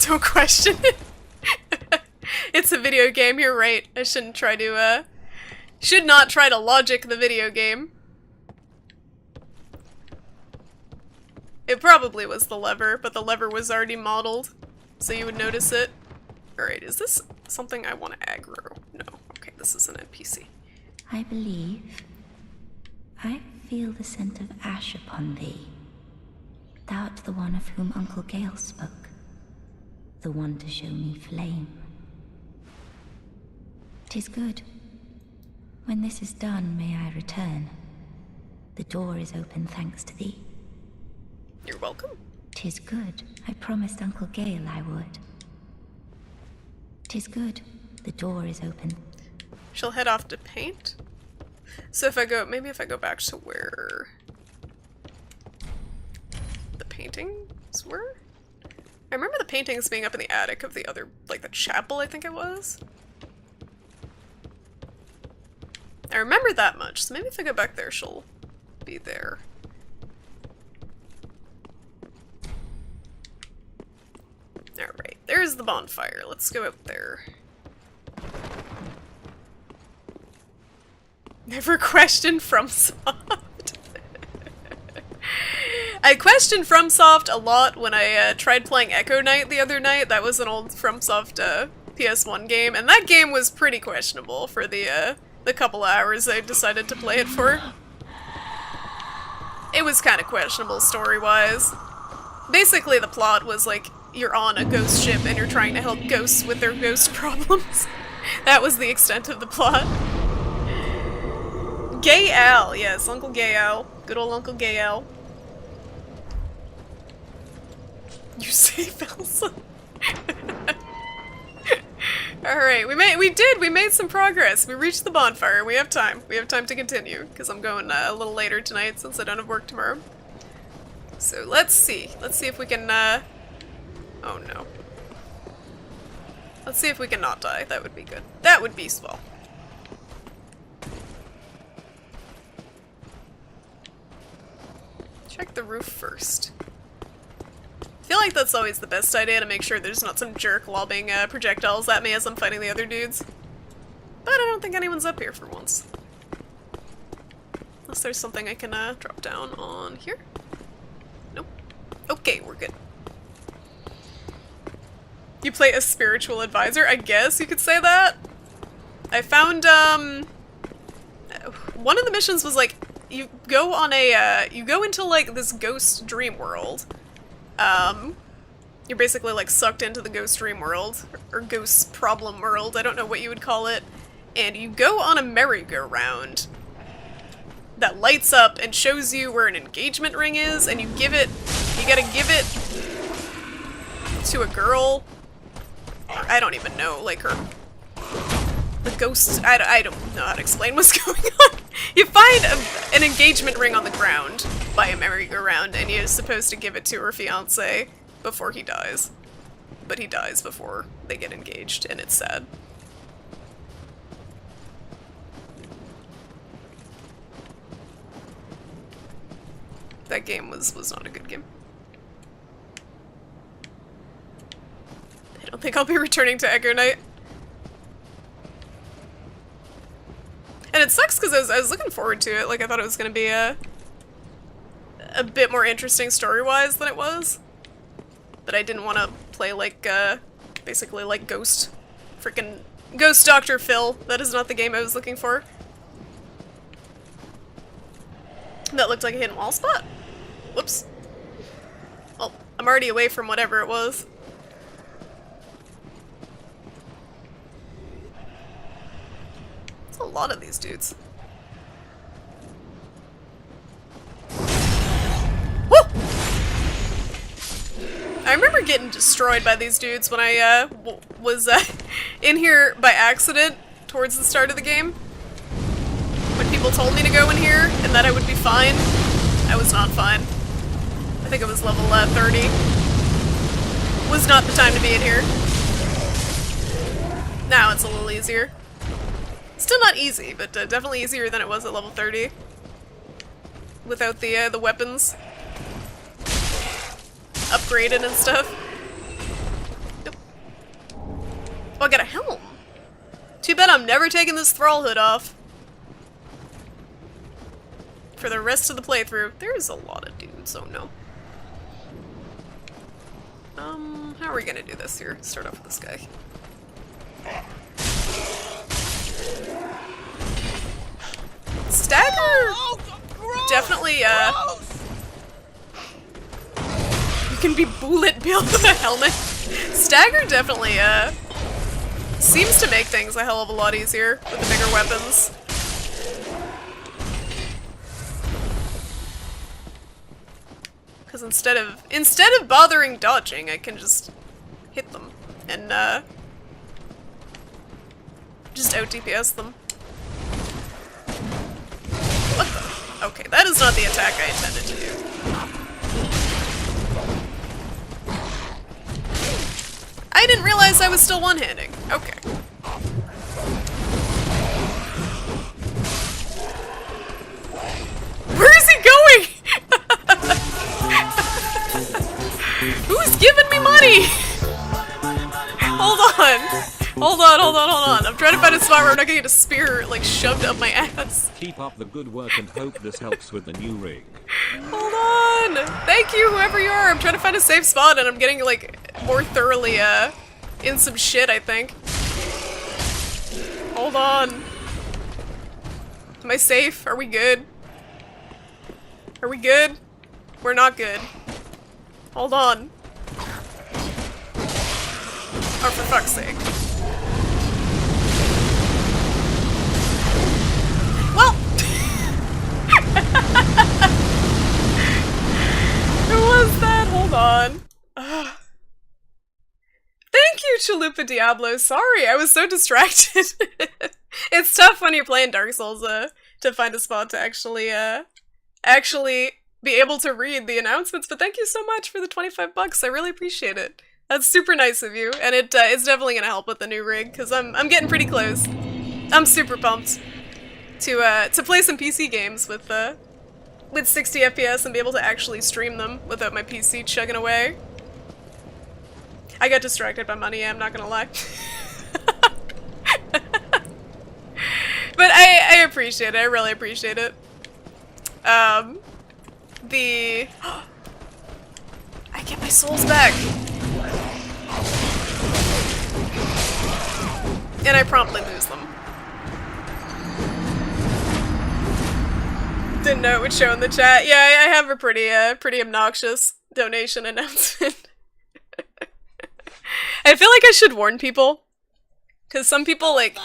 Don't question it. It's a video game, you're right. I shouldn't try to, should not try to logic the video game. It probably was the lever, but the lever was already modeled, so you would notice it. Alright, is this something I want to aggro? No. Okay, this is an NPC. I believe I feel the scent of ash upon thee. Thou art the one of whom Uncle Gale spoke. The one to show me flame. 'Tis good. When this is done, may I return. The door is open thanks to thee. You're welcome. 'Tis good. I promised Uncle Gale I would. 'Tis good. The door is open. She'll head off to paint. So if I go, maybe if I go back to where the paintings were? I remember the paintings being up in the attic of the other, like the chapel, I think it was. I remember that much, so maybe if I go back there, she'll be there. Alright, there's the bonfire. Let's go out there. Never questioned FromSoft. I questioned FromSoft a lot when I tried playing Echo Knight the other night. That was an old FromSoft PS1 game, and that game was pretty questionable for the couple hours I decided to play it for. It was kind of questionable story-wise. Basically, the plot was like, you're on a ghost ship and you're trying to help ghosts with their ghost problems. That was the extent of the plot. Gay Al, yes, Uncle Gay Al. Good old Uncle Gay Al. You save Elsa. Alright, we made some progress. We reached the bonfire. We have time. We have time to continue, because I'm going a little later tonight since I don't have work tomorrow. So let's see. Let's see if we can, oh no. Let's see if we can not die. That would be good. That would be swell. Check the roof first. I feel like that's always the best idea, to make sure there's not some jerk lobbing projectiles at me as I'm fighting the other dudes. But I don't think anyone's up here for once. Unless there's something I can drop down on here. Nope. Okay, we're good. You play a spiritual advisor? I guess you could say that. I found, one of the missions was like, you go on a, you go into like this ghost dream world. You're basically like sucked into the ghost dream world, or ghost problem world, I don't know what you would call it. And you go on a merry-go-round that lights up and shows you where an engagement ring is, and you give it, you gotta give it to a girl, or I don't even know, like her, the ghost, I don't know how to explain what's going on. You find an engagement ring on the ground by a merry-go-round, and you're supposed to give it to her fiancé before he dies. But he dies before they get engaged, and it's sad. That game was not a good game. I don't think I'll be returning to Echo Knight. And it sucks because I was looking forward to it. Like, I thought it was going to be a bit more interesting story-wise than it was. But I didn't want to play like, basically like Ghost. Freaking Ghost Dr. Phil. That is not the game I was looking for. That looked like a hidden wall spot. Whoops. Well, I'm already away from whatever it was. There's a lot of these dudes. Woo! I remember getting destroyed by these dudes when I was in here by accident towards the start of the game. When people told me to go in here and that I would be fine, I was not fine. I think it was level 30. Was not the time to be in here. Now it's a little easier. Still not easy, but definitely easier than it was at level 30. Without the weapons upgraded and stuff. Nope. Oh, I got a helm. Too bad I'm never taking this thrall hood off. For the rest of the playthrough. There's a lot of dudes, oh no. How are we gonna do this here? Start off with this guy. Stagger! Definitely, you can be bullet bill with a helmet. Stagger definitely, seems to make things a hell of a lot easier with the bigger weapons. Because instead of bothering dodging, I can just hit them and just out DPS them. What the? Okay, that is not the attack I intended to do. I didn't realize I was still one-handing. Okay. Where is he going? Who's giving me money? Hold on. Hold on. I'm trying to find a spot where I'm not gonna get a spear, like, shoved up my ass. Keep up the good work and hope this helps with the new rig. Hold on. Thank you, whoever you are. I'm trying to find a safe spot and I'm getting, like, more thoroughly, in some shit, I think. Hold on. Am I safe? Are we good? Are we good? We're not good. Hold on. Oh, for fuck's sake. Well! Who was that? Hold on. Ugh. Thank you, Chalupa Diablo. Sorry, I was so distracted. It's tough when you're playing Dark Souls, to find a spot to actually be able to read the announcements, but thank you so much for the 25 bucks. I really appreciate it. That's super nice of you, and it's definitely gonna help with the new rig because I'm getting pretty close. I'm super pumped to play some PC games with 60 FPS and be able to actually stream them without my PC chugging away. I got distracted by money, I'm not gonna lie. But I appreciate it, I really appreciate it. I get my souls back! And I promptly lose them. Didn't know it would show in the chat. Yeah, I have a pretty obnoxious donation announcement. I feel like I should warn people. Because some people, like,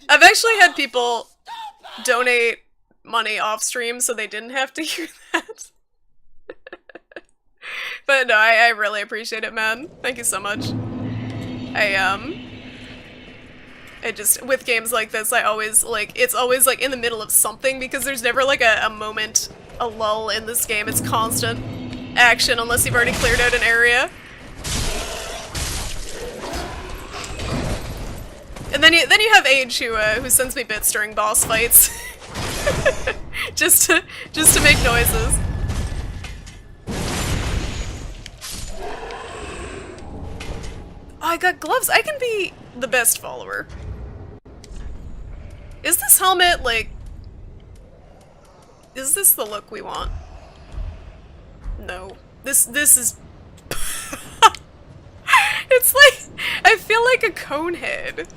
I've actually had people donate money off stream so they didn't have to hear that. But no, I really appreciate it, man. Thank you so much. I just, with games like this, I always, like, it's always, like, in the middle of something, because there's never, like, a moment, a lull in this game. It's constant action, unless you've already cleared out an area. And then you have Age, who sends me bits during boss fights. just to make noises. Oh, I got gloves. I can be the best follower. Is this helmet, like... Is this the look we want? No. This is... It's like... I feel like a Conehead.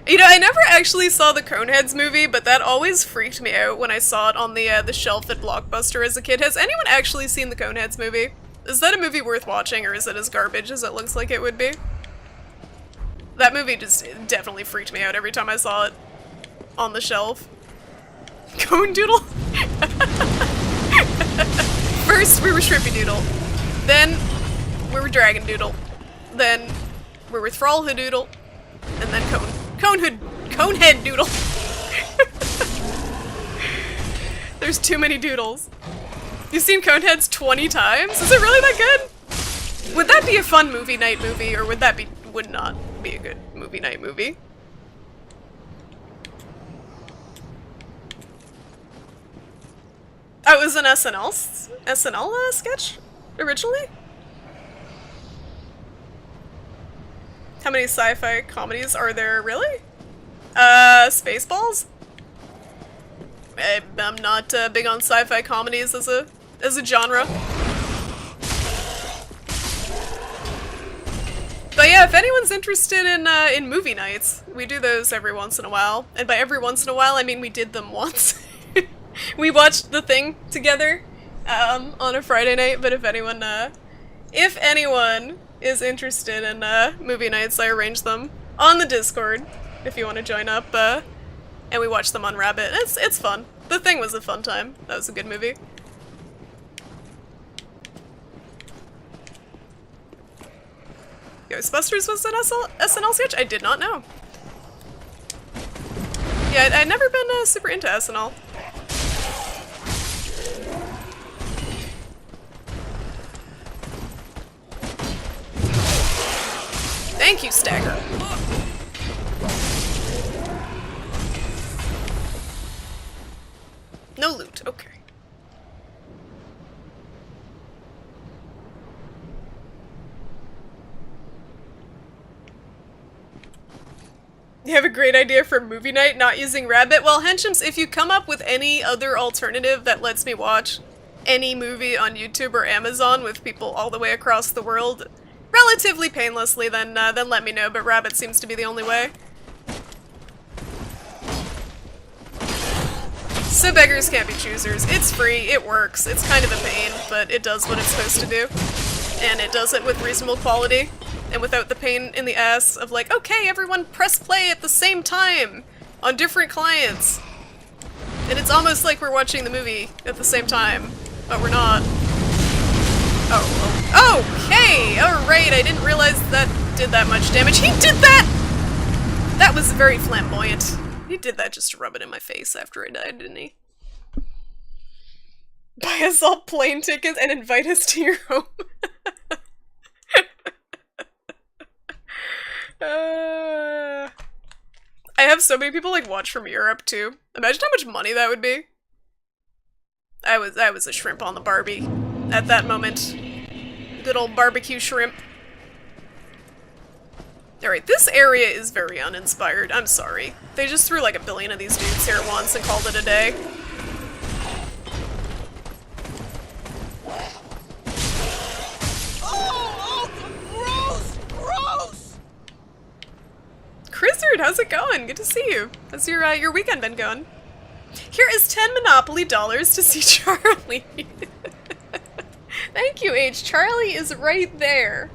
You know, I never actually saw the Coneheads movie, but that always freaked me out when I saw it on the shelf at Blockbuster as a kid. Has anyone actually seen the Coneheads movie? Is that a movie worth watching, or is it as garbage as it looks like it would be? That movie just definitely freaked me out every time I saw it on the shelf. Cone Doodle? First, we were Shrimpy Doodle. Then, we were Dragon Doodle. Then, we were Thrallhood Doodle. And then Conehead Doodle. There's too many doodles. You've seen Coneheads 20 times? Is it really that good? Would that be a fun movie night movie, or would not be a good movie night movie? Oh, it was an SNL sketch originally? How many sci-fi comedies are there, really? Spaceballs? I'm not big on sci-fi comedies as a genre. But yeah, if anyone's interested in movie nights, we do those every once in a while. And by every once in a while, I mean we did them once. We watched The Thing together on a Friday night, but if anyone is interested in movie nights, I arrange them on the Discord if you want to join up, and we watch them on Rabbit. It's fun. The Thing was a fun time. That was a good movie. Ghostbusters was an SNL sketch? I did not know. Yeah, I'd never been super into SNL. Thank you, Stagger. No loot, okay. You have a great idea for movie night, not using Rabbit? Well, Henshims, if you come up with any other alternative that lets me watch any movie on YouTube or Amazon with people all the way across the world relatively painlessly, then let me know, but Rabbit seems to be the only way. So beggars can't be choosers. It's free, it works, it's kind of a pain, but it does what it's supposed to do. And it does it with reasonable quality, and without the pain in the ass of like, okay, everyone press play at the same time on different clients. And it's almost like we're watching the movie at the same time, but we're not. Oh, okay, alright, I didn't realize that did that much damage. He did that! That was very flamboyant. He did that just to rub it in my face after I died, didn't he? Buy us all plane tickets and invite us to your home. I have so many people like watch from Europe too. Imagine how much money that would be. I was a shrimp on the Barbie at that moment. Good old barbecue shrimp. Alright, this area is very uninspired. I'm sorry. They just threw like a billion of these dudes here at once and called it a day. Gross! Crizzard, how's it going? Good to see you. How's your weekend been going? Here is 10 Monopoly dollars to see Charlie. Thank you, H. Charlie is right there.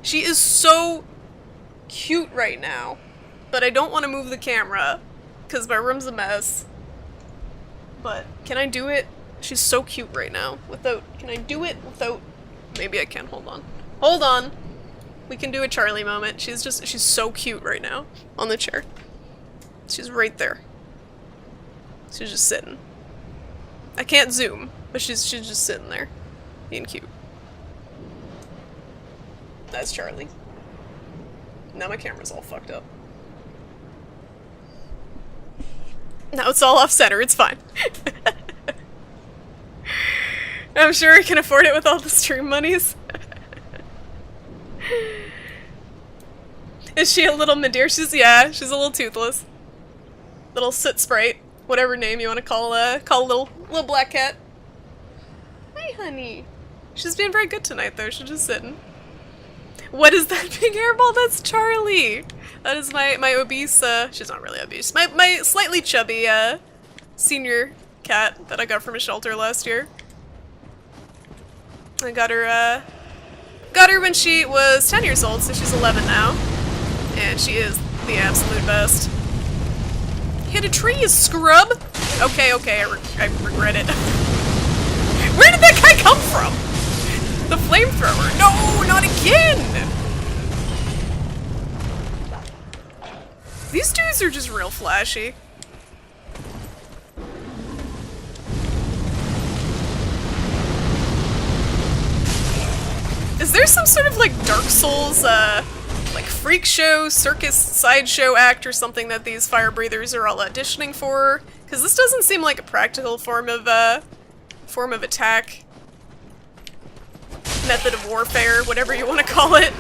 She is so cute right now, but I don't want to move the camera because my room's a mess. But can I do it? She's so cute right now. Can I do it without? Maybe I can. Hold on. Hold on. We can do a Charlie moment. She's so cute right now on the chair. She's right there. She's just sitting. I can't zoom, but she's just sitting there, being cute. That's Charlie. Now my camera's all fucked up. Now it's all off center, it's fine. I'm sure I can afford it with all the stream monies. Is she a little Madeira? Yeah, she's a little toothless. Little soot sprite. Whatever name you want to call a little black cat. Hi, honey. She's being very good tonight, though. She's just sitting. What is that big hairball? That's Charlie. That is my obese. She's not really obese. My slightly chubby senior cat that I got from a shelter last year. I got her when she was 10 years old, so she's 11 now, and she is the absolute best. Hit a tree, you scrub! Okay, I regret it. Where did that guy come from? The flamethrower. No, not again! These dudes are just real flashy. Is there some sort of like Dark Souls, like freak show, circus, sideshow act or something that these fire breathers are all auditioning for? Because this doesn't seem like a practical form of attack, method of warfare, whatever you want to call it,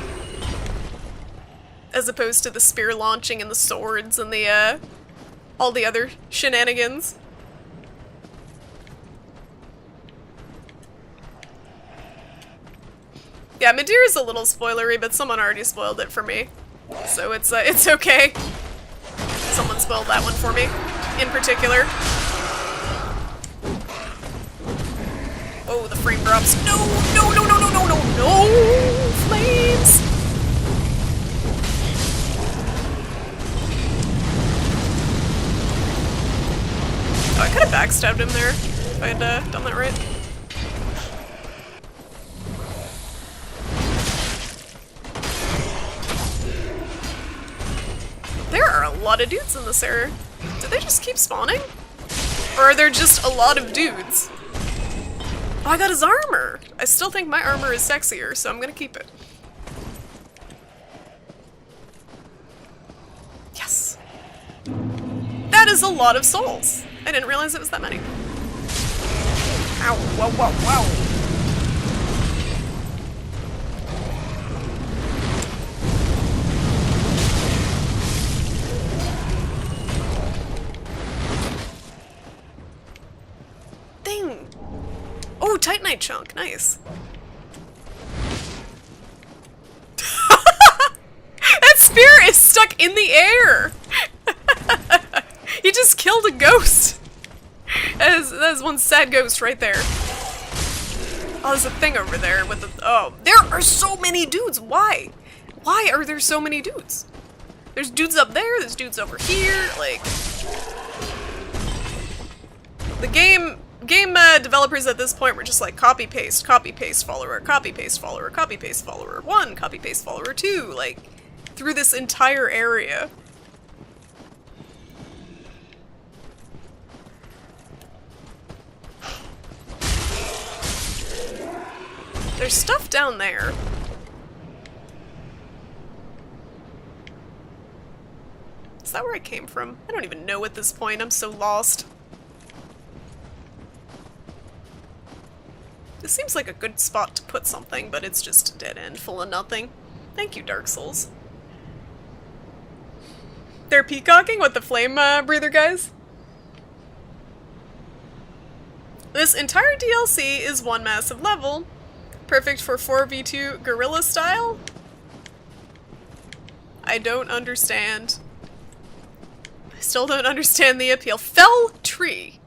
as opposed to the spear launching and the swords and the all the other shenanigans. Yeah, Madeira's a little spoilery, but someone already spoiled it for me. So it's okay. Someone spoiled that one for me, in particular. Oh, the frame drops. No! Flames! Oh, I could have backstabbed him there if I had done that right. There are a lot of dudes in this area. Do they just keep spawning? Or are there just a lot of dudes? Oh, I got his armor! I still think my armor is sexier, so I'm gonna keep it. Yes! That is a lot of souls! I didn't realize it was that many. Ow, whoa. Dang! Oh, Titanite chunk, nice. That spear is stuck in the air! He just killed a ghost! That is one sad ghost right there. Oh, there's a thing over there with the— oh, there are so many dudes! Why? Why are there so many dudes? There's dudes up there, there's dudes over here, like— the game developers at this point were just like copy paste follower, copy paste follower, copy paste follower 1, copy paste follower 2, like through this entire area. There's stuff down there. Is that where I came from? I don't even know at this point. I'm so lost. This seems like a good spot to put something, but it's just a dead end full of nothing. Thank you, Dark Souls. They're peacocking with the flame breather guys? This entire DLC is one massive level. Perfect for 4v2 guerrilla style? I don't understand. I still don't understand the appeal. Fell tree.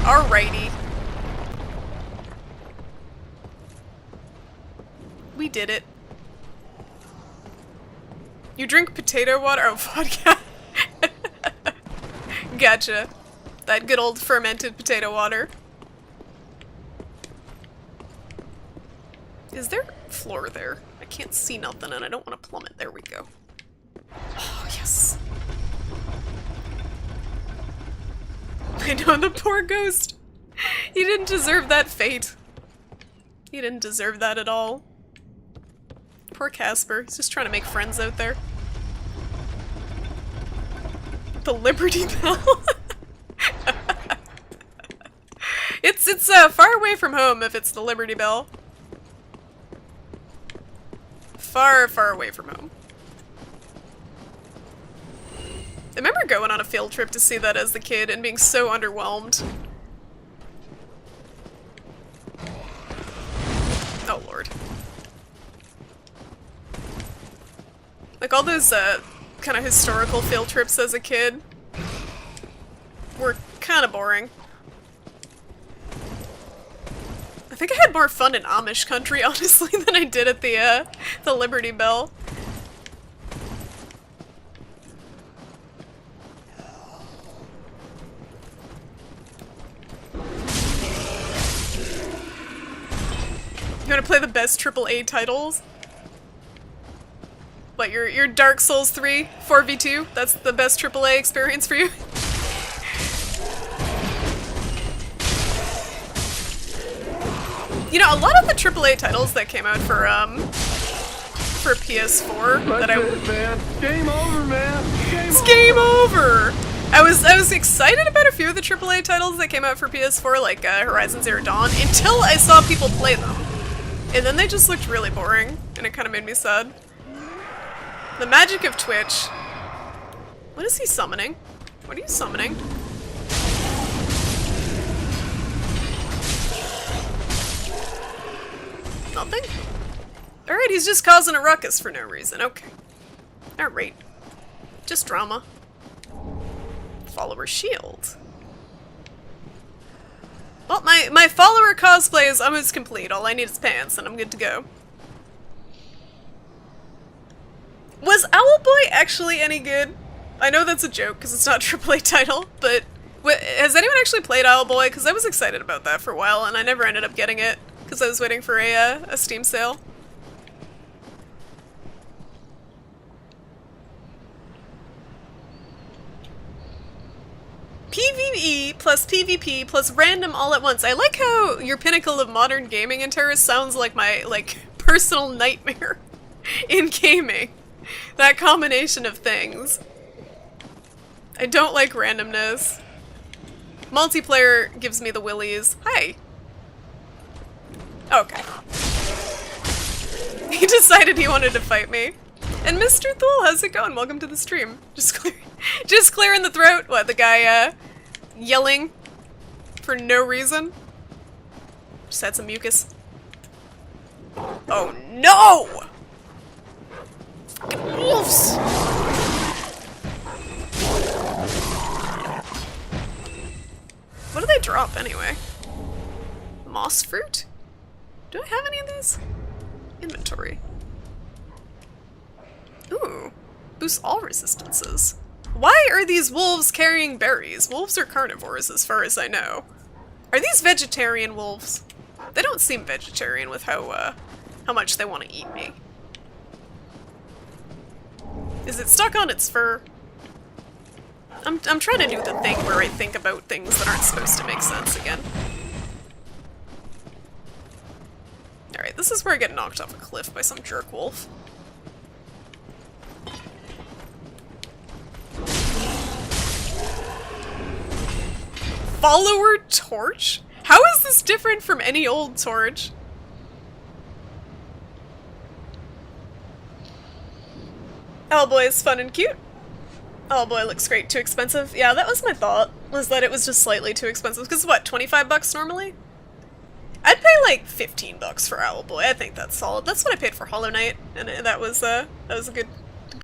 Alrighty. We did it. You drink potato water? Oh, vodka. Gotcha. That good old fermented potato water. Is there floor there? I can't see nothing and I don't want to plummet. There we go. Oh, yes. I know, the poor ghost. He didn't deserve that fate. He didn't deserve that at all. Poor Casper. He's just trying to make friends out there. The Liberty Bell. It's far away from home if it's the Liberty Bell. Far, far away from home. I remember going on a field trip to see that as the kid and being so underwhelmed. Oh lord. Like all those kind of historical field trips as a kid were kind of boring. I think I had more fun in Amish country, honestly, than I did at the Liberty Bell. You wanna play the best AAA titles? What, your Dark Souls 3 4v2? That's the best AAA experience for you? You know, a lot of the AAA titles that came out for PS4 that I man. Game over, man. It's game over. I was excited about a few of the AAA titles that came out for PS4, like Horizon Zero Dawn, until I saw people play them, and then they just looked really boring, and it kind of made me sad. The magic of Twitch. What is he summoning? What are you summoning? Nothing? Alright, he's just causing a ruckus for no reason. Okay. Alright. Just drama. Follower shield. Well, my follower cosplay is almost complete. All I need is pants and I'm good to go. Was Owlboy actually any good? I know that's a joke because it's not a AAA title, but has anyone actually played Owlboy? Because I was excited about that for a while and I never ended up getting it because I was waiting for a Steam sale. PvE plus PvP plus random all at once. I like how your pinnacle of modern gaming in Terrace sounds like my, personal nightmare in gaming. That combination of things. I don't like randomness. Multiplayer gives me the willies. Hi. Okay. He decided he wanted to fight me. And Mr. Thule, how's it going? Welcome to the stream. Just clearing the throat. What, the guy, yelling for no reason? Just had some mucus. Oh no! Fucking wolves! What do they drop anyway? Moss fruit? Do I have any of these? Inventory. Ooh. Boosts all resistances. Why are these wolves carrying berries? Wolves are carnivores as far as I know. Are these vegetarian wolves? They don't seem vegetarian with how much they want to eat me. Is it stuck on its fur? I'm trying to do the thing where I think about things that aren't supposed to make sense again. Alright, this is where I get knocked off a cliff by some jerk wolf. follower torch? How is this different from any old torch? Owlboy is fun and cute. Owlboy looks great, too expensive. Yeah, that was my thought, was that it was just slightly too expensive. Because what, 25 bucks normally? I'd pay like 15 bucks for Owlboy. I think that's solid. That's what I paid for Hollow Knight, and that was a good